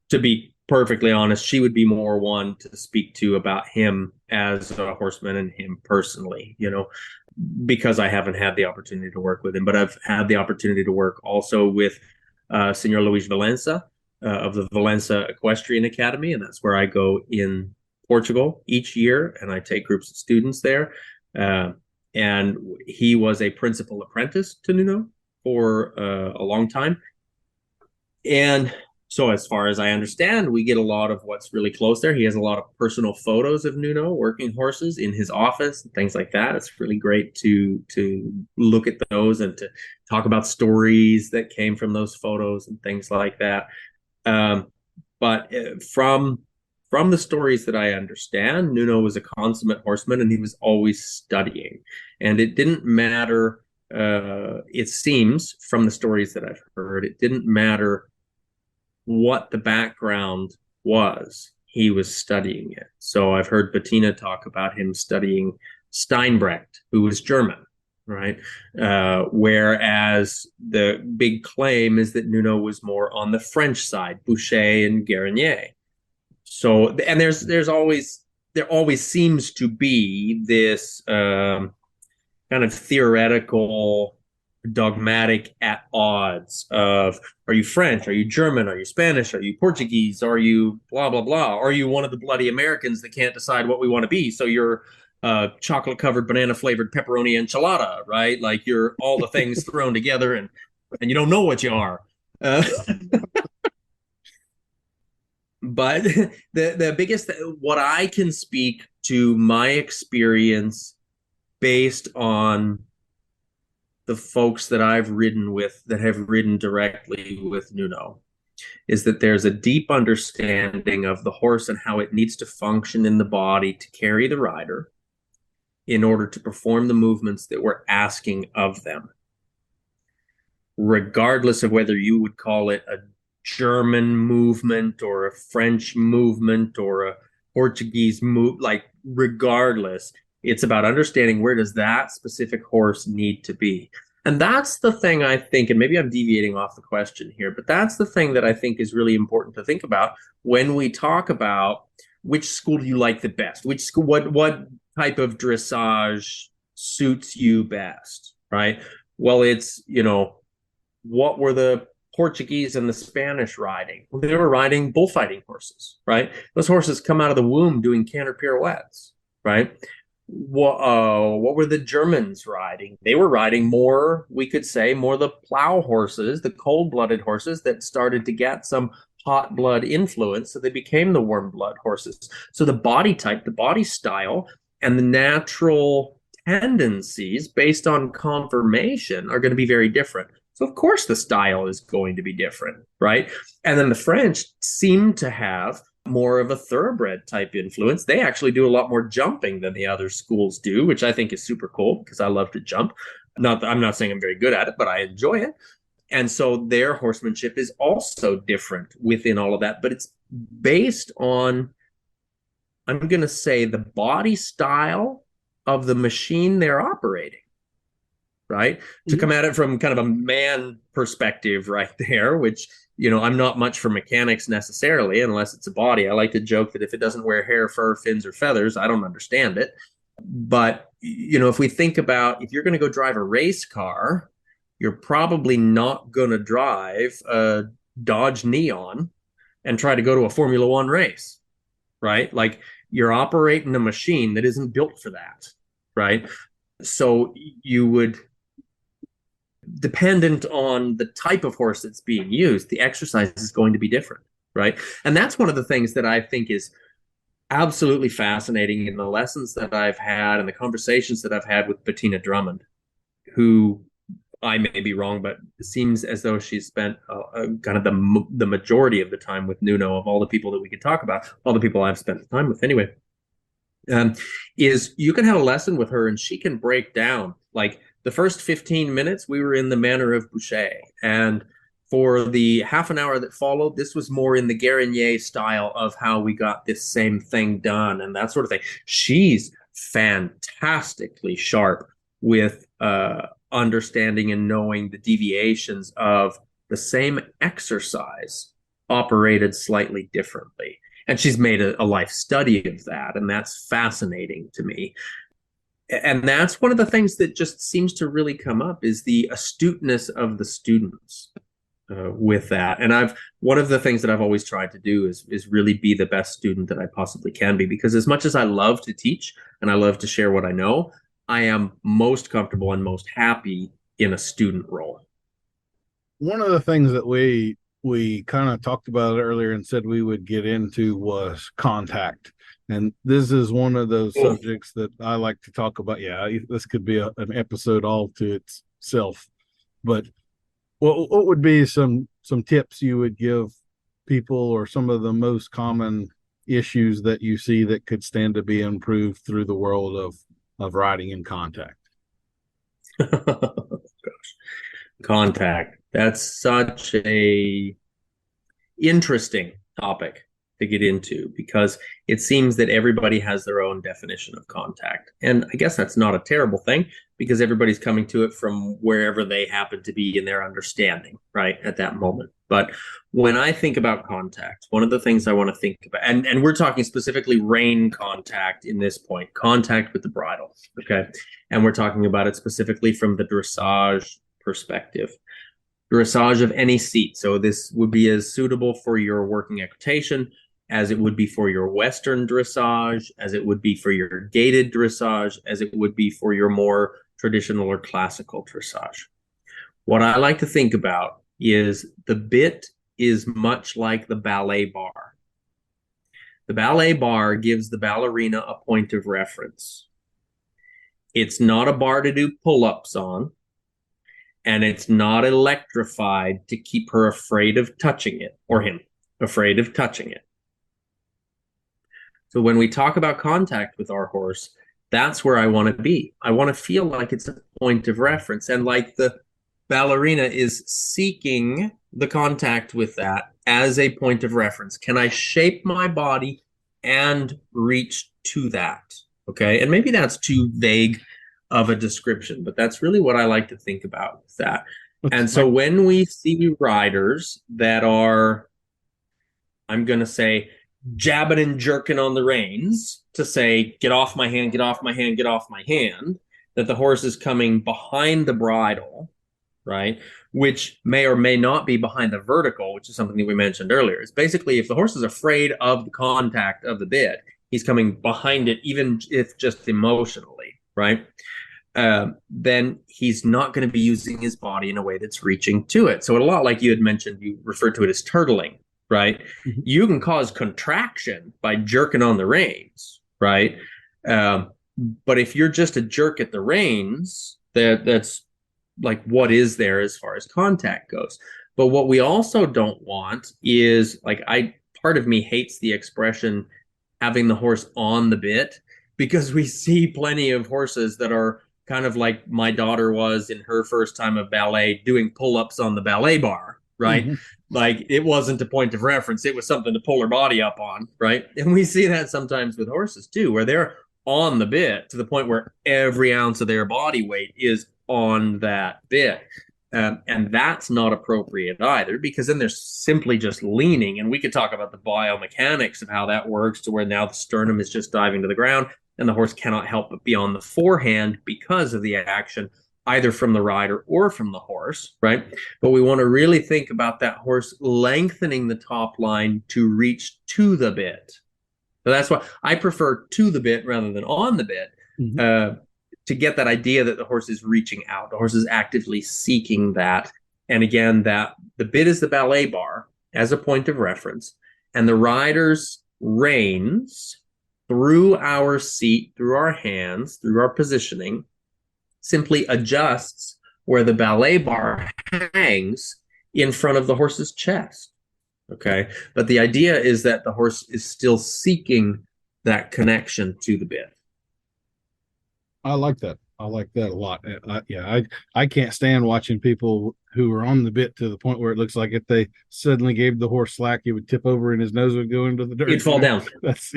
to be perfectly honest, she would be more one to speak to about him as a horseman and him personally, because I haven't had the opportunity to work with him. But I've had the opportunity to work also with Senor Luis Valença of the Valença Equestrian Academy, and that's where I go in Portugal each year, and I take groups of students there. And he was a principal apprentice to Nuno for a long time. And so as far as I understand, we get a lot of what's really close there. He has a lot of personal photos of Nuno working horses in his office and things like that. It's really great to look at those and to talk about stories that came from those photos and things like that. But from the stories that I understand, Nuno was a consummate horseman, and he was always studying. And it didn't matter, it seems, from the stories that I've heard, it didn't matter what the background was, he was studying it. So I've heard Bettina talk about him studying Steinbrecht, who was German, right? Whereas the big claim is that Nuno was more on the French side, Boucher and Guérinier. So, and there always seems to be this kind of theoretical, dogmatic at odds of, are you French? Are you German? Are you Spanish? Are you Portuguese? Are you blah, blah, blah? Are you one of the bloody Americans that can't decide what we want to be? So you're chocolate covered banana flavored pepperoni enchilada, right? Like you're all the things thrown together and you don't know what you are. But the biggest, what I can speak to my experience based on the folks that I've ridden with that have ridden directly with Nuno, is that there's a deep understanding of the horse and how it needs to function in the body to carry the rider in order to perform the movements that we're asking of them, regardless of whether you would call it a German movement or a French movement or a Portuguese move. Like, regardless, it's about understanding where does that specific horse need to be. And that's the thing I think, and maybe I'm deviating off the question here, but that's the thing that I think is really important to think about when we talk about which school do you like the best, which school, what type of dressage suits you best, right? Well, it's, what were the Portuguese and the Spanish riding? Well, they were riding bullfighting horses, right? Those horses come out of the womb doing canter pirouettes, right? What were the Germans riding? They were riding more, we could say, more the plow horses, the cold-blooded horses that started to get some hot blood influence, so they became the warm blood horses. So the body type, the body style, and the natural tendencies based on conformation are going to be very different. So of course the style is going to be different, right? And then the French seem to have more of a thoroughbred type influence. They actually do a lot more jumping than the other schools do, which I think is super cool because I love to jump. I'm not saying I'm very good at it, but I enjoy it. And so their horsemanship is also different within all of that, but it's based on, I'm going to say, the body style of the machine they're operating, right? Mm-hmm. To come at it from kind of a man perspective right there, which, I'm not much for mechanics necessarily, unless it's a body. I like to joke that if it doesn't wear hair, fur, fins, or feathers, I don't understand it. But, if we think about, if you're going to go drive a race car, you're probably not going to drive a Dodge Neon and try to go to a Formula One race, right? Like, you're operating a machine that isn't built for that, right? So you would, dependent on the type of horse that's being used, the exercise is going to be different, right? And that's one of the things that I think is absolutely fascinating in the lessons that I've had and the conversations that I've had with Bettina Drummond, who, I may be wrong, but it seems as though she's spent kind of the majority of the time with Nuno, of all the people that we could talk about, all the people I've spent the time with anyway, is you can have a lesson with her and she can break down. Like, the first 15 minutes, we were in the manner of Boucher. And for the half an hour that followed, this was more in the Guérinier style of how we got this same thing done and that sort of thing. She's fantastically sharp with understanding and knowing the deviations of the same exercise operated slightly differently. And she's made a life study of that, and that's fascinating to me. And that's one of the things that just seems to really come up, is the astuteness of the students with that. And one of the things that I've always tried to do is really be the best student that I possibly can be, because as much as I love to teach and I love to share what I know, I am most comfortable and most happy in a student role. One of the things that we kind of talked about earlier and said we would get into was contact. And this is one of those subjects that I like to talk about. Yeah, this could be an episode all to itself. But what would be some tips you would give people, or some of the most common issues that you see that could stand to be improved through the world of riding in contact? Gosh, contact. That's such a interesting topic to get into, because it seems that everybody has their own definition of contact. And I guess that's not a terrible thing, because everybody's coming to it from wherever they happen to be in their understanding, right, at that moment. But when I think about contact, one of the things I want to think about, and we're talking specifically rein contact in this point, contact with the bridle, okay? And we're talking about it specifically from the dressage perspective. Dressage of any seat. So this would be as suitable for your working equitation as it would be for your Western dressage, as it would be for your gaited dressage, as it would be for your more traditional or classical dressage. What I like to think about is the bit is much like the ballet bar. The ballet bar gives the ballerina a point of reference. It's not a bar to do pull-ups on, and it's not electrified to keep her afraid of touching it, or him afraid of touching it. So when we talk about contact with our horse, that's where I want to be. I want to feel like it's a point of reference, and like the ballerina is seeking the contact with that as a point of reference. Can I shape my body and reach to that? Okay. And maybe that's too vague of a description, but that's really what I like to think about with that. And so when we see riders that are, I'm going to say, jabbing and jerking on the reins to say, get off my hand, get off my hand, get off my hand, that the horse is coming behind the bridle, right? Which may or may not be behind the vertical, which is something that we mentioned earlier. It's basically, if the horse is afraid of the contact of the bit, he's coming behind it, even if just emotionally, right? Then he's not going to be using his body in a way that's reaching to it. So a lot like you had mentioned, you referred to it as turtling, right? Mm-hmm. You can cause contraction by jerking on the reins, right? But if you're just a jerk at the reins, that's like what is there as far as contact goes. But what we also don't want is, like, I part of me hates the expression having the horse on the bit, because we see plenty of horses that are kind of like my daughter was in her first time of ballet, doing pull-ups on the ballet bar, right? Mm-hmm. Like it wasn't a point of reference. It was something to pull her body up on, right? And we see that sometimes with horses too, where they're on the bit to the point where every ounce of their body weight is on that bit. And that's not appropriate either, because then they're simply just leaning. And we could talk about the biomechanics of how that works, to where now the sternum is just diving to the ground and the horse cannot help but be on the forehand because of the action, either from the rider or from the horse, right? But we want to really think about that horse lengthening the top line to reach to the bit. So that's why I prefer to the bit rather than on the bit. Mm-hmm. To get that idea that the horse is reaching out, the horse is actively seeking that. And again, that the bit is the ballet bar as a point of reference, and the rider's reins through our seat, through our hands, through our positioning, simply adjusts where the ballet bar hangs in front of the horse's chest. Okay. But the idea is that the horse is still seeking that connection to the bit. I like that. I like that a lot. I can't stand watching people who are on the bit to the point where it looks like if they suddenly gave the horse slack, he would tip over and his nose would go into the dirt. He'd fall down.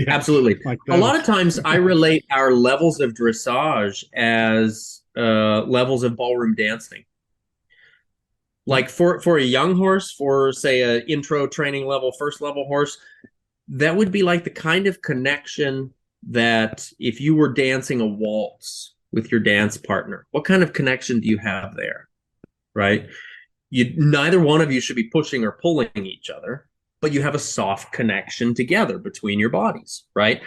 Absolutely. Like a lot of times I relate our levels of dressage as levels of ballroom dancing. Like for a young horse, for say an intro training level, first level horse, that would be like the kind of connection that if you were dancing a waltz with your dance partner, what kind of connection do you have there, right? Neither one of you should be pushing or pulling each other, but you have a soft connection together between your bodies, right?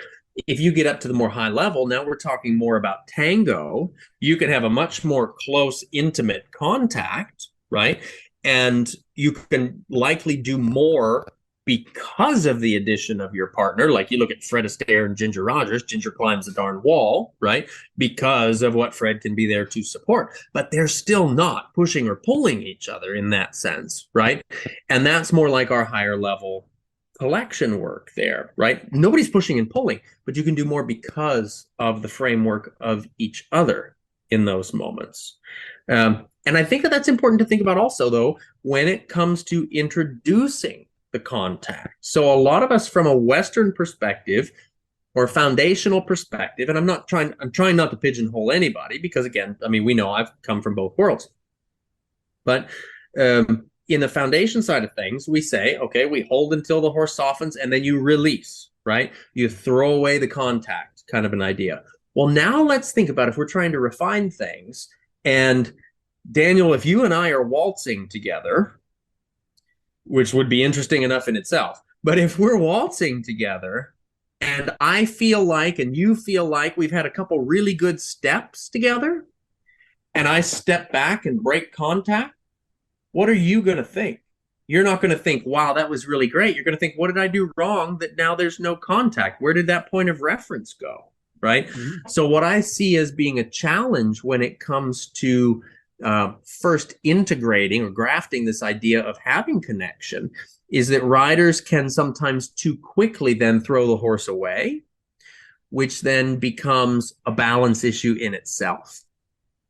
If you get up to the more high level, now we're talking more about tango, you can have a much more close, intimate contact, right? And you can likely do more because of the addition of your partner. Like you look at Fred Astaire and Ginger Rogers, Ginger climbs the darn wall, right? Because of what Fred can be there to support. But they're still not pushing or pulling each other in that sense, right? And that's more like our higher level collection work there, right? Nobody's pushing and pulling, but you can do more because of the framework of each other in those moments. And I think that that's important to think about also, though, when it comes to introducing the contact. So a lot of us from a Western perspective or foundational perspective, and I'm trying not to pigeonhole anybody, because again, I mean, we know I've come from both worlds. But in the foundation side of things, we say, okay, we hold until the horse softens and then you release, right? You throw away the contact, kind of an idea. Well, now let's think about if we're trying to refine things. And Daniel, if you and I are waltzing together, which would be interesting enough in itself, but if we're waltzing together and I feel like, and you feel like we've had a couple really good steps together, and I step back and break contact, what are you going to think? You're not going to think, wow, that was really great. You're going to think, what did I do wrong that now there's no contact? Where did that point of reference go? Right? Mm-hmm. So what I see as being a challenge when it comes to first integrating or grafting this idea of having connection is that riders can sometimes too quickly then throw the horse away, which then becomes a balance issue in itself.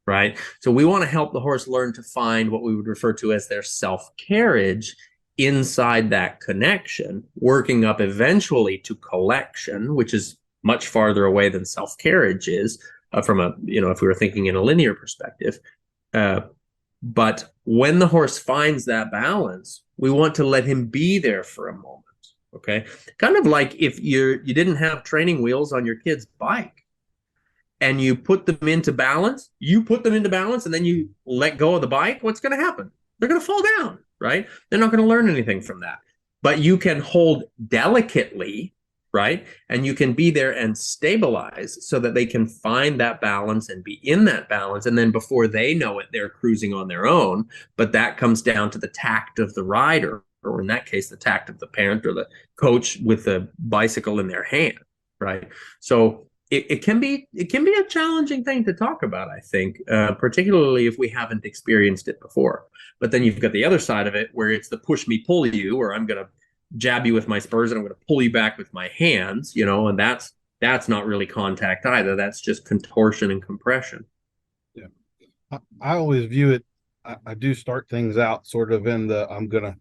Right? So we want to help the horse learn to find what we would refer to as their self-carriage inside that connection, working up eventually to collection, which is much farther away than self-carriage is from a, if we were thinking in a linear perspective. But when the horse finds that balance, we want to let him be there for a moment. Okay. Kind of like if you didn't have training wheels on your kid's bike, and you put them into balance, and then you let go of the bike, what's going to happen? They're going to fall down, right? They're not going to learn anything from that. But you can hold delicately, right? And you can be there and stabilize so that they can find that balance and be in that balance. And then before they know it, they're cruising on their own. But that comes down to the tact of the rider, or in that case, the tact of the parent or the coach with the bicycle in their hand, right? So it can be a challenging thing to talk about, I think, particularly if we haven't experienced it before. But then you've got the other side of it where it's the push me, pull you, or I'm going to jab you with my spurs and I'm going to pull you back with my hands, and that's not really contact either. That's just contortion and compression. Yeah. I always view it, I do start things out sort of in the I'm gonna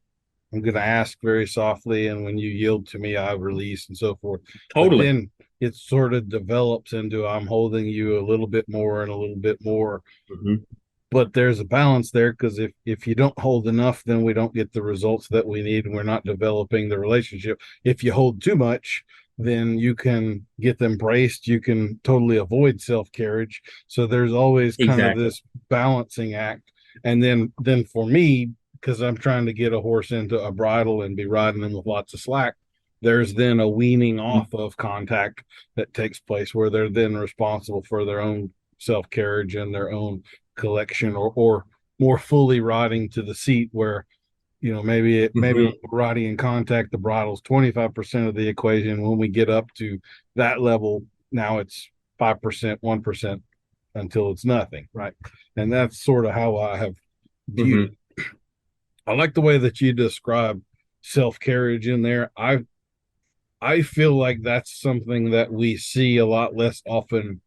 ask very softly, and when you yield to me, I release and so forth. But Totally. then it sort of develops into I'm holding you a little bit more and a little bit more. Mm-hmm. But there's a balance there, because if you don't hold enough, then we don't get the results that we need, and we're not developing the relationship. If you hold too much, then you can get them braced, you can totally avoid self-carriage. So there's always kind of Exactly. this balancing act. And then for me, because I'm trying to get a horse into a bridle and be riding them with lots of slack, there's then a weaning off of contact that takes place, where they're then responsible for their own self-carriage and their own collection, or more fully riding to the seat, where maybe when we're riding in contact, the bridle's 25% of the equation. When we get up to that level, now it's 5%, 1%, until it's nothing, right? And that's sort of how I have viewed it. I like the way that you describe self-carriage in there. I feel like that's something that we see a lot less often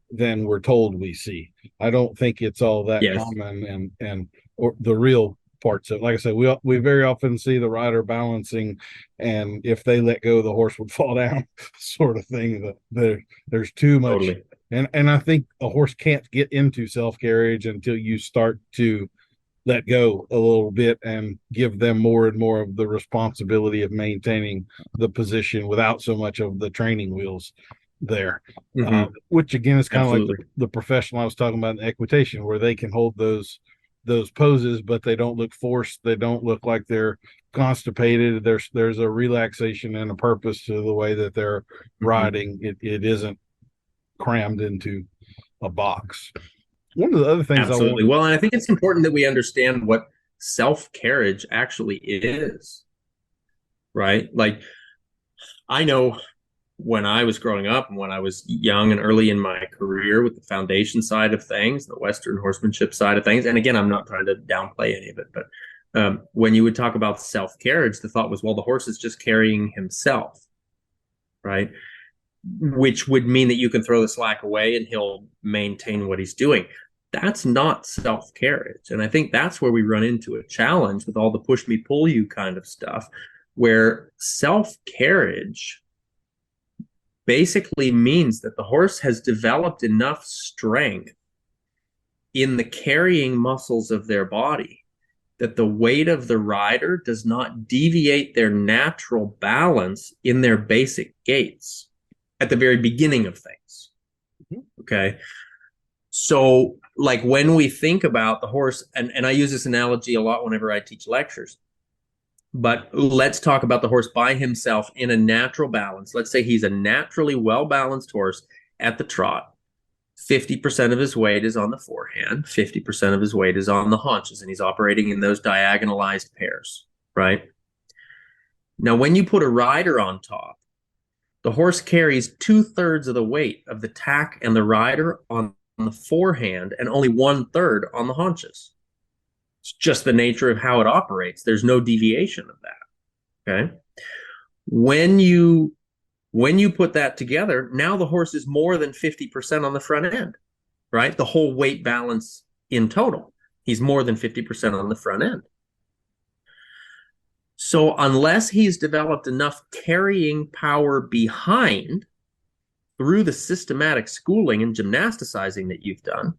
than we're told we see. I don't think it's all that Yes. common, and or the real parts of, like I said, we very often see the rider balancing, and if they let go, the horse would fall down, sort of thing. There's too much. Totally. And I think a horse can't get into self-carriage until you start to let go a little bit and give them more and more of the responsibility of maintaining the position without so much of the training wheels there. Which again is kind of like the professional I was talking about in equitation, where they can hold those poses, but they don't look forced, they don't look like they're constipated. There's a relaxation and a purpose to the way that they're riding. It isn't crammed into a box. One of the other things Absolutely. Well, and I think it's important that we understand what self-carriage actually is, right? Like, I know when I was growing up and when I was young and early in my career with the foundation side of things, the Western horsemanship side of things, and again, I'm not trying to downplay any of it, but when you would talk about self-carriage, the thought was, well, the horse is just carrying himself, right? Which would mean that you can throw the slack away and he'll maintain what he's doing. That's not self-carriage. And I think that's where we run into a challenge with all the push me, pull you kind of stuff, where self-carriage basically means that the horse has developed enough strength in the carrying muscles of their body that the weight of the rider does not deviate their natural balance in their basic gaits at the very beginning of things. Okay. So, like, when we think about the horse, and I use this analogy a lot whenever I teach lectures, but let's talk about the horse by himself in a natural balance. Let's say he's a naturally well-balanced horse at the trot. 50% of his weight is on the forehand, 50% of his weight is on the haunches, and he's operating in those diagonalized pairs, right? Now, when you put a rider on top, the horse carries 2/3 of the weight of the tack and the rider on the forehand and only 1/3 on the haunches. It's just the nature of how it operates. There's no deviation of that. Okay. When you put that together, now the horse is more than 50% on the front end, right? The whole weight balance in total, he's more than 50% on the front end. So unless he's developed enough carrying power behind through the systematic schooling and gymnasticizing that you've done,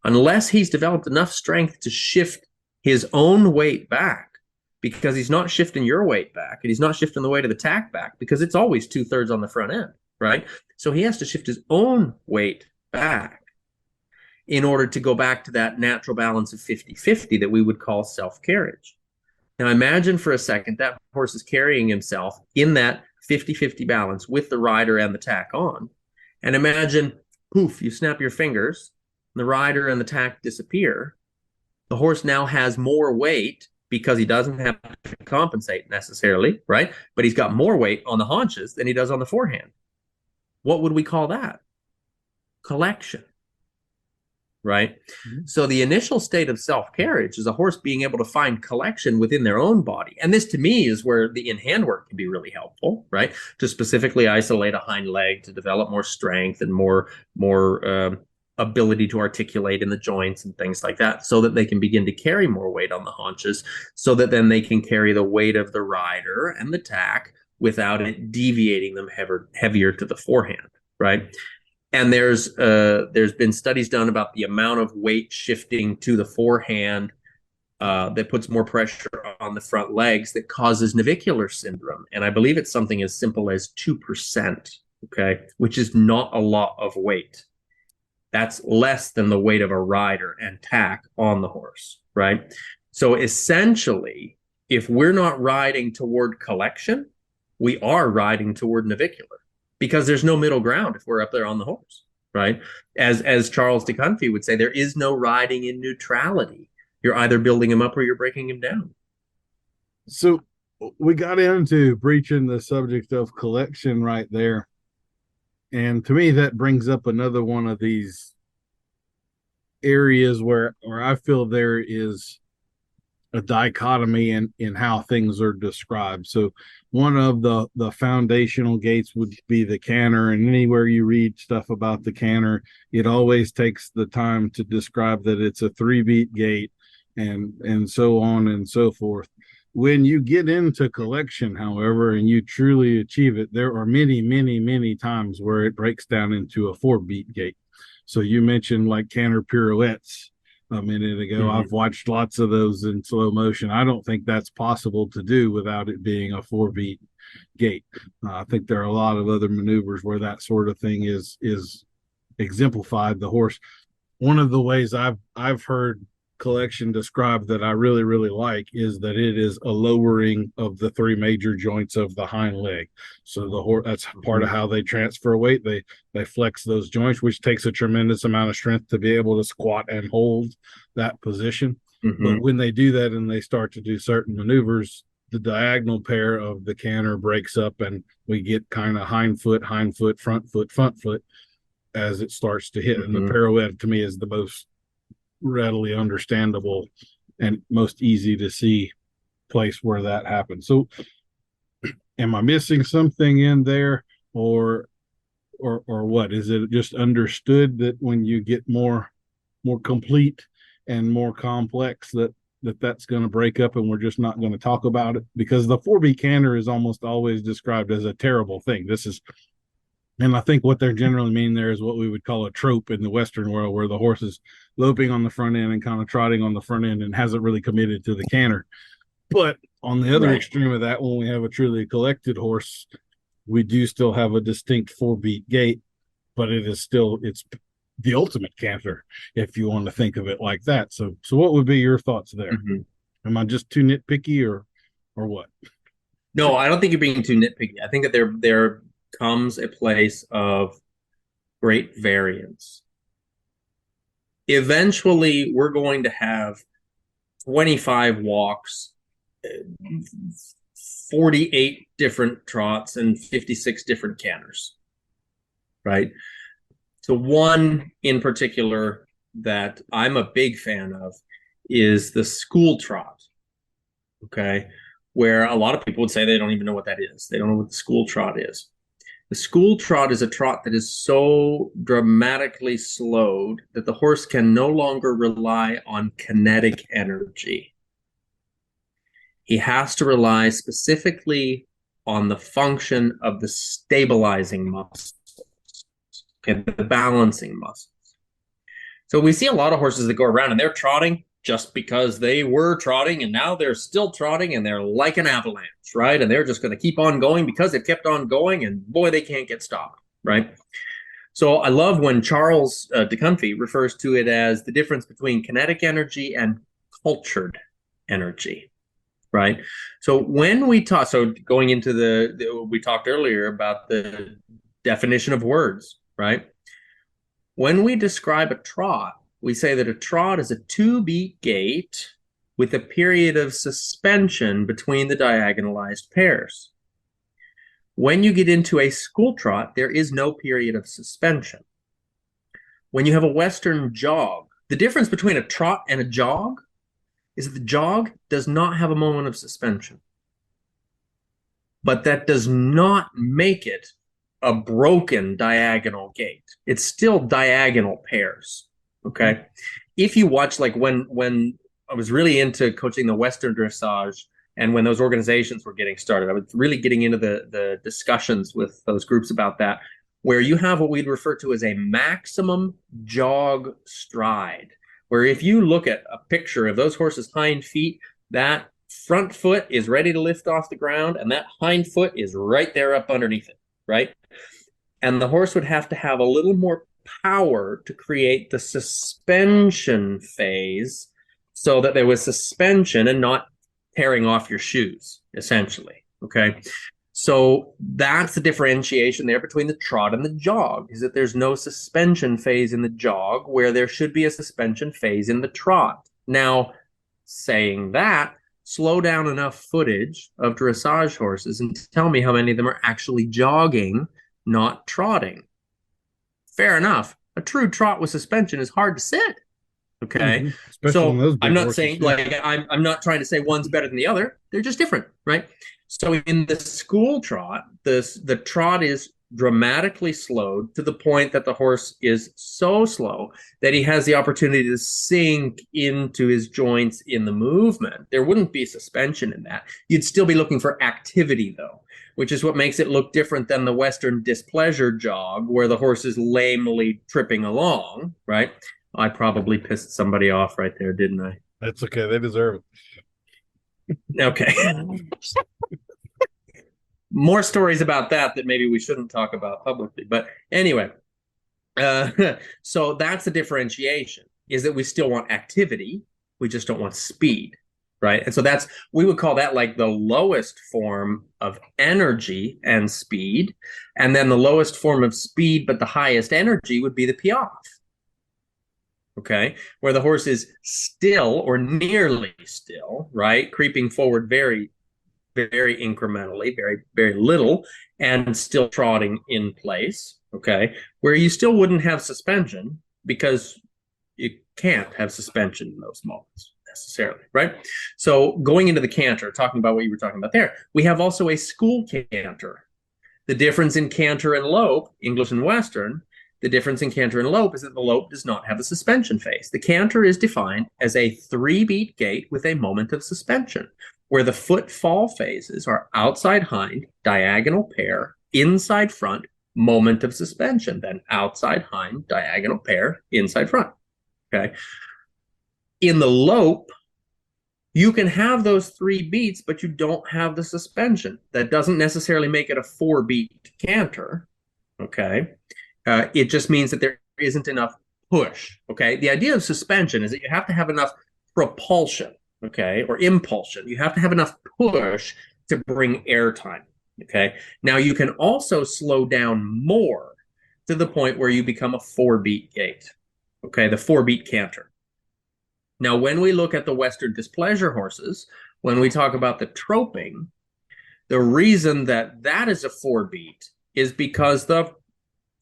unless he's developed enough strength to shift his own weight back, because he's not shifting your weight back and he's not shifting the weight of the tack back, because it's always 2/3 on the front end, right? So he has to shift his own weight back in order to go back to that natural balance of 50-50 that we would call self-carriage. Now imagine for a second that horse is carrying himself in that 50-50 balance with the rider and the tack on. And imagine, poof, you snap your fingers, the rider and the tack disappear. The horse now has more weight because he doesn't have to compensate necessarily, right? But he's got more weight on the haunches than he does on the forehand. What would we call that? Collection. right? So the initial state of self-carriage is a horse being able to find collection within their own body. And this to me is where the in-hand work can be really helpful, right? To specifically isolate a hind leg, to develop more strength and more ability to articulate in the joints and things like that, so that they can begin to carry more weight on the haunches, so that then they can carry the weight of the rider and the tack without it deviating them heavier to the forehand, right? And there's been studies done about the amount of weight shifting to the forehand that puts more pressure on the front legs that causes navicular syndrome. And I believe it's something as simple as 2%, okay, which is not a lot of weight. That's less than the weight of a rider and tack on the horse, right? So essentially, if we're not riding toward collection, we are riding toward navicular, because there's no middle ground if we're up there on the horse, right? As Charles de Kunfi would say, there is no riding in neutrality. You're either building him up or you're breaking him down. So we got into breaching the subject of collection right there. And to me, that brings up another one of these areas where I feel there is a dichotomy in how things are described. So one of the foundational gaits would be the canter, and anywhere you read stuff about the canter, it always takes the time to describe that it's a 3-beat gait and so on and so forth. When you get into collection, however, and you truly achieve it, there are many, many, many times where it breaks down into a 4-beat gait. So you mentioned like canter pirouettes a minute ago. I've watched lots of those in slow motion. I don't think that's possible to do without it being a 4-beat gait. I think there are a lot of other maneuvers where that sort of thing is exemplified. The horse, one of the ways I've heard collection described that I really, really like is that it is a lowering of the 3 major joints of the hind leg. So the horse, that's part of how they transfer weight. They flex those joints, which takes a tremendous amount of strength to be able to squat and hold that position. But when they do that and they start to do certain maneuvers, the diagonal pair of the canter breaks up and we get kind of hind foot, front foot as it starts to hit. And the pirouette to me is the most readily understandable and most easy to see place where that happens. So am I missing something in there, or what? Is it just understood that when you get more complete and more complex that's going to break up and we're just not going to talk about it? Because the 4-beat canter is almost always described as a terrible thing. And I think what they're generally meaning there is what we would call a trope in the Western world, where the horse is loping on the front end and kind of trotting on the front end and hasn't really committed to the canter. But on the other extreme of that, when we have a truly collected horse, we do still have a distinct 4-beat gait, but it's the ultimate canter, if you want to think of it like that. So what would be your thoughts there? Am I just too nitpicky or what? No, I don't think you're being too nitpicky. I think that there comes a place of great variance. Eventually, we're going to have 25 walks, 48 different trots, and 56 different canters, right? So one in particular that I'm a big fan of is the school trot, okay? Where a lot of people would say they don't even know what that is. They don't know what the school trot is. The school trot is a trot that is so dramatically slowed that the horse can no longer rely on kinetic energy. He has to rely specifically on the function of the stabilizing muscles, okay, the balancing muscles. So we see a lot of horses that go around and they're trotting just because they were trotting and now they're still trotting and they're like an avalanche, right? And they're just going to keep on going because they've kept on going and boy, they can't get stopped, right? So I love when Charles de Kunfi refers to it as the difference between kinetic energy and cultured energy, right? So when we talk, so going into we talked earlier about the definition of words, right? When we describe a trot, we say that a trot is a 2-beat gait with a period of suspension between the diagonalized pairs. When you get into a school trot, there is no period of suspension. When you have a Western jog, The difference between a trot and a jog is that the jog does not have a moment of suspension. But that does not make it a broken diagonal gait. It's still diagonal pairs. Okay. If you watch, like when I was really into coaching the Western dressage, and when those organizations were getting started, I was really getting into the discussions with those groups about that, where you have what we'd refer to as a maximum jog stride, where if you look at a picture of those horses' hind feet, that front foot is ready to lift off the ground, and that hind foot is right there up underneath it, right? And the horse would have to have a little more power to create the suspension phase so that there was suspension and not tearing off your shoes, essentially, okay? So that's the differentiation there between the trot and the jog, is that there's no suspension phase in the jog where there should be a suspension phase in the trot. Now, saying that, slow down enough footage of dressage horses and tell me how many of them are actually jogging, not trotting. Fair enough. A true trot with suspension is hard to sit. Okay. So I'm not saying, like, I'm not trying to say one's better than the other. They're just different, right? So in the school trot, the trot is dramatically slowed to the point that the horse is so slow that he has the opportunity to sink into his joints in the movement. There wouldn't be suspension in that. You'd still be looking for activity, though, which is what makes it look different than the Western displeasure jog, where the horse is lamely tripping along, right? I probably pissed somebody off right there, didn't I? That's okay. They deserve it. Okay. More stories about that maybe we shouldn't talk about publicly. But anyway, so that's the differentiation, is that we still want activity. We just don't want speed, right? And so we would call that like the lowest form of energy and speed. And then the lowest form of speed, but the highest energy would be the piaffe. Okay, where the horse is still or nearly still, right? Creeping forward very, very incrementally, very, very little, and still trotting in place, okay? Where you still wouldn't have suspension, because you can't have suspension in those moments necessarily, right? So going into the canter, talking about what you were talking about there, we have also a school canter. The difference in canter and lope, English and Western, the difference in canter and lope is that the lope does not have a suspension phase. The canter is defined as a 3-beat gait with a moment of suspension, where the foot fall phases are outside hind, diagonal pair, inside front, moment of suspension, then outside hind, diagonal pair, inside front. Okay. In the lope, you can have those 3 beats, but you don't have the suspension. That doesn't necessarily make it a 4-beat canter. Okay. It just means that there isn't enough push, okay? The idea of suspension is that you have to have enough propulsion, okay, or impulsion. You have to have enough push to bring airtime, okay? Now, you can also slow down more to the point where you become a 4-beat gait, okay, the 4-beat canter. Now, when we look at the Western displeasure horses, when we talk about the troping, the reason that that is a 4-beat is because the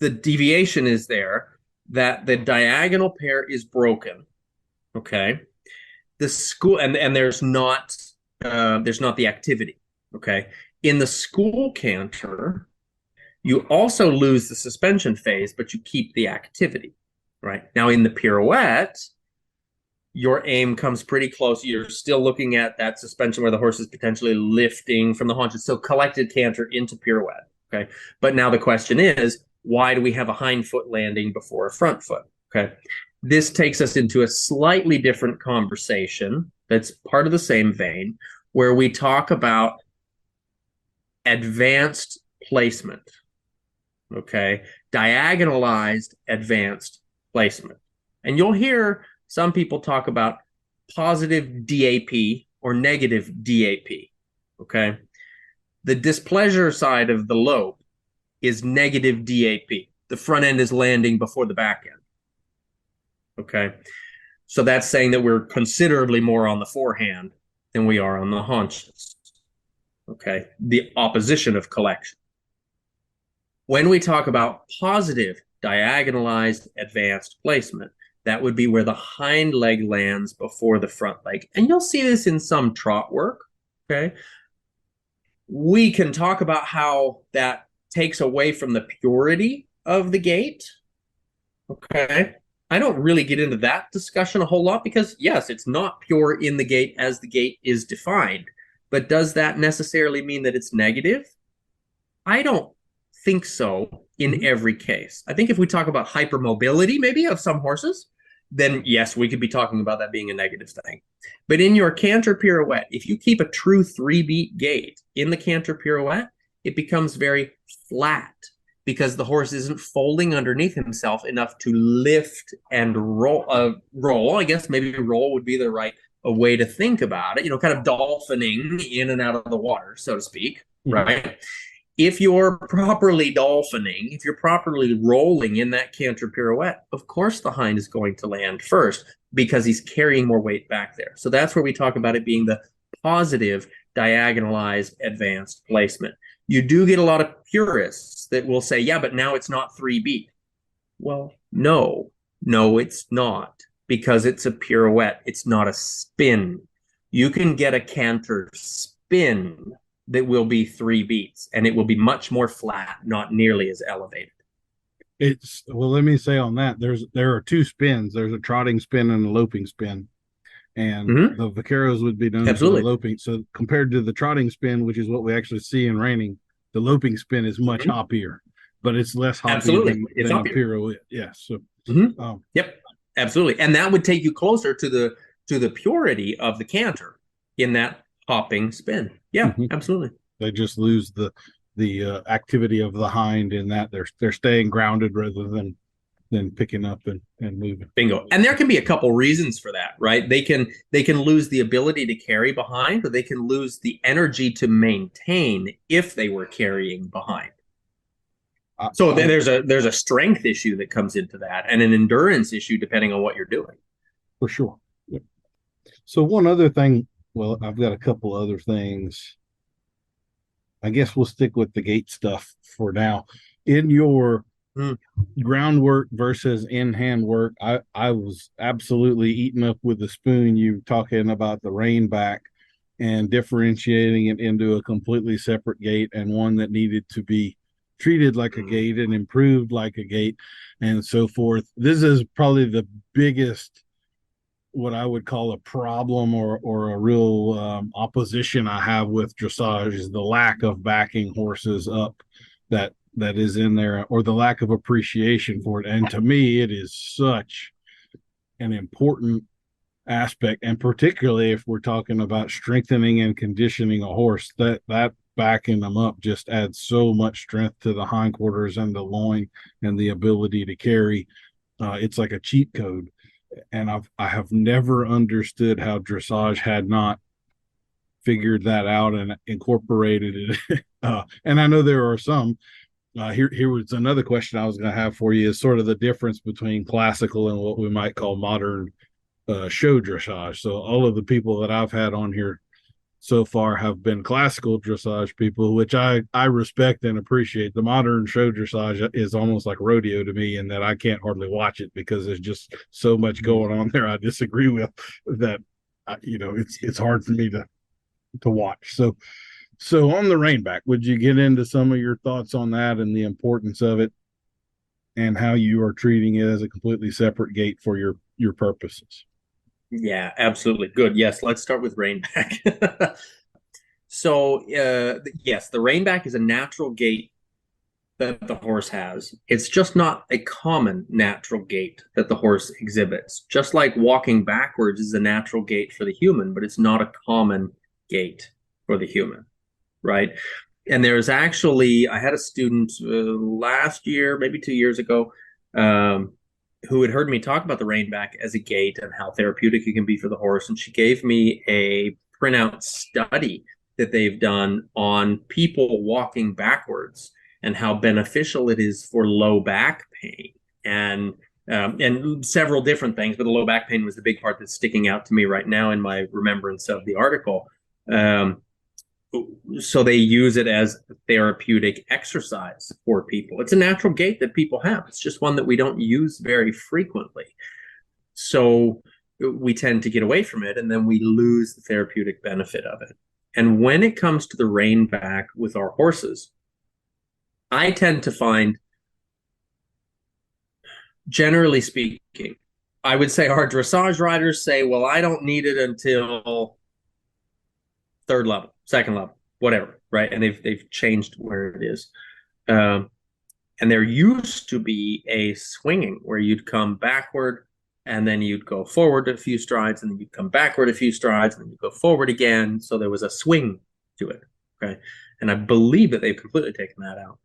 deviation is there, that the diagonal pair is broken, okay? The school, and there's not the activity, okay? In the school canter, you also lose the suspension phase, but you keep the activity, right? Now in the pirouette, your aim comes pretty close. You're still looking at that suspension where the horse is potentially lifting from the haunches. So collected canter into pirouette, okay? But now the question is, why do we have a hind foot landing before a front foot? Okay. This takes us into a slightly different conversation that's part of the same vein, where we talk about advanced placement. Okay. Diagonalized advanced placement. And you'll hear some people talk about positive DAP or negative DAP. Okay. The displeasure side of the lope is negative DAP. The front end is landing before the back end. Okay. So that's saying that we're considerably more on the forehand than we are on the haunches. Okay. The opposition of collection. When we talk about positive diagonalized advanced placement, That would be where the hind leg lands before the front leg. And you'll see this in some trot work. Okay. We can talk about how that takes away from the purity of the gait. Okay. I don't really get into that discussion a whole lot because, yes, it's not pure in the gait as the gait is defined. But does that necessarily mean that it's negative? I don't think so in every case. I think if we talk about hypermobility, maybe of some horses, then yes, we could be talking about that being a negative thing. But in your canter pirouette, if you keep a true 3-beat gait in the canter pirouette, it becomes very flat because the horse isn't folding underneath himself enough to lift and roll. I guess maybe roll would be the right way to think about it, kind of dolphining in and out of the water, so to speak, right? If you're properly dolphining, if you're properly rolling in that canter pirouette, of course the hind is going to land first because he's carrying more weight back there. So that's where we talk about it being the positive diagonalized advanced placement. You do get a lot of purists that will say, yeah, but now it's not 3-beat. Well, no, it's not, because it's a pirouette. It's not a spin. You can get a canter spin that will be 3 beats, and it will be much more flat, not nearly as elevated. Let me say on that, there are 2 spins. There's a trotting spin and a loping spin. And the vaqueros would be known for the loping. So compared to the trotting spin, which is what we actually see in reining, the loping spin is much hoppier, but it's less hoppy than a pirouette. Yes. So, yep, absolutely. And that would take you closer to the purity of the canter in that hopping spin. Yeah, absolutely. They just lose the activity of the hind in that they're staying grounded rather than picking up and moving. Bingo. And there can be a couple reasons for that, right? They can lose the ability to carry behind, or they can lose the energy to maintain if they were carrying behind. So there's a strength issue that comes into that, and an endurance issue depending on what you're doing. For sure. Yep. So one other thing, well, I've got a couple other things. I guess we'll stick with the gait stuff for now. In your groundwork versus in-hand work, I was absolutely eaten up with the spoon. You talking about the rein back and differentiating it into a completely separate gait and one that needed to be treated like a gait and improved like a gait and so forth. This is probably the biggest, what I would call a problem or a real opposition I have with dressage is the lack of backing horses up that is in there, or the lack of appreciation for it. And to me, it is such an important aspect, and particularly if we're talking about strengthening and conditioning a horse, that backing them up just adds so much strength to the hindquarters and the loin and the ability to carry. It's like a cheat code. And I have never understood how dressage had not figured that out and incorporated it. And I know there are some. Here was another question I was going to have for you, is sort of the difference between classical and what we might call modern show dressage. So all of the people that I've had on here so far have been classical dressage people, which I respect and appreciate. The modern show dressage is almost like rodeo to me in that I can't hardly watch it because there's just so much going on there I disagree with that, it's hard for me to watch. So on the rein back, would you get into some of your thoughts on that and the importance of it and how you are treating it as a completely separate gait for your purposes? Yeah, absolutely. Good. Yes, let's start with rein back. So, yes, the rein back is a natural gait that the horse has. It's just not a common natural gait that the horse exhibits. Just like walking backwards is a natural gait for the human, but it's not a common gait for the human. Right. And there's actually, I had a student last year, maybe 2 years ago, who had heard me talk about the rein back as a gait and how therapeutic it can be for the horse. And she gave me a printout study that they've done on people walking backwards and how beneficial it is for low back pain and several different things. But the low back pain was the big part that's sticking out to me right now in my remembrance of the article. So they use it as therapeutic exercise for people. It's a natural gait that people have. It's just one that we don't use very frequently. So we tend to get away from it, and then we lose the therapeutic benefit of it. And when it comes to the rein back with our horses, I tend to find, generally speaking, I would say our dressage riders say, well, I don't need it until third level, second level, whatever, right? And they've changed where it is. And there used to be a swinging where you'd come backward and then you'd go forward a few strides, and then you'd come backward a few strides, and then you'd go forward again. So there was a swing to it. Okay. And I believe that they've completely taken that out.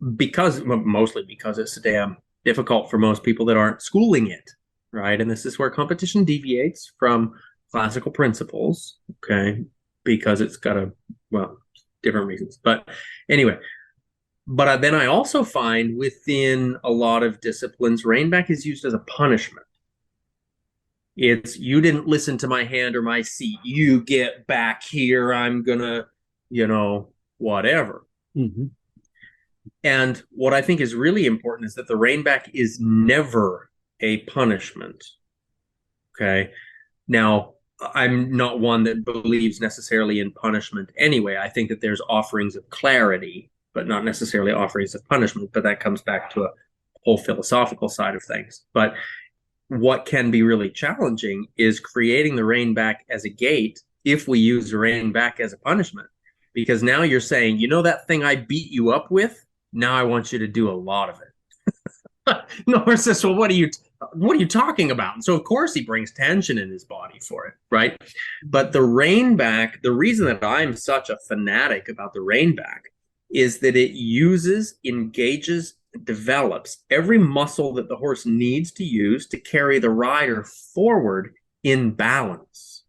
Mostly because it's damn difficult for most people that aren't schooling it, right? And this is where competition deviates from classical principles, okay? Because it's got different reasons. But anyway, then I also find within a lot of disciplines, rein back is used as a punishment. It's, you didn't listen to my hand or my seat. You get back here. I'm gonna, whatever. Mm-hmm. And what I think is really important is that the rein back is never a punishment. Okay. Now, I'm not one that believes necessarily in punishment anyway. I think that there's offerings of clarity, but not necessarily offerings of punishment. But that comes back to a whole philosophical side of things. But what can be really challenging is creating the rein back as a gate if we use the rein back as a punishment. Because now you're saying, that thing I beat you up with, now I want you to do a lot of it. No, horse says, well, what are you talking about? And so of course he brings tension in his body for it, right? But the rein back, the reason that I'm such a fanatic about the rein back is that it uses, engages, develops every muscle that the horse needs to use to carry the rider forward in balance.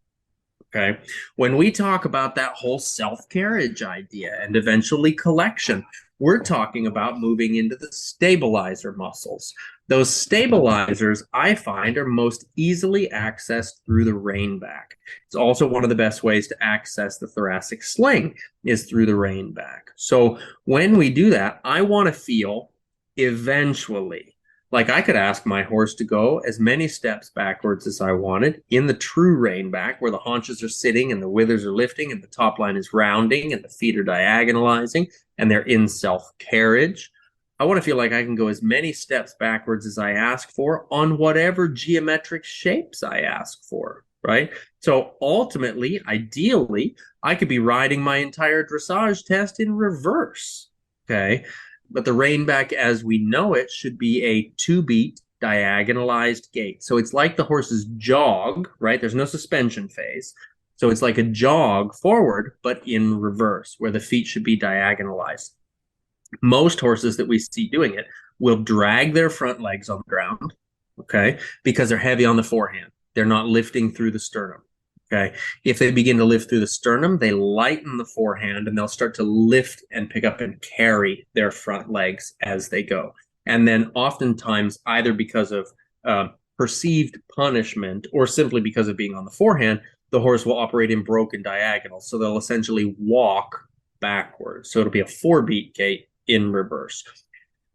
Okay. When we talk about that whole self-carriage idea and eventually collection, we're talking about moving into the stabilizer muscles. Those stabilizers, I find, are most easily accessed through the rein back. It's also one of the best ways to access the thoracic sling is through the rein back. So when we do that, I want to feel eventually like I could ask my horse to go as many steps backwards as I wanted in the true rein back, where the haunches are sitting and the withers are lifting and the top line is rounding and the feet are diagonalizing and they're in self-carriage. I want to feel like I can go as many steps backwards as I ask for on whatever geometric shapes I ask for, right? So ultimately, ideally, I could be riding my entire dressage test in reverse, okay? But the rein back as we know it should be a 2-beat diagonalized gait. So it's like the horse's jog, right? There's no suspension phase. So it's like a jog forward, but in reverse, where the feet should be diagonalized. Most horses that we see doing it will drag their front legs on the ground, okay? Because they're heavy on the forehand. They're not lifting through the sternum. Okay. If they begin to lift through the sternum, they lighten the forehand and they'll start to lift and pick up and carry their front legs as they go. And then oftentimes, either because of perceived punishment or simply because of being on the forehand, the horse will operate in broken diagonals. So they'll essentially walk backwards. So it'll be a 4-beat gait in reverse.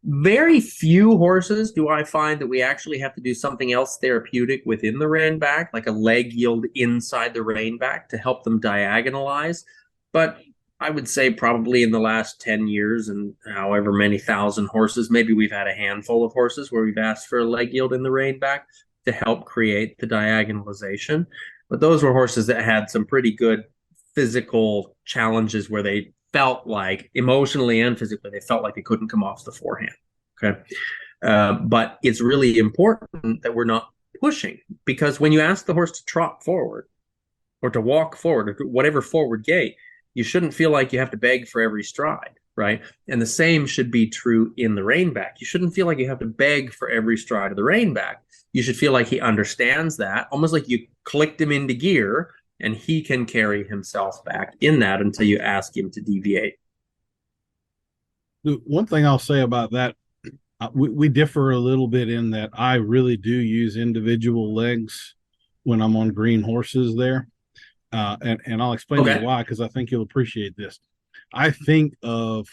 Very few horses do I find that we actually have to do something else therapeutic within the rein back, like a leg yield inside the rein back to help them diagonalize. But I would say probably in the last 10 years and however many thousand horses, maybe we've had a handful of horses where we've asked for a leg yield in the rein back to help create the diagonalization. But those were horses that had some pretty good physical challenges where they felt like, emotionally and physically, they felt like they couldn't come off the forehand. Okay. But it's really important that we're not pushing, because when you ask the horse to trot forward or to walk forward or whatever forward gait, you shouldn't feel like you have to beg for every stride, right? And the same should be true in the rein back. You shouldn't feel like you have to beg for every stride of the rein back. You should feel like he understands that, almost like you clicked him into gear and he can carry himself back in that until you ask him to deviate. One thing I'll say about that, we differ a little bit in that I really do use individual legs when I'm on green horses there. And I'll explain to you why, because I think you'll appreciate this. I think of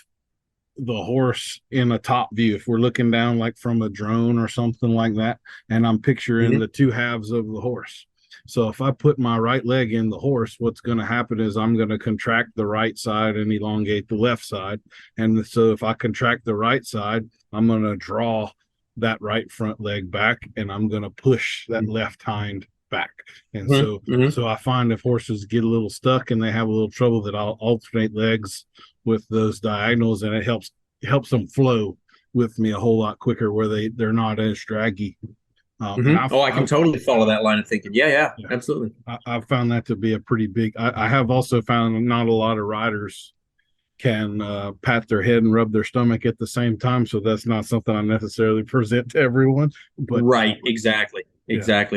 the horse in a top view. If we're looking down like from a drone or something like that, and I'm picturing the two halves of the horse. So if I put my right leg in the horse, what's going to happen is I'm going to contract the right side and elongate the left side. And so if I contract the right side, I'm going to draw that right front leg back, and I'm going to push that left hind back. And so I find if horses get a little stuck and they have a little trouble, that I'll alternate legs with those diagonals, and it helps them flow with me a whole lot quicker, where they're not as draggy. I can totally follow that line of thinking. Yeah, absolutely. I've found that to be a pretty big. I have also found not a lot of riders can pat their head and rub their stomach at the same time, so that's not something I necessarily present to everyone. But right, exactly.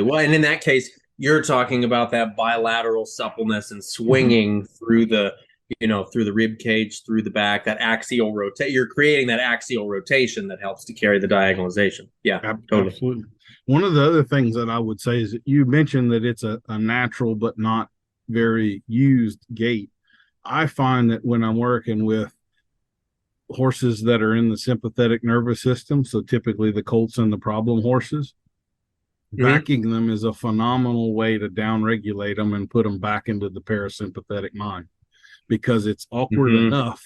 Well, and in that case, you're talking about that bilateral suppleness and swinging through the rib cage, through the back, that axial rotate. You're creating that axial rotation that helps to carry the diagonalization. Yeah, totally. Absolutely. One of the other things that I would say is that you mentioned that it's a natural but not very used gait. I find that when I'm working with horses that are in the sympathetic nervous system, so typically the colts and the problem horses, backing them is a phenomenal way to downregulate them and put them back into the parasympathetic mind, because it's awkward enough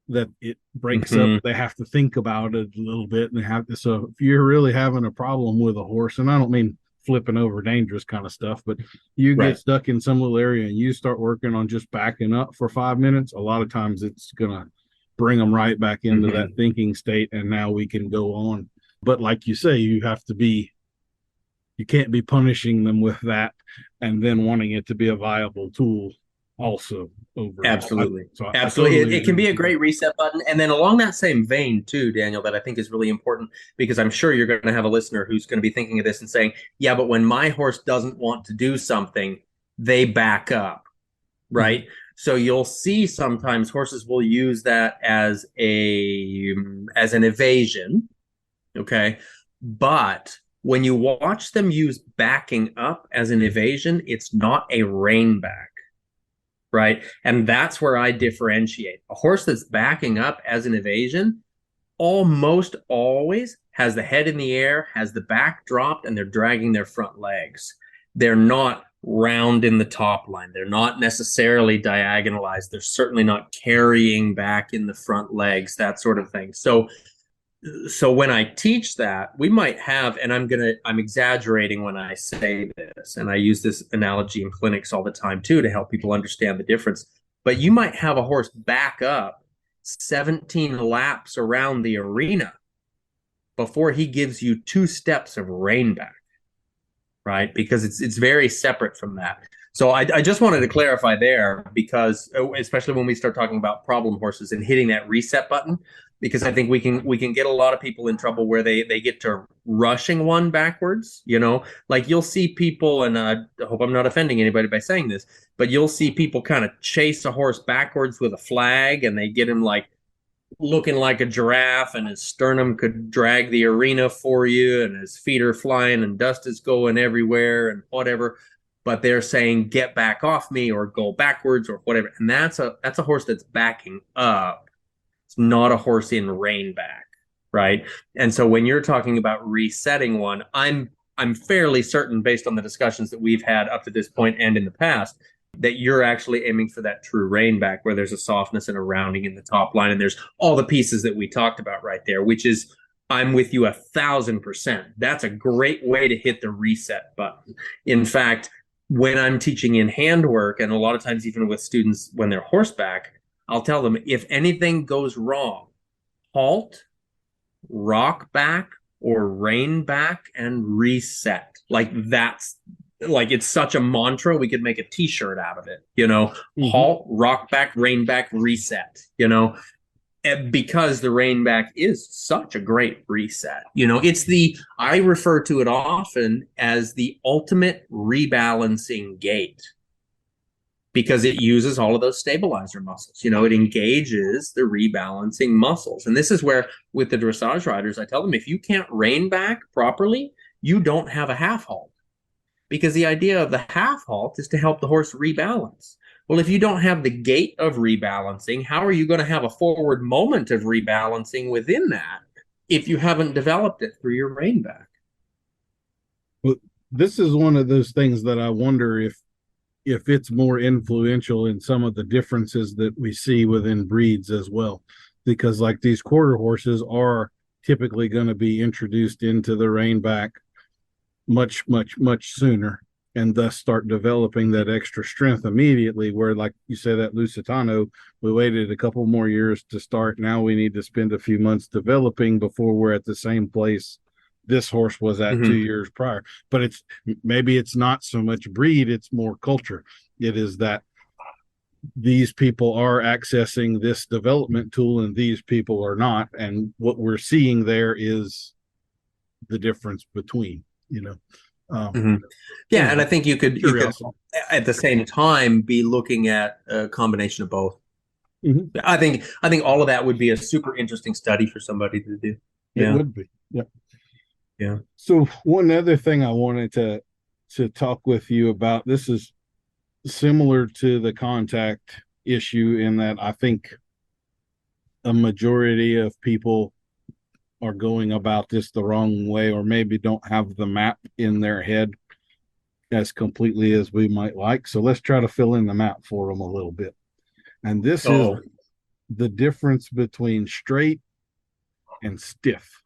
that it breaks up. They have to think about it a little bit, and so if you're really having a problem with a horse, and I don't mean flipping over dangerous kind of stuff, but you get stuck in some little area and you start working on just backing up for 5 minutes, a lot of times it's gonna bring them right back into that thinking state, and now we can go on. But like you say, you can't be punishing them with that and then wanting it to be a viable tool also. Absolutely. Absolutely. It can be a great reset button. And then along that same vein too, Daniel, that I think is really important, because I'm sure you're going to have a listener who's going to be thinking of this and saying, yeah, but when my horse doesn't want to do something, they back up, right? So you'll see sometimes horses will use that as an evasion, okay? But when you watch them use backing up as an evasion, it's not a rein back. Right. And that's where I differentiate. A horse that's backing up as an evasion almost always has the head in the air, has the back dropped, and they're dragging their front legs. They're not round in the top line. They're not necessarily diagonalized. They're certainly not carrying back in the front legs, that sort of thing. So when I teach that, we might have, and I'm exaggerating when I say this, and I use this analogy in clinics all the time too, to help people understand the difference. But you might have a horse back up 17 laps around the arena before he gives you 2 steps of rein back, right? Because it's very separate from that. So I just wanted to clarify there, because especially when we start talking about problem horses and hitting that reset button, because I think we can get a lot of people in trouble where they get to rushing one backwards, like you'll see people, and I hope I'm not offending anybody by saying this, but you'll see people kind of chase a horse backwards with a flag, and they get him like looking like a giraffe, and his sternum could drag the arena for you, and his feet are flying and dust is going everywhere and whatever. But they're saying, get back off me, or go backwards, or whatever. And that's a horse that's backing up. It's not a horse in rein back, right? And so when you're talking about resetting one, I'm fairly certain, based on the discussions that we've had up to this point and in the past, that you're actually aiming for that true rein back, where there's a softness and a rounding in the top line, and there's all the pieces that we talked about right there, which is, I'm with you 1,000%. That's a great way to hit the reset button. In fact, when I'm teaching in handwork, and a lot of times even with students when they're horseback, I'll tell them, if anything goes wrong, halt, rock back, or rein back and reset. Like it's such a mantra, we could make a t-shirt out of it, halt, rock back, rein back, reset, because the rein back is such a great reset. I refer to it often as the ultimate rebalancing gait, because it uses all of those stabilizer muscles. It engages the rebalancing muscles. And this is where, with the dressage riders, I tell them, if you can't rein back properly, you don't have a half halt. Because the idea of the half halt is to help the horse rebalance. Well, if you don't have the gait of rebalancing, how are you going to have a forward moment of rebalancing within that if you haven't developed it through your rein back? Well, this is one of those things that I wonder if it's more influential in some of the differences that we see within breeds as well, because like these quarter horses are typically going to be introduced into the rein back much sooner, and thus start developing that extra strength immediately, where like you say that Lusitano, we waited a couple more years to start. Now we need to spend a few months developing before we're at the same place this horse was at 2 years prior. But it's not so much breed, it's more culture. It is that these people are accessing this development tool and these people are not, and what we're seeing there is the difference between, Yeah, and I think you could at the same time be looking at a combination of both. I think all of that would be a super interesting study for somebody to do. It would be. Yeah. So one other thing I wanted to talk with you about, this is similar to the contact issue in that I think a majority of people are going about this the wrong way, or maybe don't have the map in their head as completely as we might like. So let's try to fill in the map for them a little bit. And this is the difference between straight and stiff,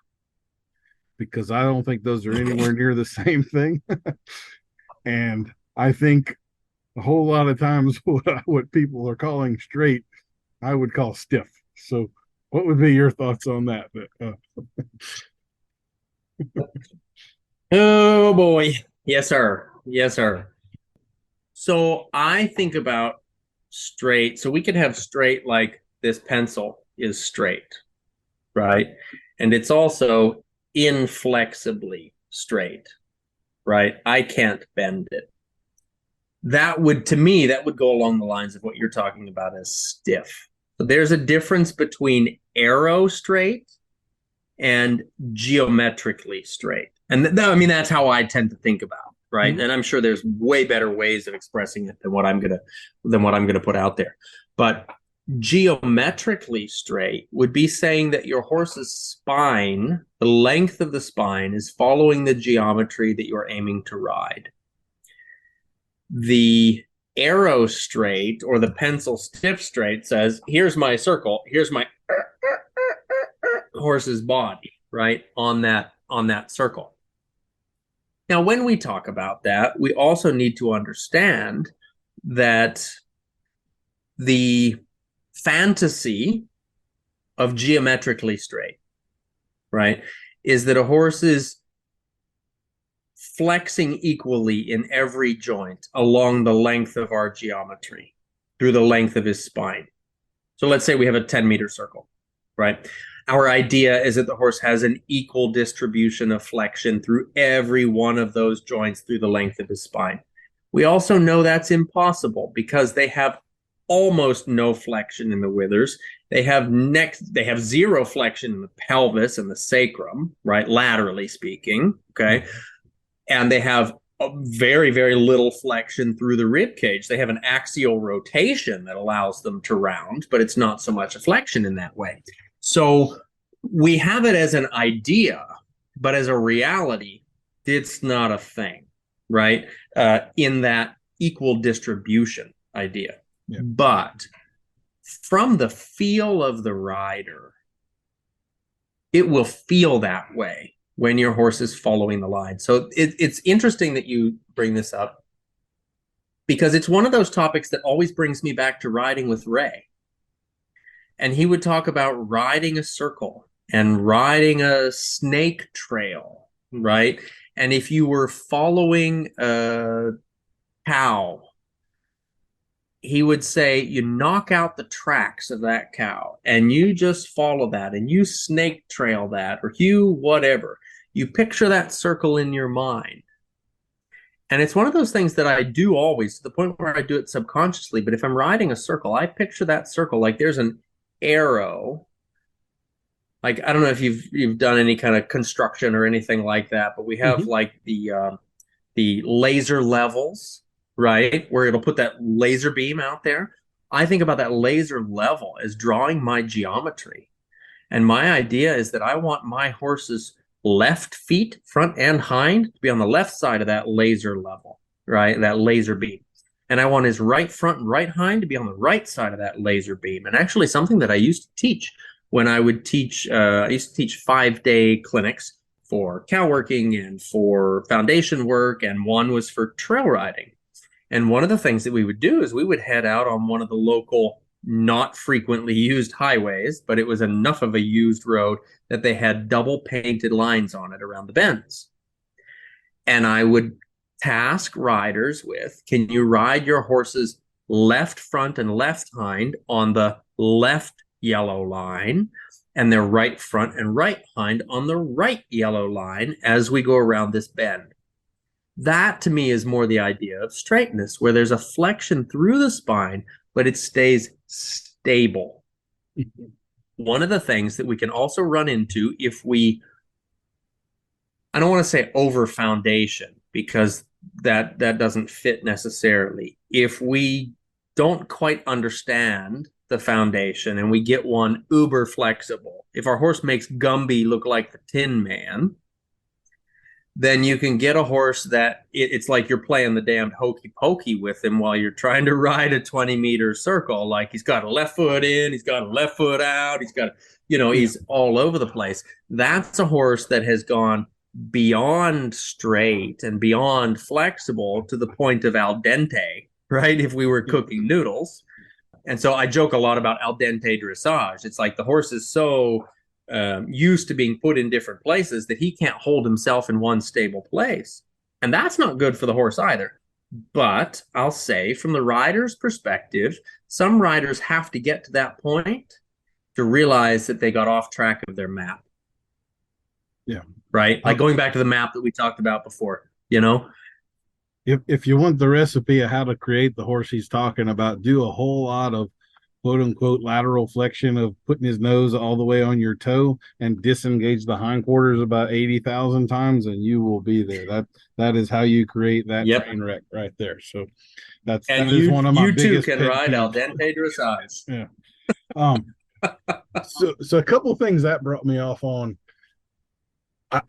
because I don't think those are anywhere near the same thing. And I think a whole lot of times what people are calling straight, I would call stiff. So what would be your thoughts on that? Oh boy. Yes, sir. Yes, sir. So I think about straight. So we could have straight like this pencil is straight, right? And it's also inflexibly straight, right? I can't bend it. To me, that would go along the lines of what you're talking about as stiff. So there's a difference between arrow straight and geometrically straight. And that's how I tend to think about, right? And I'm sure there's way better ways of expressing it than what I'm gonna put out there. But geometrically straight would be saying that your horse's spine, the length of the spine, is following the geometry that you're aiming to ride. The arrow straight or the pencil stiff straight says, here's my circle, here's my horse's body, right, on that circle. Now, when we talk about that, we also need to understand that the fantasy of geometrically straight, right, is that a horse is flexing equally in every joint along the length of our geometry through the length of his spine. So let's say we have a 10-meter circle, right? Our idea is that the horse has an equal distribution of flexion through every one of those joints through the length of his spine. We also know that's impossible because they have almost no flexion in the withers. They have zero flexion in the pelvis and the sacrum, right? Laterally speaking, okay? And they have a very, very little flexion through the rib cage. They have an axial rotation that allows them to round, but it's not so much a flexion in that way. So we have it as an idea, but as a reality, it's not a thing, right? In that equal distribution idea. Yeah. But from the feel of the rider, it will feel that way when your horse is following the line. So it's interesting that you bring this up, because it's one of those topics that always brings me back to riding with Ray. And he would talk about riding a circle and riding a snake trail, right? And if you were following a cow, he would say you knock out the tracks of that cow and you just follow that and you snake trail that, or you whatever. You picture that circle in your mind. And it's one of those things that I do always, to the point where I do it subconsciously. But if I'm riding a circle, I picture that circle like there's an arrow. Like, I don't know if you've done any kind of construction or anything like that, but we have like the laser levels, right? Where it'll put that laser beam out there. I think about that laser level as drawing my geometry. And my idea is that I want my horse's left feet, front and hind, to be on the left side of that laser level, right? That laser beam. And I want his right front and right hind to be on the right side of that laser beam. And actually, something that I used to teach when I would teach, I used to teach 5-day clinics for cow working and for foundation work, and one was for trail riding. And one of the things that we would do is we would head out on one of the local, not frequently used highways, but it was enough of a used road that they had double painted lines on it around the bends. And I would task riders with, can you ride your horse's left front and left hind on the left yellow line, and their right front and right hind on the right yellow line as we go around this bend? That to me is more the idea of straightness, where there's a flexion through the spine, but it stays stable. One of the things that we can also run into if we, I don't want to say over foundation, because that doesn't fit necessarily. If we don't quite understand the foundation and we get one uber flexible, if our horse makes Gumby look like the Tin Man, then you can get a horse that it's like you're playing the damned hokey pokey with him while you're trying to ride a 20-meter circle. Like he's got a left foot in, he's got a left foot out, he's got, he's all over the place. That's a horse that has gone beyond straight and beyond flexible to the point of al dente, right? If we were cooking noodles. And so I joke a lot about al dente dressage. It's like the horse is so used to being put in different places that he can't hold himself in one stable place. And that's not good for the horse either. But I'll say, from the rider's perspective, some riders have to get to that point to realize that they got off track of their map. Yeah. Right? Like going back to the map that we talked about before, If you want the recipe of how to create the horse he's talking about, do a whole lot of quote unquote lateral flexion of putting his nose all the way on your toe and disengage the hindquarters about 80,000 times, and you will be there. That is how you create that train wreck right there. So that is one of my biggest. You too can ride al dente dressage. Yeah. So a couple of things that brought me off on.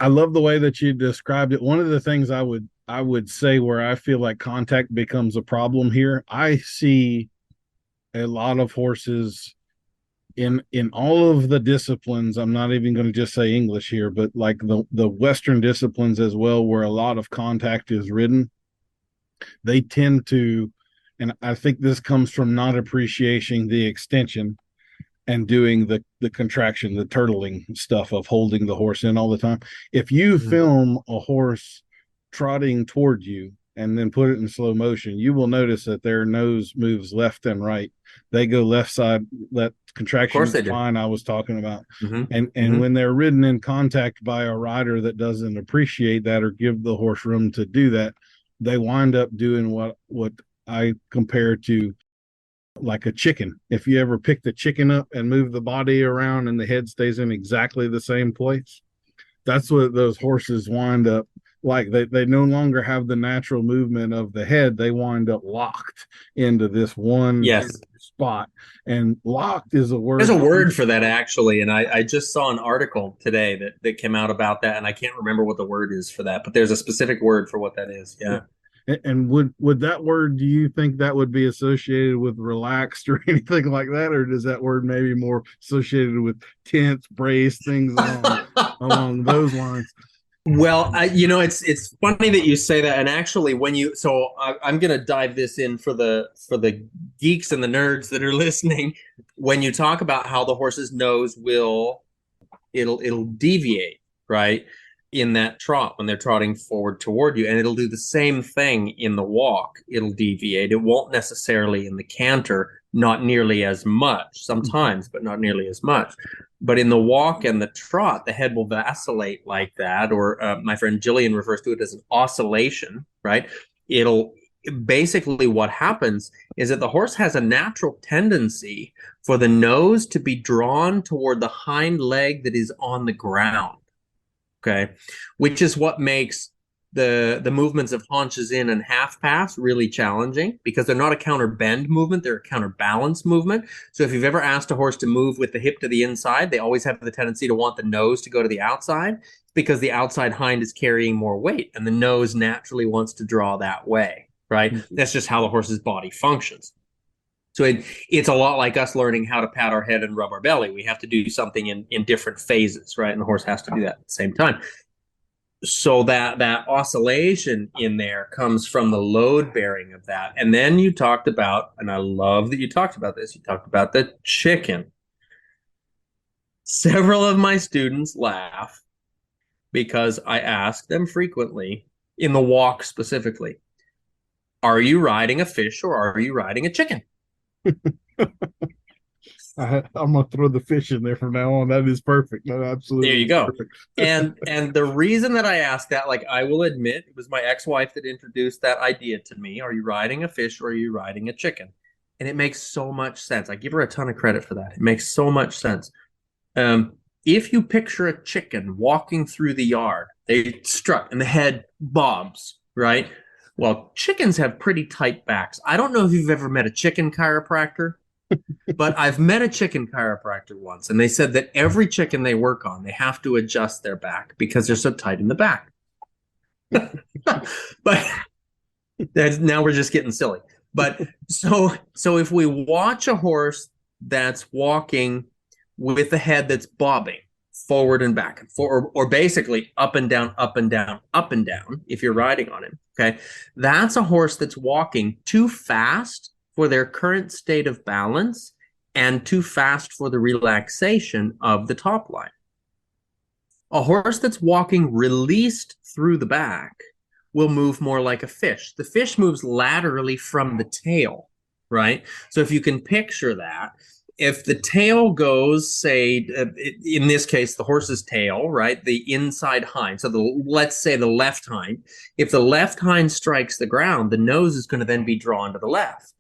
I love the way that you described it. One of the things I would say where I feel like contact becomes a problem here, I see a lot of horses in all of the disciplines. I'm not even going to just say English here, but like the Western disciplines as well, where a lot of contact is ridden. They tend to, and I think this comes from not appreciating the extension and doing the contraction, the turtling stuff of holding the horse in all the time. If you film a horse trotting toward you and then put it in slow motion, you will notice that their nose moves left and right. They go left side, that contraction spine I was talking about. And when they're ridden in contact by a rider that doesn't appreciate that or give the horse room to do that, they wind up doing what I compare to like a chicken. If you ever pick the chicken up and move the body around and the head stays in exactly the same place, that's what those horses wind up like. They no longer have the natural movement of the head. They wind up locked into this one spot. And locked is a word. There's a word for that, actually. And I just saw an article today that came out about that, and I can't remember what the word is for that, but there's a specific word for what that is. Yeah. And would that word, do you think that would be associated with relaxed or anything like that? Or does that word maybe more associated with tense, brace, things along those lines? Well, it's funny that you say that. And actually, I'm going to dive this in for the geeks and the nerds that are listening. When you talk about how the horse's nose it'll deviate, right? In that trot when they're trotting forward toward you, and it'll do the same thing in the walk. It'll deviate. It won't necessarily in the canter, not nearly as much sometimes, but not nearly as much. But in the walk and the trot, the head will vacillate like that, or my friend Jillian refers to it as an oscillation, right? It'll basically, what happens is that the horse has a natural tendency for the nose to be drawn toward the hind leg that is on the ground. Okay, which is what makes the movements of haunches in and half pass really challenging because they're not a counter bend movement, they're a counterbalance movement. So if you've ever asked a horse to move with the hip to the inside, they always have the tendency to want the nose to go to the outside because the outside hind is carrying more weight and the nose naturally wants to draw that way, right? Mm-hmm. That's just how the horse's body functions. So it's a lot like us learning how to pat our head and rub our belly. We have to do something in different phases, right? And the horse has to do that at the same time. So that oscillation in there comes from the load bearing of that. And then you talked about, and I love that you talked about this, you talked about the chicken. Several of my students laugh because I ask them frequently, in the walk specifically, are you riding a fish or are you riding a chicken? I'm gonna throw the fish in there from now on. That is perfect. No, absolutely. There you go. Perfect. and the reason that I asked that, like, I will admit, it was my ex-wife that introduced that idea to me. Are you riding a fish or are you riding a chicken? And it makes so much sense. I give her a ton of credit for that. It makes so much sense. If you picture a chicken walking through the yard, they strut and the head bobs, right? Well, chickens have pretty tight backs. I don't know if you've ever met a chicken chiropractor, but I've met a chicken chiropractor once, and they said that every chicken they work on, they have to adjust their back because they're so tight in the back. But now we're just getting silly. But so if we watch a horse that's walking with a head that's bobbing forward and back, or basically up and down, up and down, up and down, if you're riding on him, okay, that's a horse that's walking too fast for their current state of balance and too fast for the relaxation of the top line. A horse that's walking released through the back will move more like a fish. The fish moves laterally from the tail, right? So if you can picture that, if the tail goes, say, in this case, the horse's tail, right, the inside hind, so let's say the left hind, if the left hind strikes the ground, the nose is going to then be drawn to the left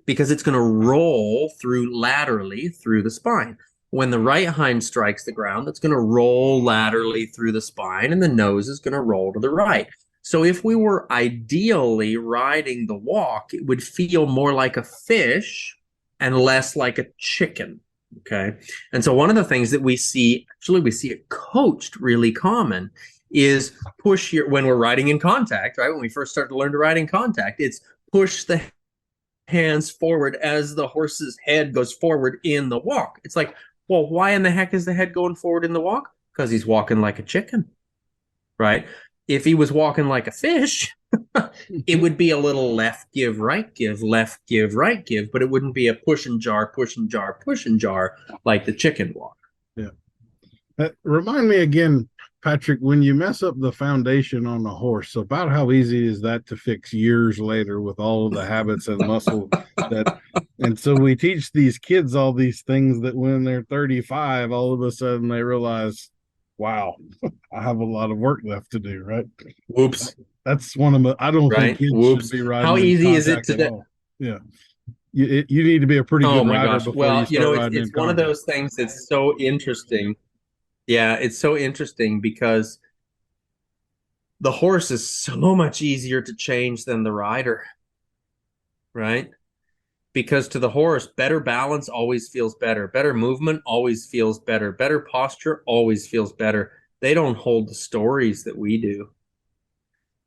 because it's going to roll through laterally through the spine. When the right hind strikes the ground, it's going to roll laterally through the spine and the nose is going to roll to the right. So if we were ideally riding the walk, it would feel more like a fish and less like a chicken, okay? And so one of the things that we see it coached really common is when we're riding in contact, right? When we first start to learn to ride in contact, it's push the hands forward as the horse's head goes forward in the walk. It's like, well, why in the heck is the head going forward in the walk? Because he's walking like a chicken, right? If he was walking like a fish, it would be a little left give, right give, left give, right give, but it wouldn't be a push and jar, push and jar, push and jar like the chicken walk. Yeah. Remind me again, Patrick, when you mess up the foundation on a horse, about how easy is that to fix years later with all of the habits and muscle and so we teach these kids all these things that when they're 35, all of a sudden they realize, wow, I have a lot of work left to do, right? Whoops. That's one of the, I don't think kids should be riding. How easy is it today? Yeah. You need to be a pretty good rider before you start riding. It's one of those things that's so interesting. Yeah, it's so interesting because the horse is so much easier to change than the rider, right? Because to the horse, better balance always feels better. Better movement always feels better. Better posture always feels better. They don't hold the stories that we do.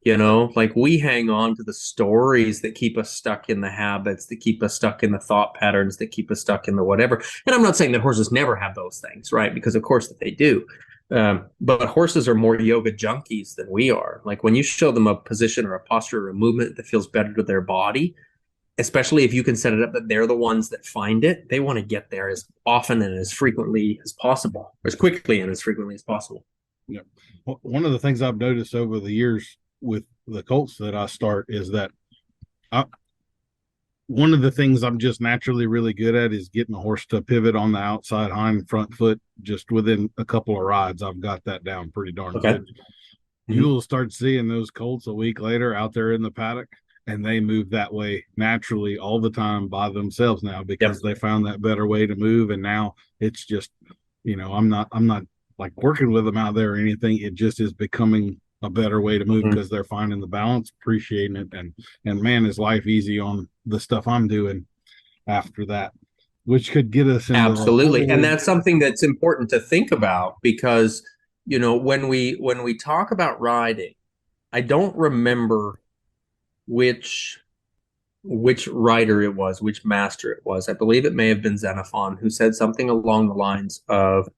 You know, like we hang on to the stories that keep us stuck in the habits, that keep us stuck in the thought patterns, that keep us stuck in the whatever. And I'm not saying that horses never have those things, right? Because of course that they do. But horses are more yoga junkies than we are. Like when you show them a position or a posture or a movement that feels better to their body, especially if you can set it up that they're the ones that find it, they want to get there as often and as frequently as possible, as quickly and as frequently as possible. Yeah. One of the things I've noticed over the years with the colts that I start is that one of the things I'm just naturally really good at is getting a horse to pivot on the outside hind front foot just within a couple of rides. I've got that down pretty darn good. Mm-hmm. You'll start seeing those colts a week later out there in the paddock, and they move that way naturally all the time by themselves now because they found that better way to move. And now it's just, you know, I'm not like working with them out there or anything. It just is becoming a better way to move Mhm. because they're finding the balance, appreciating it, and man, is life easy on the stuff I'm doing after that, which could get us into the Absolutely. And whole. that's something that's important to think about because, when we talk about riding, I don't remember which which writer it was, which master it was. I believe it may have been Xenophon who said something along the lines of,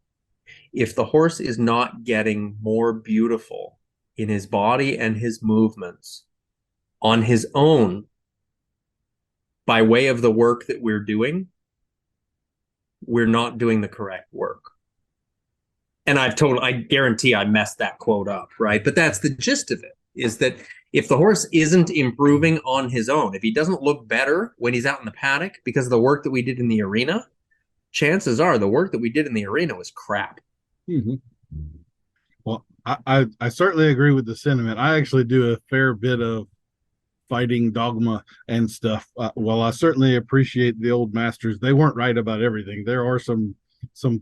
if the horse is not getting more beautiful in his body and his movements on his own by way of the work that we're doing, we're not doing the correct work. And I guarantee I messed that quote up, right? But that's the gist of it, is that if the horse isn't improving on his own, if he doesn't look better when he's out in the paddock because of the work that we did in the arena, chances are the work that we did in the arena was crap. Mhm. Well, I certainly agree with the sentiment. I actually do a fair bit of fighting dogma and stuff. Well, I certainly appreciate the old masters. They weren't right about everything. There are some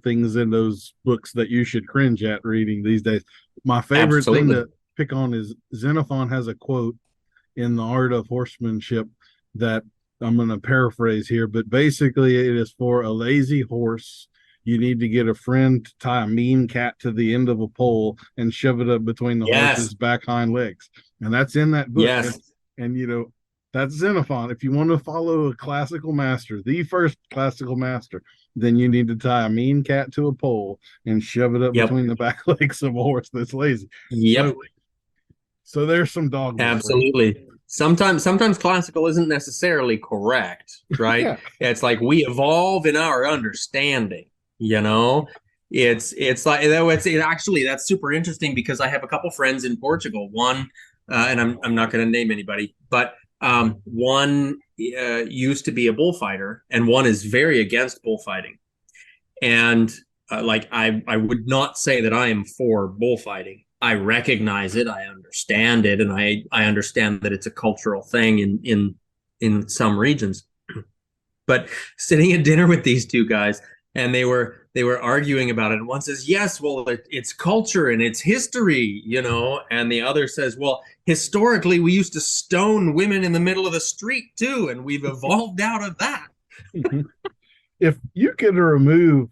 things in those books that you should cringe at reading these days. My favorite thing Absolutely. to pick on is Xenophon has a quote in the art of horsemanship that I'm going to paraphrase here, but basically it is for a lazy horse. You need to get a friend to tie a mean cat to the end of a pole and shove it up between the Yes. horse's back hind legs. And that's in that book. Yes. And that's Xenophon. If you want to follow a classical master, the first classical master, then you need to tie a mean cat to a pole and shove it up Yep. between the back legs of a horse that's lazy. Yep. So there's some dogma for you. Absolutely. Sometimes classical isn't necessarily correct, right? Yeah. It's like we evolve in our understanding, you know? It's like actually that's super interesting because I have a couple friends in Portugal. One and I'm not going to name anybody, but one used to be a bullfighter and one is very against bullfighting. And like I would not say that I am for bullfighting. I recognize it, I understand it, and I understand that it's a cultural thing in some regions. But sitting at dinner with these two guys, and they were arguing about it, and one says, "Yes, well, it's culture and it's history, and the other says, "Well, historically, we used to stone women in the middle of the street too, and we've evolved out of that." If you could remove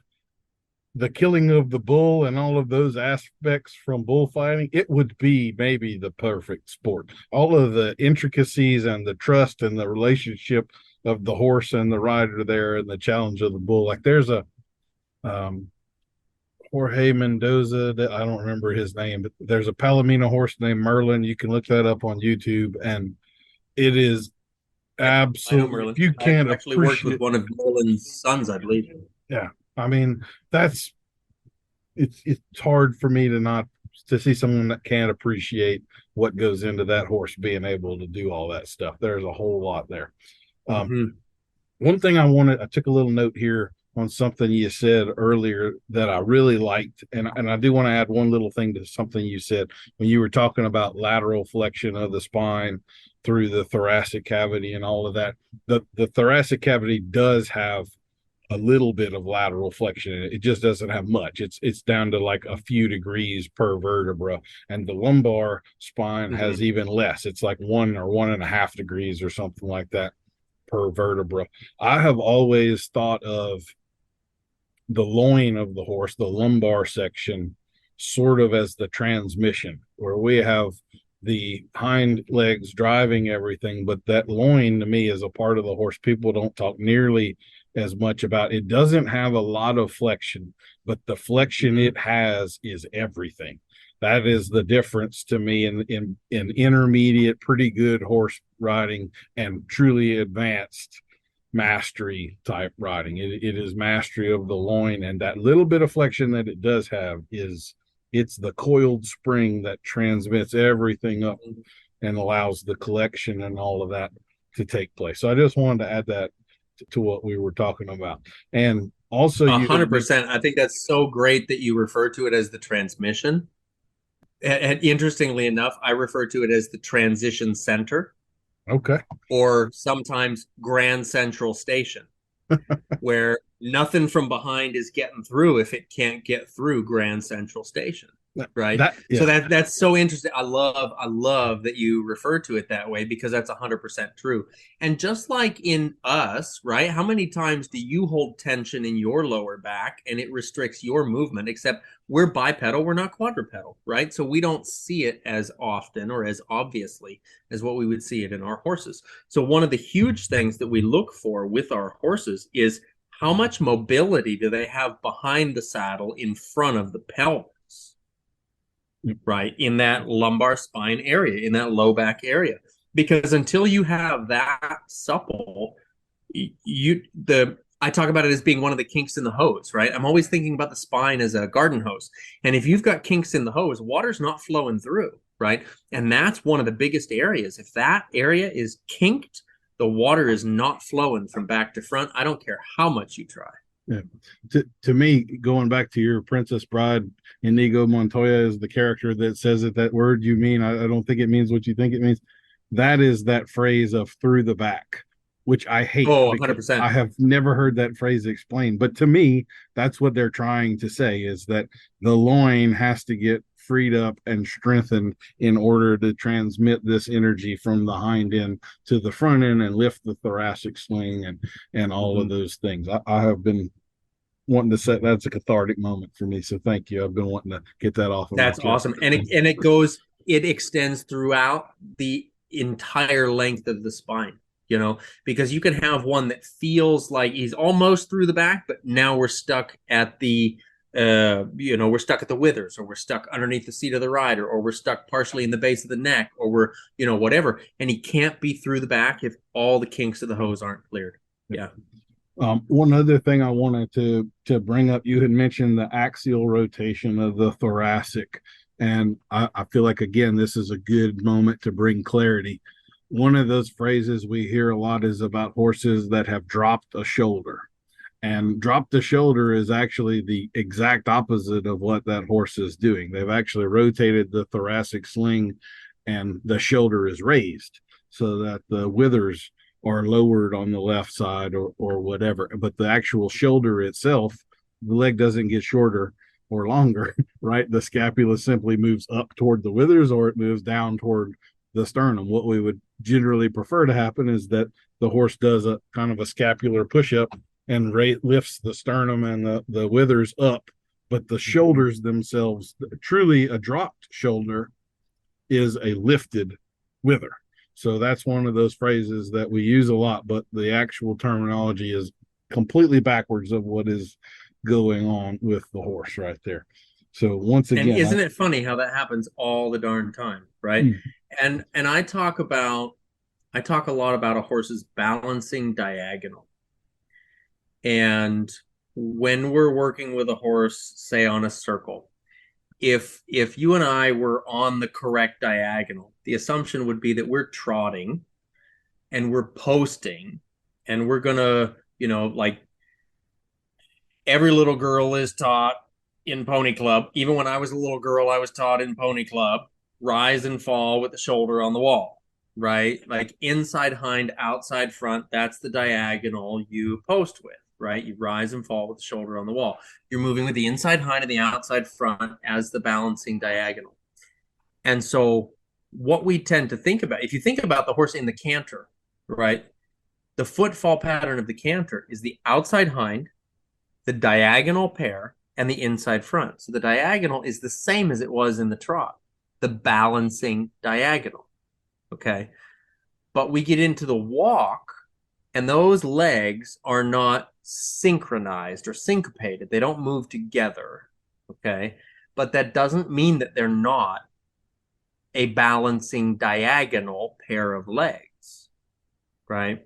the killing of the bull and all of those aspects from bullfighting, it would be maybe the perfect sport. All of the intricacies and the trust and the relationship of the horse and the rider there and the challenge of the bull. Like there's a Jorge Mendoza, that I don't remember his name, but there's a Palomino horse named Merlin. You can look that up on YouTube, and it is Yep, I know absolutely, Merlin. if you I can't actually worked with appreciate. one of Merlin's sons, I believe. Yeah, I mean, that's it's hard for me to see someone that can't appreciate what goes into that horse being able to do all that stuff. There's a whole lot there. Um, Mhm. One thing I took a little note here on something you said earlier that I really liked, and I do want to add one little thing to something you said when you were talking about lateral flexion of the spine through the thoracic cavity and all of that. The thoracic cavity does have a little bit of lateral flexion. It just doesn't have much. It's down to like a few degrees per vertebra, and the lumbar spine has Mhm. even less. It's like 1 or 1.5 degrees or something like that per vertebra. I have always thought of the loin of the horse, the lumbar section, sort of as the transmission, where we have the hind legs driving everything, but that loin to me is a part of the horse people don't talk nearly as much about. It doesn't have a lot of flexion, but the flexion Mhm. it has is everything. That is the difference to me in intermediate, pretty good horse riding and truly advanced mastery type riding. It is mastery of the loin, and that little bit of flexion that it does have it's the coiled spring that transmits everything up and allows the collection and all of that to take place. So I just wanted to add that to what we were talking about. And also A you had hundred mentioned. percent. I think that's so great that you refer to it as the transmission. And interestingly enough, I refer to it as the transition center Okay. or sometimes Grand Central Station, where nothing from behind is getting through if it can't get through Grand Central Station. Right. Yeah. So that's so interesting. I love that you refer to it that way, because that's 100% true. And just like in us, right? How many times do you hold tension in your lower back and it restricts your movement? Except we're bipedal, we're not quadrupedal, right? So we don't see it as often or as obviously as what we would see it in our horses. So one of the huge things that we look for with our horses is how much mobility do they have behind the saddle in front of the pelvis? Right, in that lumbar spine area, in that low back area. Because until you have that supple, I talk about it as being one of the kinks in the hose, right? I'm always thinking about the spine as a garden hose. And if you've got kinks in the hose, water's not flowing through, right? And that's one of the biggest areas. If that area is kinked, the water is not flowing from back to front. I don't care how much you try. Yeah. To me, going back to your Princess Bride, Inigo Montoya is the character that says it. That word you mean, I don't think it means what you think it means. That is that phrase of through the back, which I hate. Oh, because 100%. I have never heard that phrase explained. But to me, that's what they're trying to say, is that the loin has to get freed up and strengthened in order to transmit this energy from the hind end to the front end and lift the thoracic sling and all of those things. I have been wanting to set that's a cathartic moment for me. So thank you. I've been wanting to get that off of my That's chest. awesome. And it extends throughout the entire length of the spine, because you can have one that feels like he's almost through the back, but now we're stuck at the we're stuck at the withers, or we're stuck underneath the seat of the rider, or we're stuck partially in the base of the neck, or we're, whatever. And he can't be through the back if all the kinks of the hose aren't cleared. Yeah. One other thing I wanted to bring up, you had mentioned the axial rotation of the thoracic, and I feel like, again, this is a good moment to bring clarity. One of those phrases we hear a lot is about horses that have dropped a shoulder, and dropped the shoulder is actually the exact opposite of what that horse is doing. They've actually rotated the thoracic sling, and the shoulder is raised so that the withers are lowered on the left side, or whatever. But the actual shoulder itself, the leg doesn't get shorter or longer, right? The scapula simply moves up toward the withers, or it moves down toward the sternum. What we would generally prefer to happen is that the horse does a kind of a scapular push-up and lifts the sternum and the withers up. But the shoulders themselves, truly a dropped shoulder is a lifted wither. So that's one of those phrases that we use a lot, but the actual terminology is completely backwards of what is going on with the horse right there. So once again, and isn't it funny how that happens all the darn time, right? And I talk a lot about a horse's balancing diagonal. And when we're working with a horse, say on a circle, if you and I were on the correct diagonal, the assumption would be that we're trotting and we're posting, and we're gonna, like every little girl is taught in pony club. Even when I was a little girl, I was taught in pony club, rise and fall with the shoulder on the wall, right? Like inside hind, outside front, that's the diagonal you post with. Right? You rise and fall with the shoulder on the wall. You're moving with the inside hind and the outside front as the balancing diagonal. And so what we tend to think about, if you think about the horse in the canter, right? The footfall pattern of the canter is the outside hind, the diagonal pair, and the inside front. So the diagonal is the same as it was in the trot, the balancing diagonal. Okay. But we get into the walk, and those legs are not synchronized or syncopated. They don't move together. Okay. But that doesn't mean that they're not a balancing diagonal pair of legs. Right.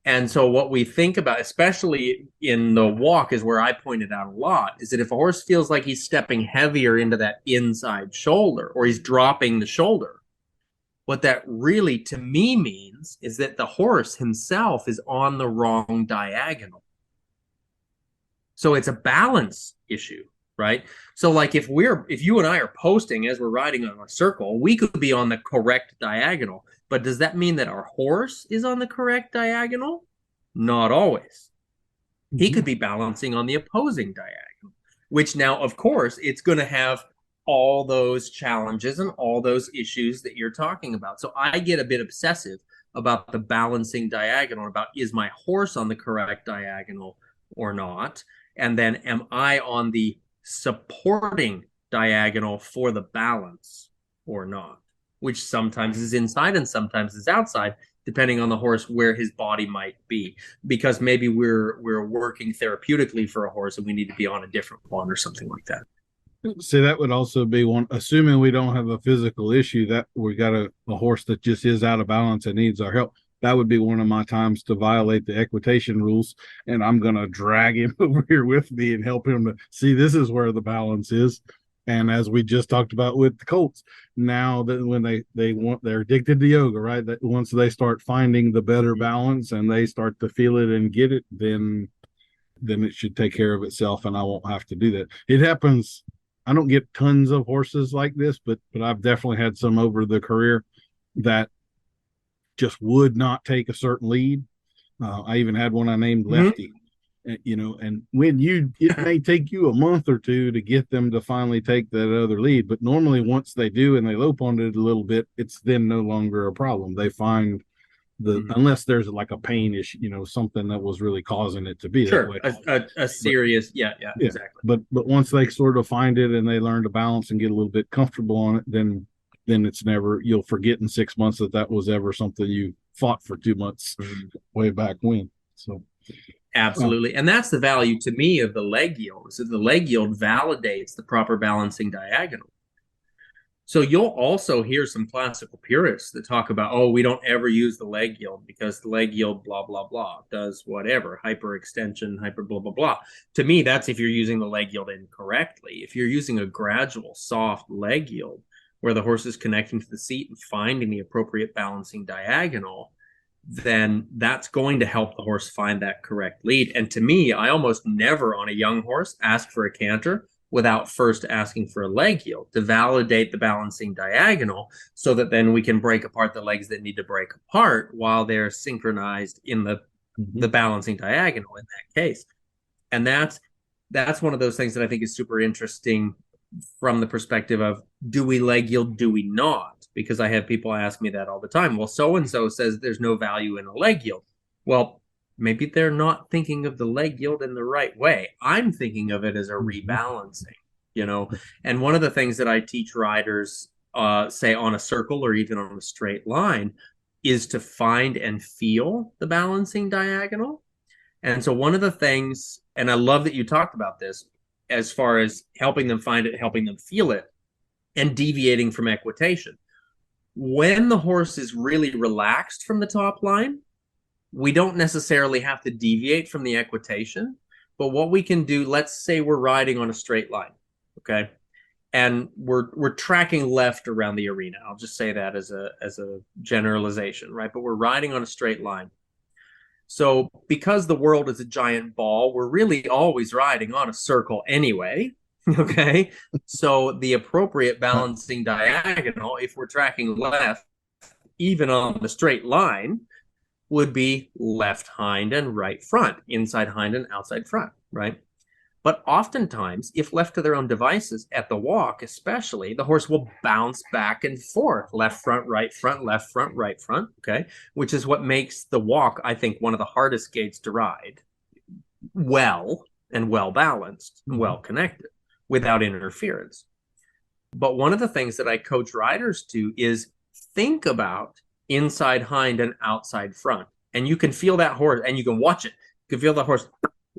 And so what we think about, especially in the walk, is where I pointed out a lot, is that if a horse feels like he's stepping heavier into that inside shoulder, or he's dropping the shoulder, what that really, to me, means is that the horse himself is on the wrong diagonal. So it's a balance issue, right? So like if you and I are posting as we're riding on a circle, we could be on the correct diagonal. But does that mean that our horse is on the correct diagonal? Not always. He could be balancing on the opposing diagonal, which now, of course, it's going to have all those challenges and all those issues that you're talking about. So I get a bit obsessive about the balancing diagonal, about is my horse on the correct diagonal or not? And then am I on the supporting diagonal for the balance or not? Which sometimes is inside and sometimes is outside, depending on the horse where his body might be. Because maybe we're working therapeutically for a horse and we need to be on a different one or something like that. See, that would also be one, assuming we don't have a physical issue, that we got a horse that just is out of balance and needs our help. That would be one of my times to violate the equitation rules. And I'm going to drag him over here with me and help him to see this is where the balance is. And as we just talked about with the colts, now that when they're addicted to yoga, right? That once they start finding the better balance and they start to feel it and get it, then it should take care of itself and I won't have to do that. It happens. I don't get tons of horses like this, but I've definitely had some over the career that just would not take a certain lead. I even had one I named Lefty, and when it may take you a month or two to get them to finally take that other lead, but normally once they do and they lope on it a little bit, it's then no longer a problem. They find unless there's like a pain issue, something that was really causing it to be that way. A serious, yeah, exactly. But once they sort of find it and they learn to balance and get a little bit comfortable on it, then it's never, you'll forget in 6 months that was ever something you fought for 2 months way back when. So absolutely. And that's the value to me of the leg yield. So the leg yield validates the proper balancing diagonal. So you'll also hear some classical purists that talk about, oh, we don't ever use the leg yield because the leg yield, blah, blah, blah, does whatever, hyperextension, hyper blah, blah, blah. To me, that's if you're using the leg yield incorrectly. If you're using a gradual, soft leg yield where the horse is connecting to the seat and finding the appropriate balancing diagonal, then that's going to help the horse find that correct lead. And to me, I almost never on a young horse ask for a canter without first asking for a leg yield to validate the balancing diagonal so that then we can break apart the legs that need to break apart while they're synchronized in the balancing diagonal in that case. And that's one of those things that I think is super interesting from the perspective of, do we leg yield, do we not? Because I have people ask me that all the time. Well, so-and-so says there's no value in a leg yield. Well, maybe they're not thinking of the leg yield in the right way. I'm thinking of it as a rebalancing, And one of the things that I teach riders, say on a circle or even on a straight line, is to find and feel the balancing diagonal. And so one of the things, and I love that you talked about this, as far as helping them find it, helping them feel it, and deviating from equitation. When the horse is really relaxed from the top line, we don't necessarily have to deviate from the equitation, but what we can do, let's say we're riding on a straight line, okay? And we're tracking left around the arena. I'll just say that as a generalization, right? But we're riding on a straight line. So because the world is a giant ball, we're really always riding on a circle anyway, okay? So the appropriate balancing diagonal, if we're tracking left, even on the straight line, would be left hind and right front, inside hind and outside front, right? But oftentimes, if left to their own devices, at the walk especially, the horse will bounce back and forth, left front, right front, left front, right front, okay? Which is what makes the walk, I think, one of the hardest gaits to ride well and well balanced and well connected without interference. But one of the things that I coach riders to is think about inside hind and outside front. And you can feel that horse, and you can watch it. You can feel the horse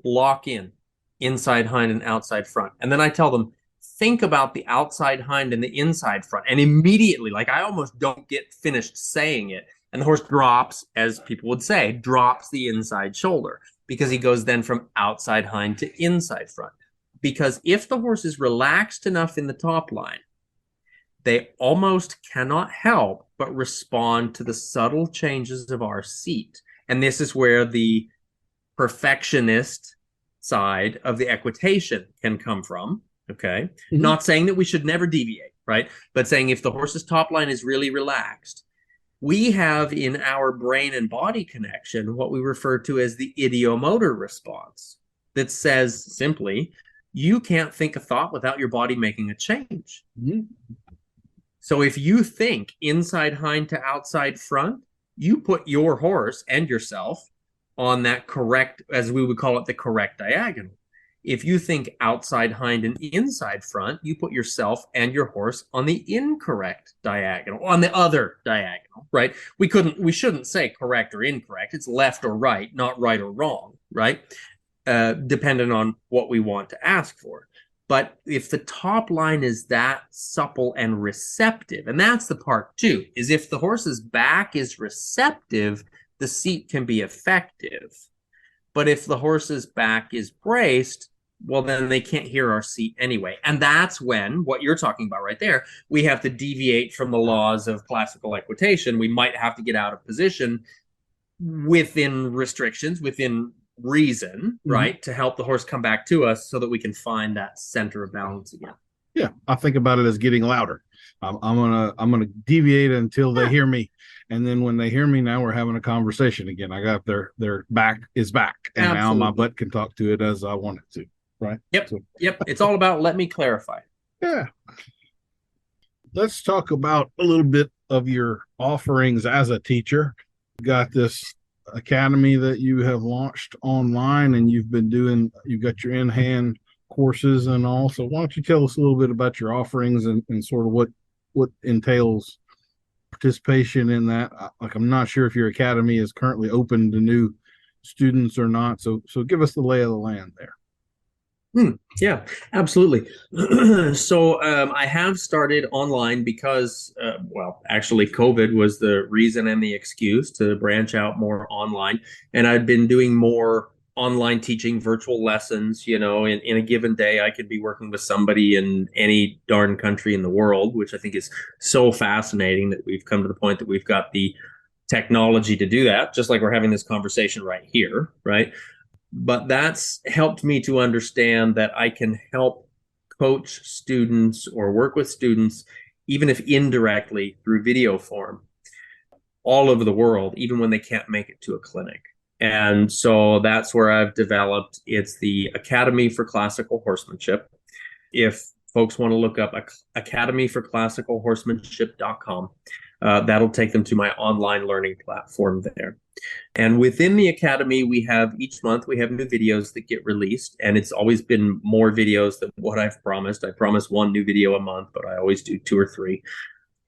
lock in inside hind and outside front. And then I tell them, think about the outside hind and the inside front. And immediately, like I almost don't get finished saying it, and the horse drops, as people would say, drops the inside shoulder, because he goes then from outside hind to inside front. Because if the horse is relaxed enough in the top line, they almost cannot help but respond to the subtle changes of our seat. And this is where the perfectionist side of the equitation can come from, okay? Not saying that we should never deviate, right? But saying if the horse's top line is really relaxed, we have in our brain and body connection what we refer to as the ideomotor response that says simply, you can't think a thought without your body making a change. Mm-hmm. So if you think inside hind to outside front, you put your horse and yourself on that correct, as we would call it, the correct diagonal. If you think outside hind and inside front, you put yourself and your horse on the incorrect diagonal, on the other diagonal, right? We shouldn't say correct or incorrect. It's left or right, not right or wrong, right? Depending on what we want to ask for. But if the top line is that supple and receptive, and that's the part too, is if the horse's back is receptive, the seat can be effective. But if the horse's back is braced, well, then they can't hear our seat anyway. And that's when, what you're talking about right there, we have to deviate from the laws of classical equitation. We might have to get out of position within restrictions, within reason, right, to help the horse come back to us so that we can find that center of balance again. Yeah, I think about it as getting louder. I'm gonna deviate until they hear me, and then when they hear me, now we're having a conversation again. I got their back is back, and now my butt can talk to it as I want it to. Right. Yep. So, yep. It's all about let me clarify. Yeah. Let's talk about a little bit of your offerings as a teacher. You got this academy that you have launched online, and you've got your in-hand courses and all. So why don't you tell us a little bit about your offerings and sort of what entails participation in that? Like, I'm not sure if your academy is currently open to new students or not. So give us the lay of the land there. Yeah, absolutely. So I have started online because, actually COVID was the reason and the excuse to branch out more online. And I'd been doing more online teaching, virtual lessons. In a given day, I could be working with somebody in any darn country in the world, which I think is so fascinating that we've come to the point that we've got the technology to do that, just like we're having this conversation right here, right? But that's helped me to understand that I can help coach students or work with students, even if indirectly through video form, all over the world, even when they can't make it to a clinic. And so that's where I've developed. It's the Academy for Classical Horsemanship. If folks want to look up academyforclassicalhorsemanship.com, that'll take them to my online learning platform there. And within the academy, each month we have new videos that get released, and it's always been more videos than what I've promised. I promise one new video a month, but I always do 2 or 3.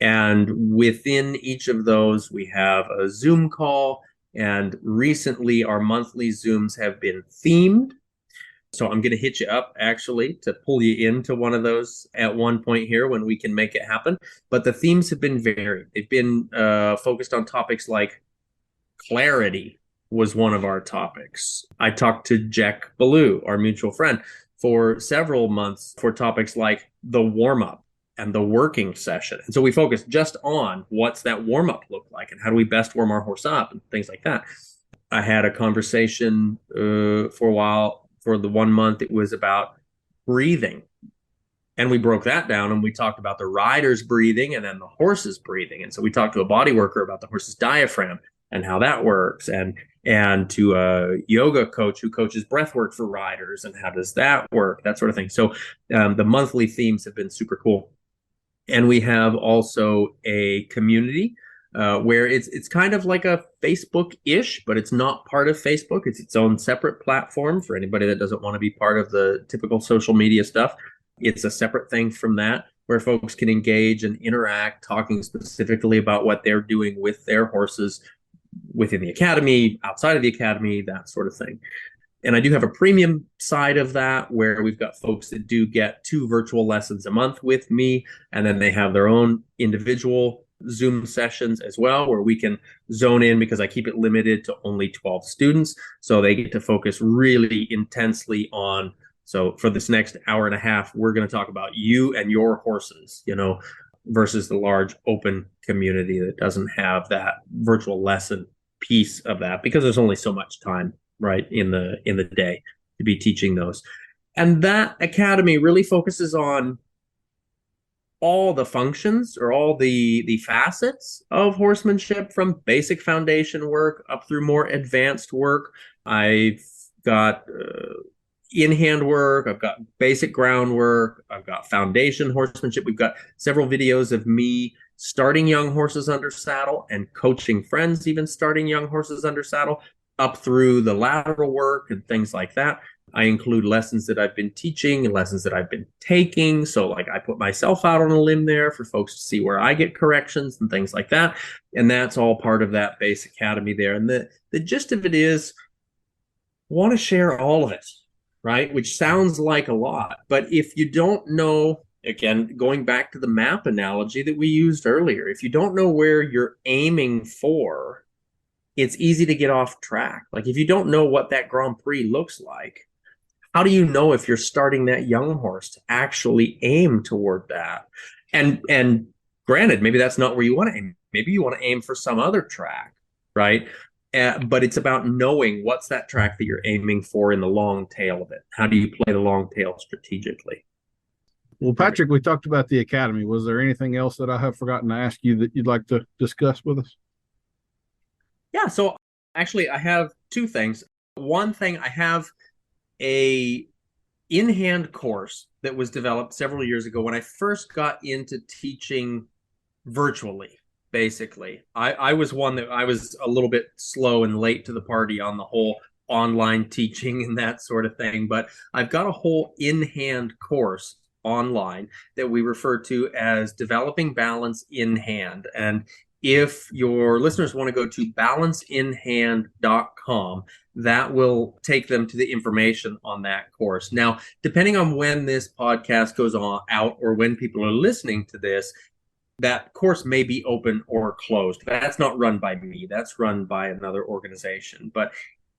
And within each of those, we have a Zoom call, and recently our monthly Zooms have been themed. So I'm going to hit you up actually to pull you into one of those at one point here when we can make it happen. But the themes have been varied. They've been focused on topics like clarity was one of our topics. I talked to Jack Ballou, our mutual friend, for several months for topics like the warm-up and the working session. And so we focused just on what's that warm-up look like and how do we best warm our horse up and things like that. I had a conversation for a while. For the 1 month, it was about breathing. And we broke that down and we talked about the rider's breathing and then the horse's breathing. And so we talked to a body worker about the horse's diaphragm and how that works, and to a yoga coach who coaches breath work for riders and how does that work, that sort of thing. So the monthly themes have been super cool. And we have also a community where it's kind of like a Facebook-ish, but it's not part of Facebook. It's its own separate platform for anybody that doesn't want to be part of the typical social media stuff. It's a separate thing from that, where folks can engage and interact, talking specifically about what they're doing with their horses within the academy, outside of the academy, that sort of thing. And I do have a premium side of that where we've got folks that do get 2 virtual lessons a month with me, and then they have their own individual Zoom sessions as well, where we can zone in because I keep it limited to only 12 students. So they get to focus really intensely on, so for this next hour and a half, we're going to talk about you and your horses, versus the large open community that doesn't have that virtual lesson piece of that, because there's only so much time, right, in the day to be teaching those. And that academy really focuses on all the functions or all the facets of horsemanship, from basic foundation work up through more advanced work. I've got in-hand work, I've got basic groundwork, I've got foundation horsemanship. We've got several videos of me starting young horses under saddle and coaching friends even starting young horses under saddle, up through the lateral work and things like that. I include lessons that I've been teaching and lessons that I've been taking. So like I put myself out on a limb there for folks to see where I get corrections and things like that. And that's all part of that base academy there. And the gist of it is, want to share all of it, right? Which sounds like a lot. But if you don't know, again, going back to the map analogy that we used earlier, if you don't know where you're aiming for, it's easy to get off track. Like if you don't know what that Grand Prix looks like, how do you know if you're starting that young horse to actually aim toward that? And granted, maybe that's not where you want to aim. Maybe you want to aim for some other track, right? But it's about knowing what's that track that you're aiming for in the long tail of it. How do you play the long tail strategically? Well, Patrick, we talked about the academy. Was there anything else that I have forgotten to ask you that you'd like to discuss with us? Yeah, so actually I have two things. One thing, I have a in-hand course that was developed several years ago when I first got into teaching virtually. Basically, I was one that I was a little bit slow and late to the party on the whole online teaching and that sort of thing. But I've got a whole in-hand course online that we refer to as Developing Balance in Hand. And if your listeners want to go to balanceinhand.com, that will take them to the information on that course. Now, depending on when this podcast goes on out or when people are listening to this, that course may be open or closed. That's not run by me. That's run by another organization. But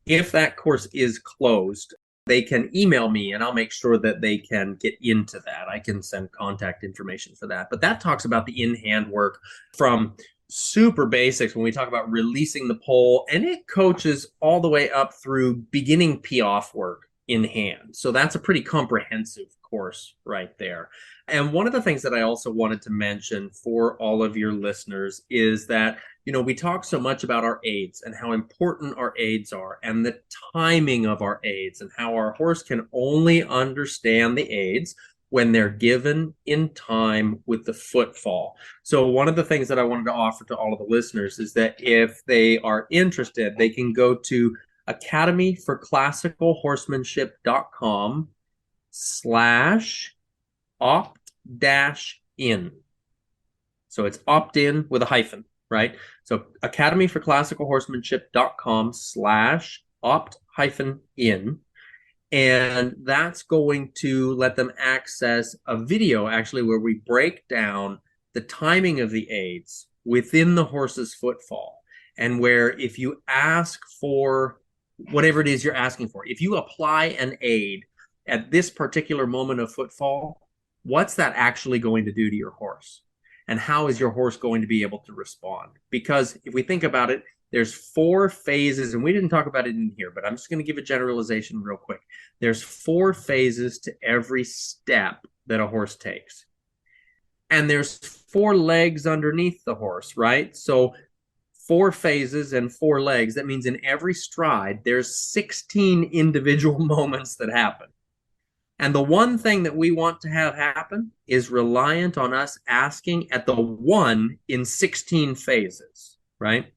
if that course is closed, they can email me and I'll make sure that they can get into that. I can send contact information for that. But that talks about the in-hand work from super basics when we talk about releasing the pole, and it coaches all the way up through beginning pee-off work in hand. So that's a pretty comprehensive course right there. And one of the things that I also wanted to mention for all of your listeners is that, you know, we talk so much about our aids and how important our aids are and the timing of our aids and how our horse can only understand the aids when they're given in time with the footfall. So one of the things that I wanted to offer to all of the listeners is that if they are interested, they can go to academyforclassicalhorsemanship.com/opt-in. So it's opt-in with a hyphen, right? So academyforclassicalhorsemanship.com/opt-in. And that's going to let them access a video actually where we break down the timing of the aids within the horse's footfall. And where if you ask for whatever it is you're asking for, if you apply an aid at this particular moment of footfall, what's that actually going to do to your horse? And how is your horse going to be able to respond? Because if we think about it, there's 4 phases, and we didn't talk about it in here, but I'm just going to give a generalization real quick. There's 4 phases to every step that a horse takes. And there's 4 legs underneath the horse, right? So 4 phases and 4 legs. That means in every stride, there's 16 individual moments that happen. And the one thing that we want to have happen is reliant on us asking at the 1 in 16 phases, right?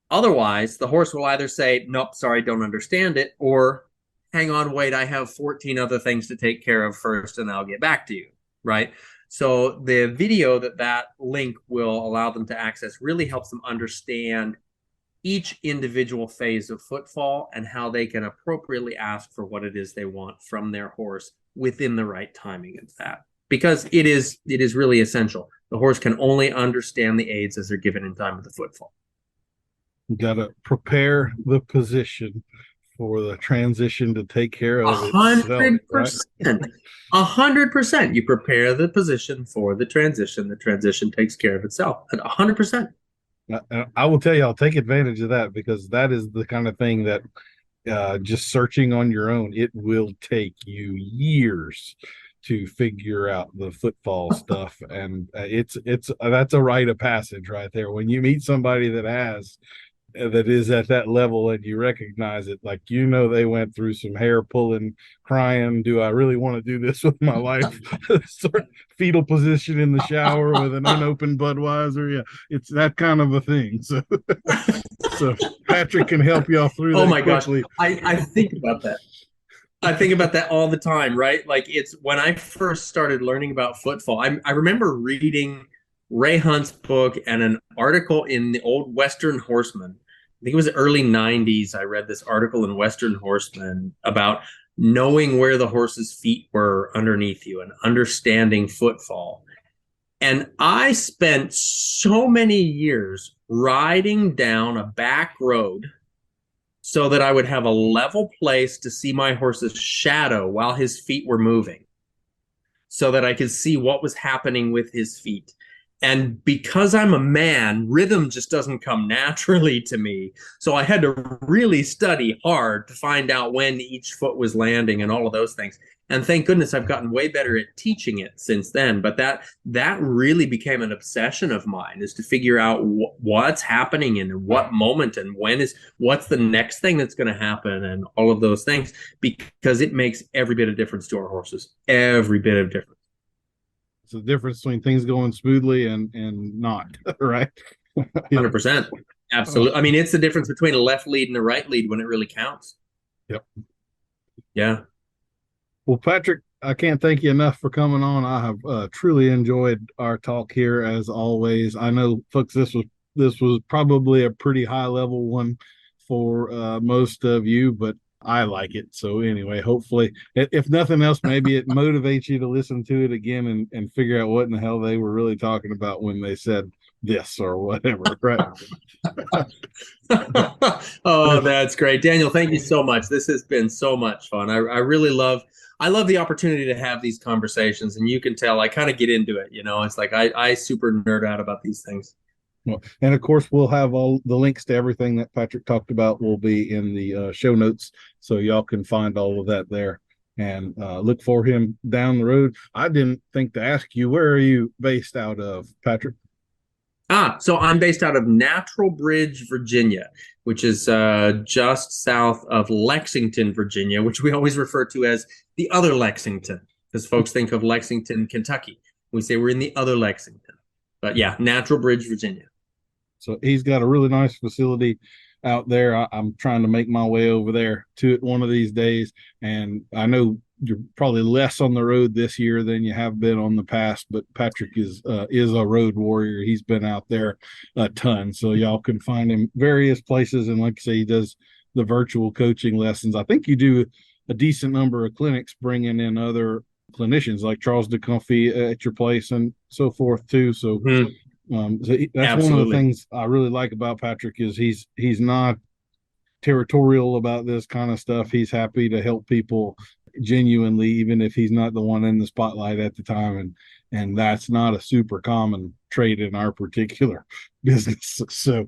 Otherwise, the horse will either say, nope, sorry, don't understand it, or hang on, wait, I have 14 other things to take care of first, and I'll get back to you, right? So the video that link will allow them to access really helps them understand each individual phase of footfall and how they can appropriately ask for what it is they want from their horse within the right timing of that. Because it is really essential. The horse can only understand the aids as they're given in time with the footfall. You got to prepare the position for the transition to take care of 100%. Right? 100%. You prepare the position for the transition. The transition takes care of itself. 100%. I will tell you, I'll take advantage of that, because that is the kind of thing that just searching on your own, it will take you years to figure out the footfall stuff. And it's that's a rite of passage right there. When you meet somebody that has that is at that level and you recognize it, like, they went through some hair pulling, crying, do I really want to do this with my life? Sort of fetal position in the shower with an unopened Budweiser. Yeah, it's that kind of a thing. So so Patrick can help y'all through Oh that my gosh. quickly. I think about that. I think about that all the time, right? Like, it's when I first started learning about footfall. I remember reading Ray Hunt's book and an article in the old Western Horseman. I think it was the early 90s. I read this article in Western Horseman about knowing where the horse's feet were underneath you and understanding footfall. And I spent so many years riding down a back road so that I would have a level place to see my horse's shadow while his feet were moving, so that I could see what was happening with his feet. And because I'm a man, rhythm just doesn't come naturally to me. So I had to really study hard to find out when each foot was landing and all of those things. And thank goodness I've gotten way better at teaching it since then. But that really became an obsession of mine, is to figure out what's happening and what moment and what's the next thing that's going to happen and all of those things, because it makes every bit of difference to our horses. Every bit of difference. It's the difference between things going smoothly and not, right? 100%. Absolutely. I mean, it's the difference between a left lead and a right lead when it really counts. Yep. Yeah. Well, Patrick, I can't thank you enough for coming on. I have truly enjoyed our talk here, as always. I know, folks, this was probably a pretty high level one for most of you, but I like it. So anyway, hopefully, if nothing else, maybe it motivates you to listen to it again and figure out what in the hell they were really talking about when they said this or whatever. Right. Oh, that's great. Daniel, thank you so much. This has been so much fun. I really love the opportunity to have these conversations, and you can tell I kind of get into it. It's like I super nerd out about these things. Well, and of course, we'll have all the links to everything that Patrick talked about will be in the show notes, so y'all can find all of that there and look for him down the road. I didn't think to ask you, where are you based out of, Patrick? So I'm based out of Natural Bridge, Virginia, which is just south of Lexington, Virginia, which we always refer to as the other Lexington, because folks think of Lexington, Kentucky. We say we're in the other Lexington. But yeah, Natural Bridge, Virginia. So he's got a really nice facility out there. I'm trying to make my way over there to it one of these days. And I know you're probably less on the road this year than you have been on the past, but Patrick is a road warrior. He's been out there a ton. So y'all can find him various places. And like I say, he does the virtual coaching lessons. I think you do a decent number of clinics, bringing in other clinicians like Charles DeComfy at your place and so forth too. So that's Absolutely. one of the things I really like about Patrick is he's not territorial about this kind of stuff. He's happy to help people genuinely, even if he's not the one in the spotlight at the time. And that's not a super common trait in our particular business. So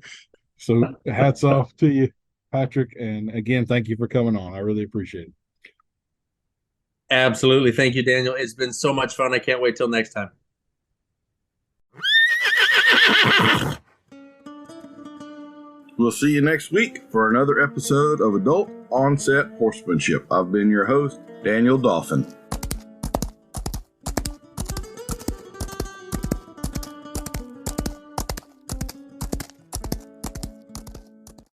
hats off to you, Patrick. And again, thank you for coming on. I really appreciate it. Absolutely. Thank you, Daniel. It's been so much fun. I can't wait till next time. We'll see you next week for another episode of Adult Onset Horsemanship. I've been your host, Daniel Dolphin.